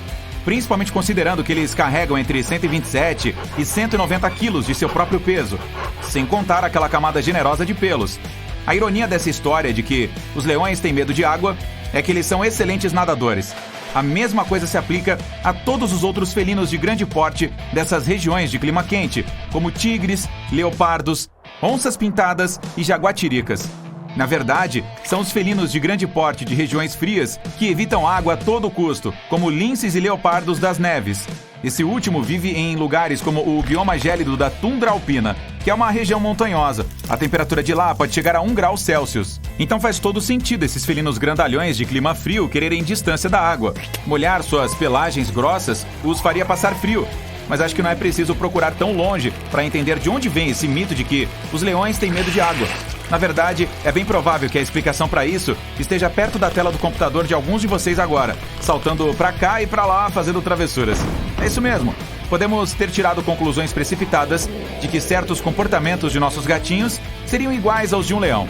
Principalmente considerando que eles carregam entre 127 e 190 quilos de seu próprio peso, sem contar aquela camada generosa de pelos. A ironia dessa história de que os leões têm medo de água é que eles são excelentes nadadores. A mesma coisa se aplica a todos os outros felinos de grande porte dessas regiões de clima quente, como tigres, leopardos, onças pintadas e jaguatiricas. Na verdade, são os felinos de grande porte de regiões frias que evitam água a todo custo, como linces e leopardos das neves. Esse último vive em lugares como o bioma gélido da tundra alpina, que é uma região montanhosa. A temperatura de lá pode chegar a 1 grau Celsius. Então faz todo sentido esses felinos grandalhões de clima frio quererem distância da água. Molhar suas pelagens grossas os faria passar frio. Mas acho que não é preciso procurar tão longe para entender de onde vem esse mito de que os leões têm medo de água. Na verdade, é bem provável que a explicação para isso esteja perto da tela do computador de alguns de vocês agora, saltando para cá e para lá fazendo travessuras. É isso mesmo. Podemos ter tirado conclusões precipitadas de que certos comportamentos de nossos gatinhos seriam iguais aos de um leão.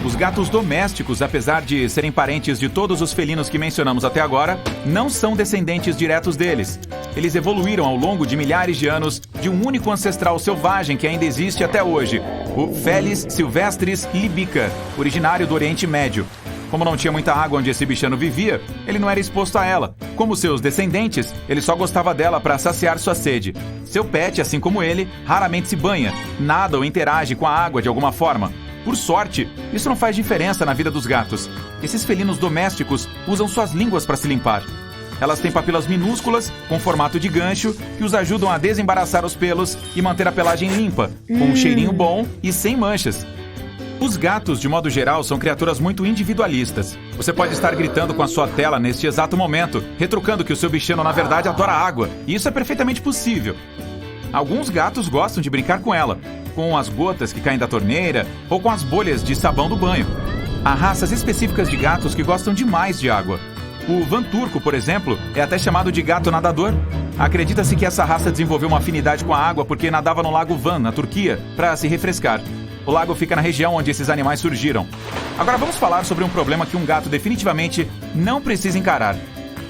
Os gatos domésticos, apesar de serem parentes de todos os felinos que mencionamos até agora, não são descendentes diretos deles. eles evoluíram ao longo de milhares de anos de um único ancestral selvagem que ainda existe até hoje, o Felis silvestris libica, originário do Oriente Médio. Como não tinha muita água onde esse bichano vivia, ele não era exposto a ela. Como seus descendentes, ele só gostava dela para saciar sua sede. Seu pet, assim como ele, raramente se banha, nada ou interage com a água de alguma forma. Por sorte, isso não faz diferença na vida dos gatos. Esses felinos domésticos usam suas línguas para se limpar. Elas têm papilas minúsculas, com formato de gancho, que os ajudam a desembaraçar os pelos e manter a pelagem limpa, com um cheirinho bom e sem manchas. Os gatos, de modo geral, são criaturas muito individualistas. Você pode estar gritando com a sua tela neste exato momento, retrucando que o seu bichano na verdade adora água, e isso é perfeitamente possível. Alguns gatos gostam de brincar com ela, com as gotas que caem da torneira ou com as bolhas de sabão do banho. Há raças específicas de gatos que gostam demais de água. O Van Turco, por exemplo, é até chamado de gato nadador. Acredita-se que essa raça desenvolveu uma afinidade com a água porque nadava no Lago Van, na Turquia, para se refrescar. O lago fica na região onde esses animais surgiram. Agora vamos falar sobre um problema que um gato definitivamente não precisa encarar.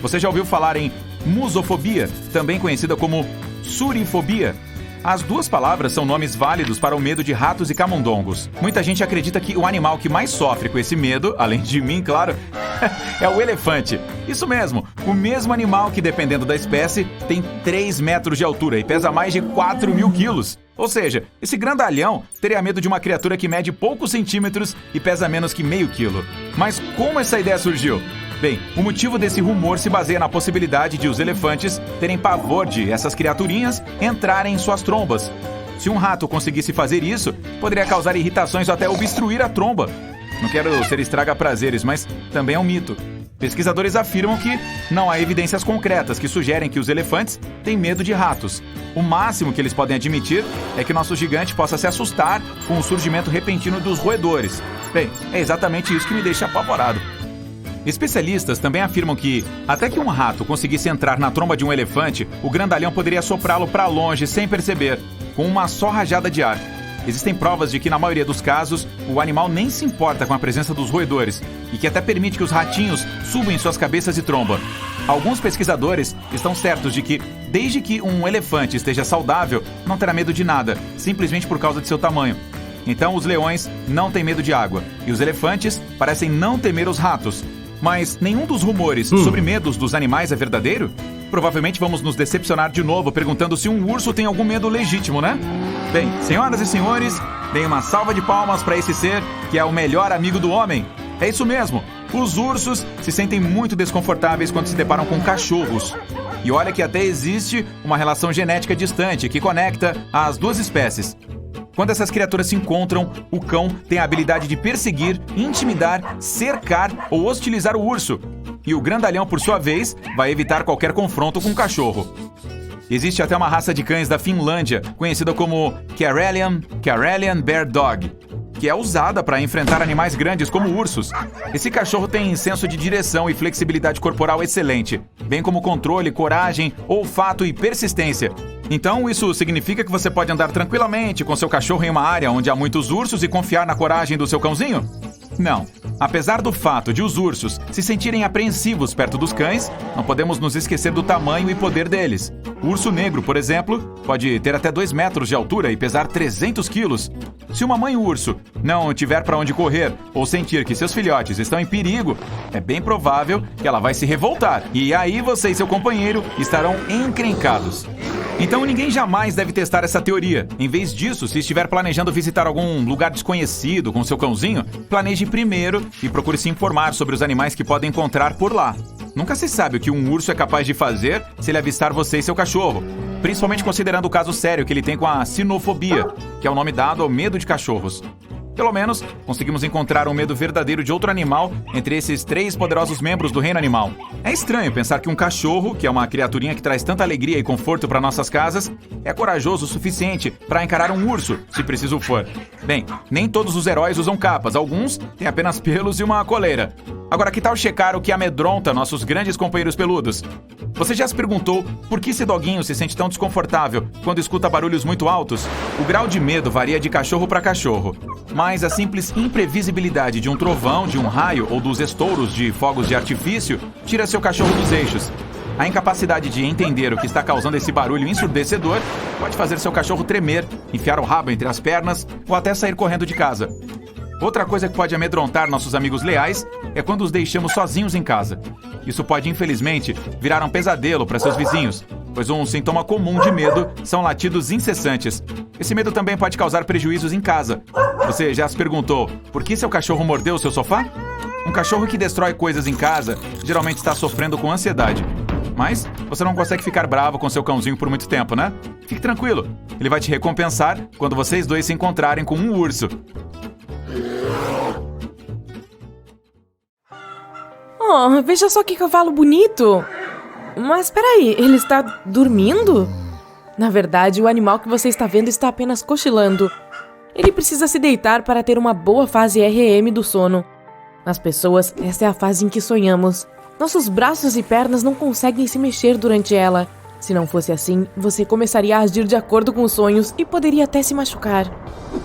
Você já ouviu falar em musofobia, também conhecida como surifobia? As duas palavras são nomes válidos para o medo de ratos e camundongos. Muita gente acredita que o animal que mais sofre com esse medo, além de mim, claro, é o elefante. Isso mesmo, o mesmo animal que, dependendo da espécie, tem 3 metros de altura e pesa mais de 4.000 quilos. Ou seja, esse grandalhão teria medo de uma criatura que mede poucos centímetros e pesa menos que meio quilo. Mas como essa ideia surgiu? Bem, o motivo desse rumor se baseia na possibilidade de os elefantes terem pavor de essas criaturinhas entrarem em suas trombas. Se um rato conseguisse fazer isso, poderia causar irritações ou até obstruir a tromba. Não quero ser estraga-prazeres, mas também é um mito. Pesquisadores afirmam que não há evidências concretas que sugerem que os elefantes têm medo de ratos. O máximo que eles podem admitir é que nosso gigante possa se assustar com o surgimento repentino dos roedores. Bem, é exatamente isso que me deixa apavorado. Especialistas também afirmam que, até que um rato conseguisse entrar na tromba de um elefante, o grandalhão poderia soprá-lo para longe sem perceber, com uma só rajada de ar. Existem provas de que, na maioria dos casos, o animal nem se importa com a presença dos roedores e que até permite que os ratinhos subam em suas cabeças e tromba. Alguns pesquisadores estão certos de que, desde que um elefante esteja saudável, não terá medo de nada, simplesmente por causa de seu tamanho. Então, os leões não têm medo de água e os elefantes parecem não temer os ratos. Mas nenhum dos rumores sobre medos dos animais é verdadeiro? Provavelmente vamos nos decepcionar de novo perguntando se um urso tem algum medo legítimo, né? Bem, senhoras e senhores, deem uma salva de palmas para esse ser que é o melhor amigo do homem. É isso mesmo, os ursos se sentem muito desconfortáveis quando se deparam com cachorros. E olha que até existe uma relação genética distante que conecta as duas espécies. Quando essas criaturas se encontram, o cão tem a habilidade de perseguir, intimidar, cercar ou hostilizar o urso. E o grandalhão, por sua vez, vai evitar qualquer confronto com o cachorro. Existe até uma raça de cães da Finlândia, conhecida como Karelian Bear Dog, que é usada para enfrentar animais grandes como ursos. Esse cachorro tem senso de direção e flexibilidade corporal excelente, bem como controle, coragem, olfato e persistência. Então, isso significa que você pode andar tranquilamente com seu cachorro em uma área onde há muitos ursos e confiar na coragem do seu cãozinho? Não. Apesar do fato de os ursos se sentirem apreensivos perto dos cães, não podemos nos esquecer do tamanho e poder deles. O urso negro, por exemplo, pode ter até 2 metros de altura e pesar 300 quilos. Se uma mãe urso não tiver para onde correr ou sentir que seus filhotes estão em perigo, é bem provável que ela vai se revoltar. E aí você e seu companheiro estarão encrencados. Então ninguém jamais deve testar essa teoria. Em vez disso, se estiver planejando visitar algum lugar desconhecido com seu cãozinho, planeje primeiro e procure se informar sobre os animais que podem encontrar por lá. Nunca se sabe o que um urso é capaz de fazer se ele avistar você e seu cachorro, principalmente considerando o caso sério que ele tem com a sinofobia, que é o nome dado ao medo de cachorros. Pelo menos, conseguimos encontrar um medo verdadeiro de outro animal entre esses 3 poderosos membros do reino animal. É estranho pensar que um cachorro, que é uma criaturinha que traz tanta alegria e conforto para nossas casas, é corajoso o suficiente para encarar um urso, se preciso for. Bem, nem todos os heróis usam capas, alguns têm apenas pelos e uma coleira. Agora, que tal checar o que amedronta nossos grandes companheiros peludos? Você já se perguntou por que esse doguinho se sente tão desconfortável quando escuta barulhos muito altos? O grau de medo varia de cachorro para cachorro, mas a simples imprevisibilidade de um trovão, de um raio ou dos estouros de fogos de artifício tira seu cachorro dos eixos. A incapacidade de entender o que está causando esse barulho ensurdecedor pode fazer seu cachorro tremer, enfiar o rabo entre as pernas ou até sair correndo de casa. Outra coisa que pode amedrontar nossos amigos leais é quando os deixamos sozinhos em casa. Isso pode, infelizmente, virar um pesadelo para seus vizinhos, pois um sintoma comum de medo são latidos incessantes. Esse medo também pode causar prejuízos em casa. Você já se perguntou por que seu cachorro mordeu o seu sofá? Um cachorro que destrói coisas em casa geralmente está sofrendo com ansiedade. Mas você não consegue ficar bravo com seu cãozinho por muito tempo, né? Fique tranquilo, ele vai te recompensar quando vocês dois se encontrarem com um urso. Oh, veja só que cavalo bonito! Mas peraí, ele está dormindo? Na verdade, o animal que você está vendo está apenas cochilando. Ele precisa se deitar para ter uma boa fase REM do sono. Nas pessoas, essa é a fase em que sonhamos. Nossos braços e pernas não conseguem se mexer durante ela. Se não fosse assim, você começaria a agir de acordo com os sonhos e poderia até se machucar.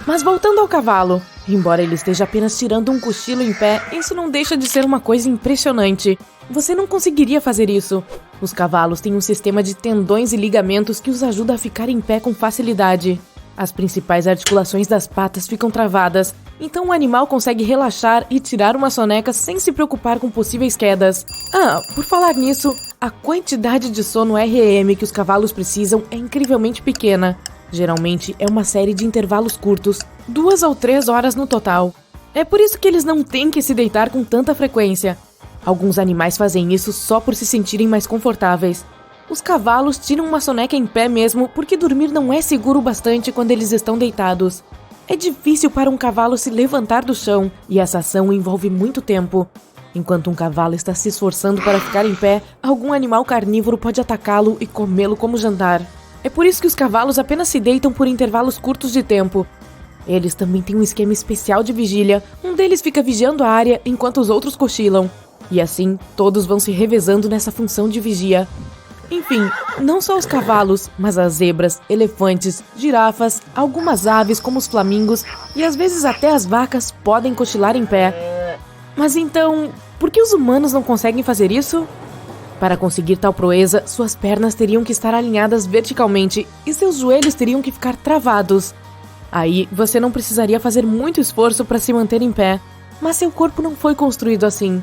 Mas voltando ao cavalo, embora ele esteja apenas tirando um cochilo em pé, isso não deixa de ser uma coisa impressionante. Você não conseguiria fazer isso. Os cavalos têm um sistema de tendões e ligamentos que os ajuda a ficar em pé com facilidade. As principais articulações das patas ficam travadas, então o animal consegue relaxar e tirar uma soneca sem se preocupar com possíveis quedas. Ah, por falar nisso, a quantidade de sono REM que os cavalos precisam é incrivelmente pequena. Geralmente é uma série de intervalos curtos, 2 ou 3 horas no total. É por isso que eles não têm que se deitar com tanta frequência. Alguns animais fazem isso só por se sentirem mais confortáveis. Os cavalos tiram uma soneca em pé mesmo porque dormir não é seguro bastante quando eles estão deitados. É difícil para um cavalo se levantar do chão e essa ação envolve muito tempo. Enquanto um cavalo está se esforçando para ficar em pé, algum animal carnívoro pode atacá-lo e comê-lo como jantar. É por isso que os cavalos apenas se deitam por intervalos curtos de tempo. Eles também têm um esquema especial de vigília, um deles fica vigiando a área enquanto os outros cochilam. E assim, todos vão se revezando nessa função de vigia. Enfim, não só os cavalos, mas as zebras, elefantes, girafas, algumas aves como os flamingos e às vezes até as vacas podem cochilar em pé. Mas então, por que os humanos não conseguem fazer isso? Para conseguir tal proeza, suas pernas teriam que estar alinhadas verticalmente e seus joelhos teriam que ficar travados. Aí, você não precisaria fazer muito esforço para se manter em pé, mas seu corpo não foi construído assim.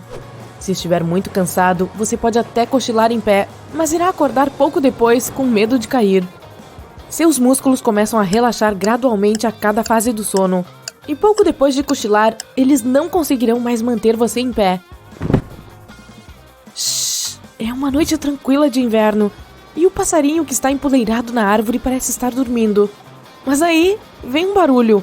Se estiver muito cansado, você pode até cochilar em pé, mas irá acordar pouco depois com medo de cair. Seus músculos começam a relaxar gradualmente a cada fase do sono, e pouco depois de cochilar, eles não conseguirão mais manter você em pé. Shhh! É uma noite tranquila de inverno, e o passarinho que está empoleirado na árvore parece estar dormindo. Mas aí, vem um barulho.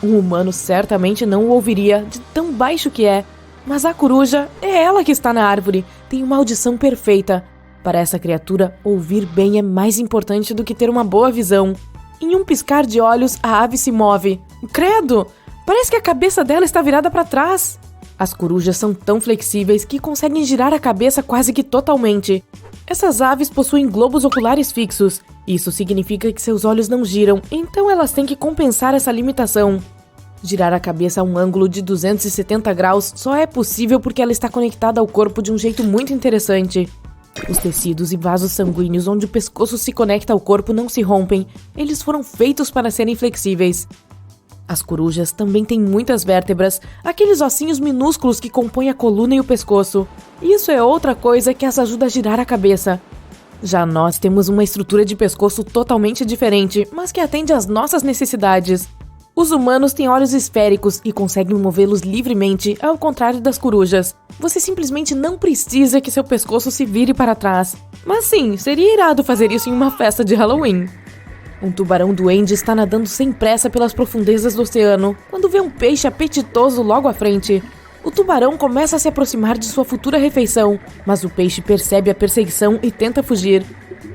Um humano certamente não o ouviria, de tão baixo que é. Mas a coruja, é ela que está na árvore, tem uma audição perfeita. Para essa criatura, ouvir bem é mais importante do que ter uma boa visão. Em um piscar de olhos, a ave se move. Credo! Parece que a cabeça dela está virada para trás. As corujas são tão flexíveis que conseguem girar a cabeça quase que totalmente. Essas aves possuem globos oculares fixos. Isso significa que seus olhos não giram, então elas têm que compensar essa limitação. Girar a cabeça a um ângulo de 270 graus só é possível porque ela está conectada ao corpo de um jeito muito interessante. Os tecidos e vasos sanguíneos onde o pescoço se conecta ao corpo não se rompem, eles foram feitos para serem flexíveis. As corujas também têm muitas vértebras, aqueles ossinhos minúsculos que compõem a coluna e o pescoço. Isso é outra coisa que as ajuda a girar a cabeça. Já nós temos uma estrutura de pescoço totalmente diferente, mas que atende às nossas necessidades. Os humanos têm olhos esféricos e conseguem movê-los livremente, ao contrário das corujas. Você simplesmente não precisa que seu pescoço se vire para trás. Mas sim, seria irado fazer isso em uma festa de Halloween. Um tubarão-duende está nadando sem pressa pelas profundezas do oceano, quando vê um peixe apetitoso logo à frente. O tubarão começa a se aproximar de sua futura refeição, mas o peixe percebe a perseguição e tenta fugir.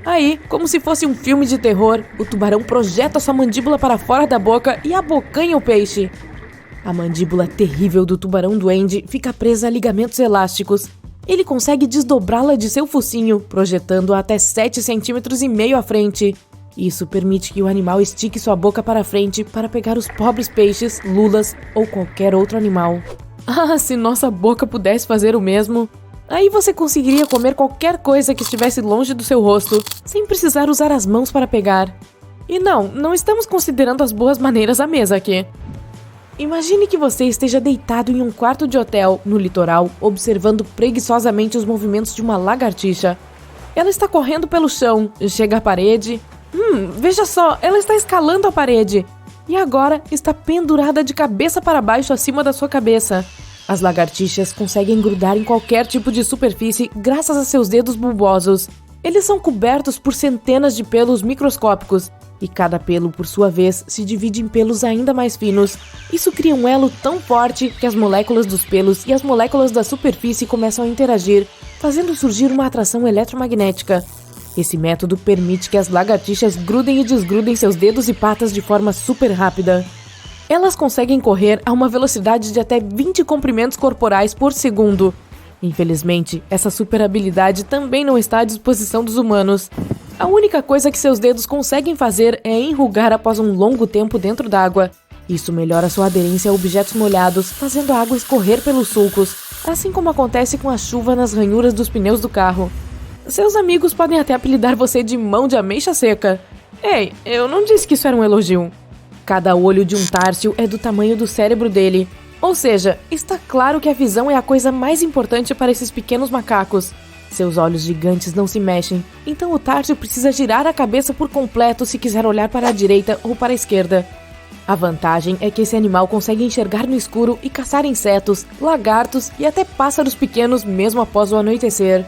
Aí, como se fosse um filme de terror, o tubarão projeta sua mandíbula para fora da boca e abocanha o peixe. A mandíbula terrível do tubarão-duende fica presa a ligamentos elásticos. Ele consegue desdobrá-la de seu focinho, projetando-a até 7,5 cm à frente. Isso permite que o animal estique sua boca para frente para pegar os pobres peixes, lulas ou qualquer outro animal. Ah, se nossa boca pudesse fazer o mesmo! Aí você conseguiria comer qualquer coisa que estivesse longe do seu rosto, sem precisar usar as mãos para pegar. E não estamos considerando as boas maneiras à mesa aqui. Imagine que você esteja deitado em um quarto de hotel, no litoral, observando preguiçosamente os movimentos de uma lagartixa. Ela está correndo pelo chão, chega à parede. Veja só, ela está escalando a parede. E agora está pendurada de cabeça para baixo acima da sua cabeça. As lagartixas conseguem grudar em qualquer tipo de superfície graças a seus dedos bulbosos. Eles são cobertos por centenas de pelos microscópicos. E cada pelo, por sua vez, se divide em pelos ainda mais finos. Isso cria um elo tão forte que as moléculas dos pelos e as moléculas da superfície começam a interagir, fazendo surgir uma atração eletromagnética. Esse método permite que as lagartixas grudem e desgrudem seus dedos e patas de forma super rápida. Elas conseguem correr a uma velocidade de até 20 comprimentos corporais por segundo. Infelizmente, essa super habilidade também não está à disposição dos humanos. A única coisa que seus dedos conseguem fazer é enrugar após um longo tempo dentro d'água. Isso melhora sua aderência a objetos molhados, fazendo a água escorrer pelos sulcos, assim como acontece com a chuva nas ranhuras dos pneus do carro. Seus amigos podem até apelidar você de mão de ameixa seca. Ei, eu não disse que isso era um elogio. Cada olho de um társio é do tamanho do cérebro dele. Ou seja, está claro que a visão é a coisa mais importante para esses pequenos macacos. Seus olhos gigantes não se mexem, então o társio precisa girar a cabeça por completo se quiser olhar para a direita ou para a esquerda. A vantagem é que esse animal consegue enxergar no escuro e caçar insetos, lagartos e até pássaros pequenos mesmo após o anoitecer.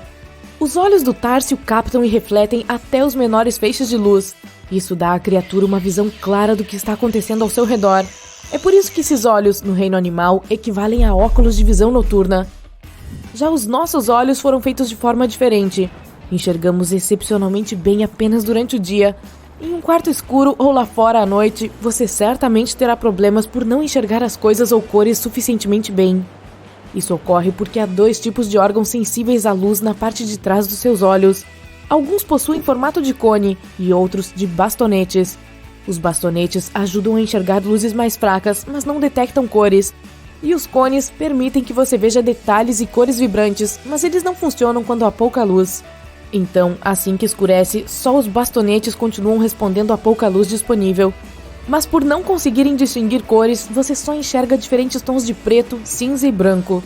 Os olhos do társio captam e refletem até os menores feixes de luz. Isso dá à criatura uma visão clara do que está acontecendo ao seu redor. É por isso que esses olhos, no reino animal, equivalem a óculos de visão noturna. Já os nossos olhos foram feitos de forma diferente. Enxergamos excepcionalmente bem apenas durante o dia. Em um quarto escuro ou lá fora à noite, você certamente terá problemas por não enxergar as coisas ou cores suficientemente bem. Isso ocorre porque há 2 tipos de órgãos sensíveis à luz na parte de trás dos seus olhos. Alguns possuem formato de cone e outros de bastonetes. Os bastonetes ajudam a enxergar luzes mais fracas, mas não detectam cores. E os cones permitem que você veja detalhes e cores vibrantes, mas eles não funcionam quando há pouca luz. Então, assim que escurece, só os bastonetes continuam respondendo a pouca luz disponível. Mas por não conseguirem distinguir cores, você só enxerga diferentes tons de preto, cinza e branco.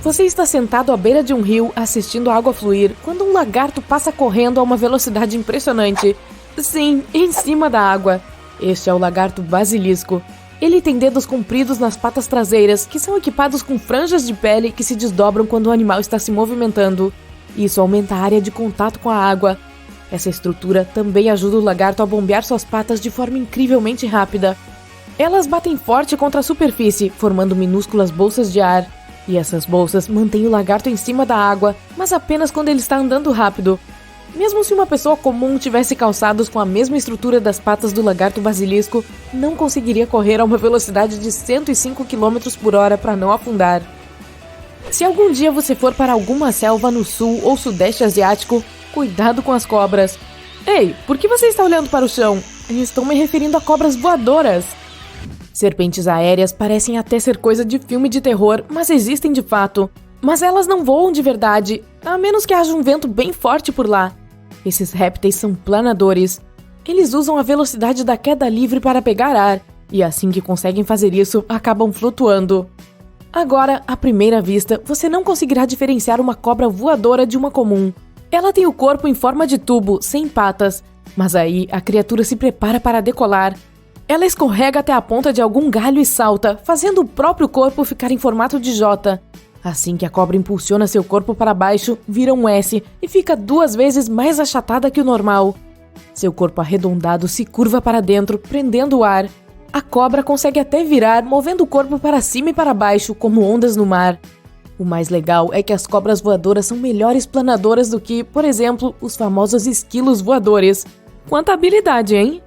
Você está sentado à beira de um rio, assistindo a água fluir, quando um lagarto passa correndo a uma velocidade impressionante. Sim, em cima da água. Este é o lagarto basilisco. Ele tem dedos compridos nas patas traseiras, que são equipados com franjas de pele que se desdobram quando o animal está se movimentando. Isso aumenta a área de contato com a água. Essa estrutura também ajuda o lagarto a bombear suas patas de forma incrivelmente rápida. Elas batem forte contra a superfície, formando minúsculas bolsas de ar. E essas bolsas mantêm o lagarto em cima da água, mas apenas quando ele está andando rápido. Mesmo se uma pessoa comum tivesse calçados com a mesma estrutura das patas do lagarto basilisco, não conseguiria correr a uma velocidade de 105 km por hora para não afundar. Se algum dia você for para alguma selva no sul ou sudeste asiático, cuidado com as cobras. Ei, por que você está olhando para o chão? Estou me referindo a cobras voadoras. Serpentes aéreas parecem até ser coisa de filme de terror, mas existem de fato. Mas elas não voam de verdade, a menos que haja um vento bem forte por lá. Esses répteis são planadores. Eles usam a velocidade da queda livre para pegar ar, e assim que conseguem fazer isso, acabam flutuando. Agora, à primeira vista, você não conseguirá diferenciar uma cobra voadora de uma comum. Ela tem o corpo em forma de tubo, sem patas, mas aí a criatura se prepara para decolar. Ela escorrega até a ponta de algum galho e salta, fazendo o próprio corpo ficar em formato de J. Assim que a cobra impulsiona seu corpo para baixo, vira um S e fica 2 vezes mais achatada que o normal. Seu corpo arredondado se curva para dentro, prendendo o ar. A cobra consegue até virar, movendo o corpo para cima e para baixo, como ondas no mar. O mais legal é que as cobras voadoras são melhores planadoras do que, por exemplo, os famosos esquilos voadores. Quanta habilidade, hein?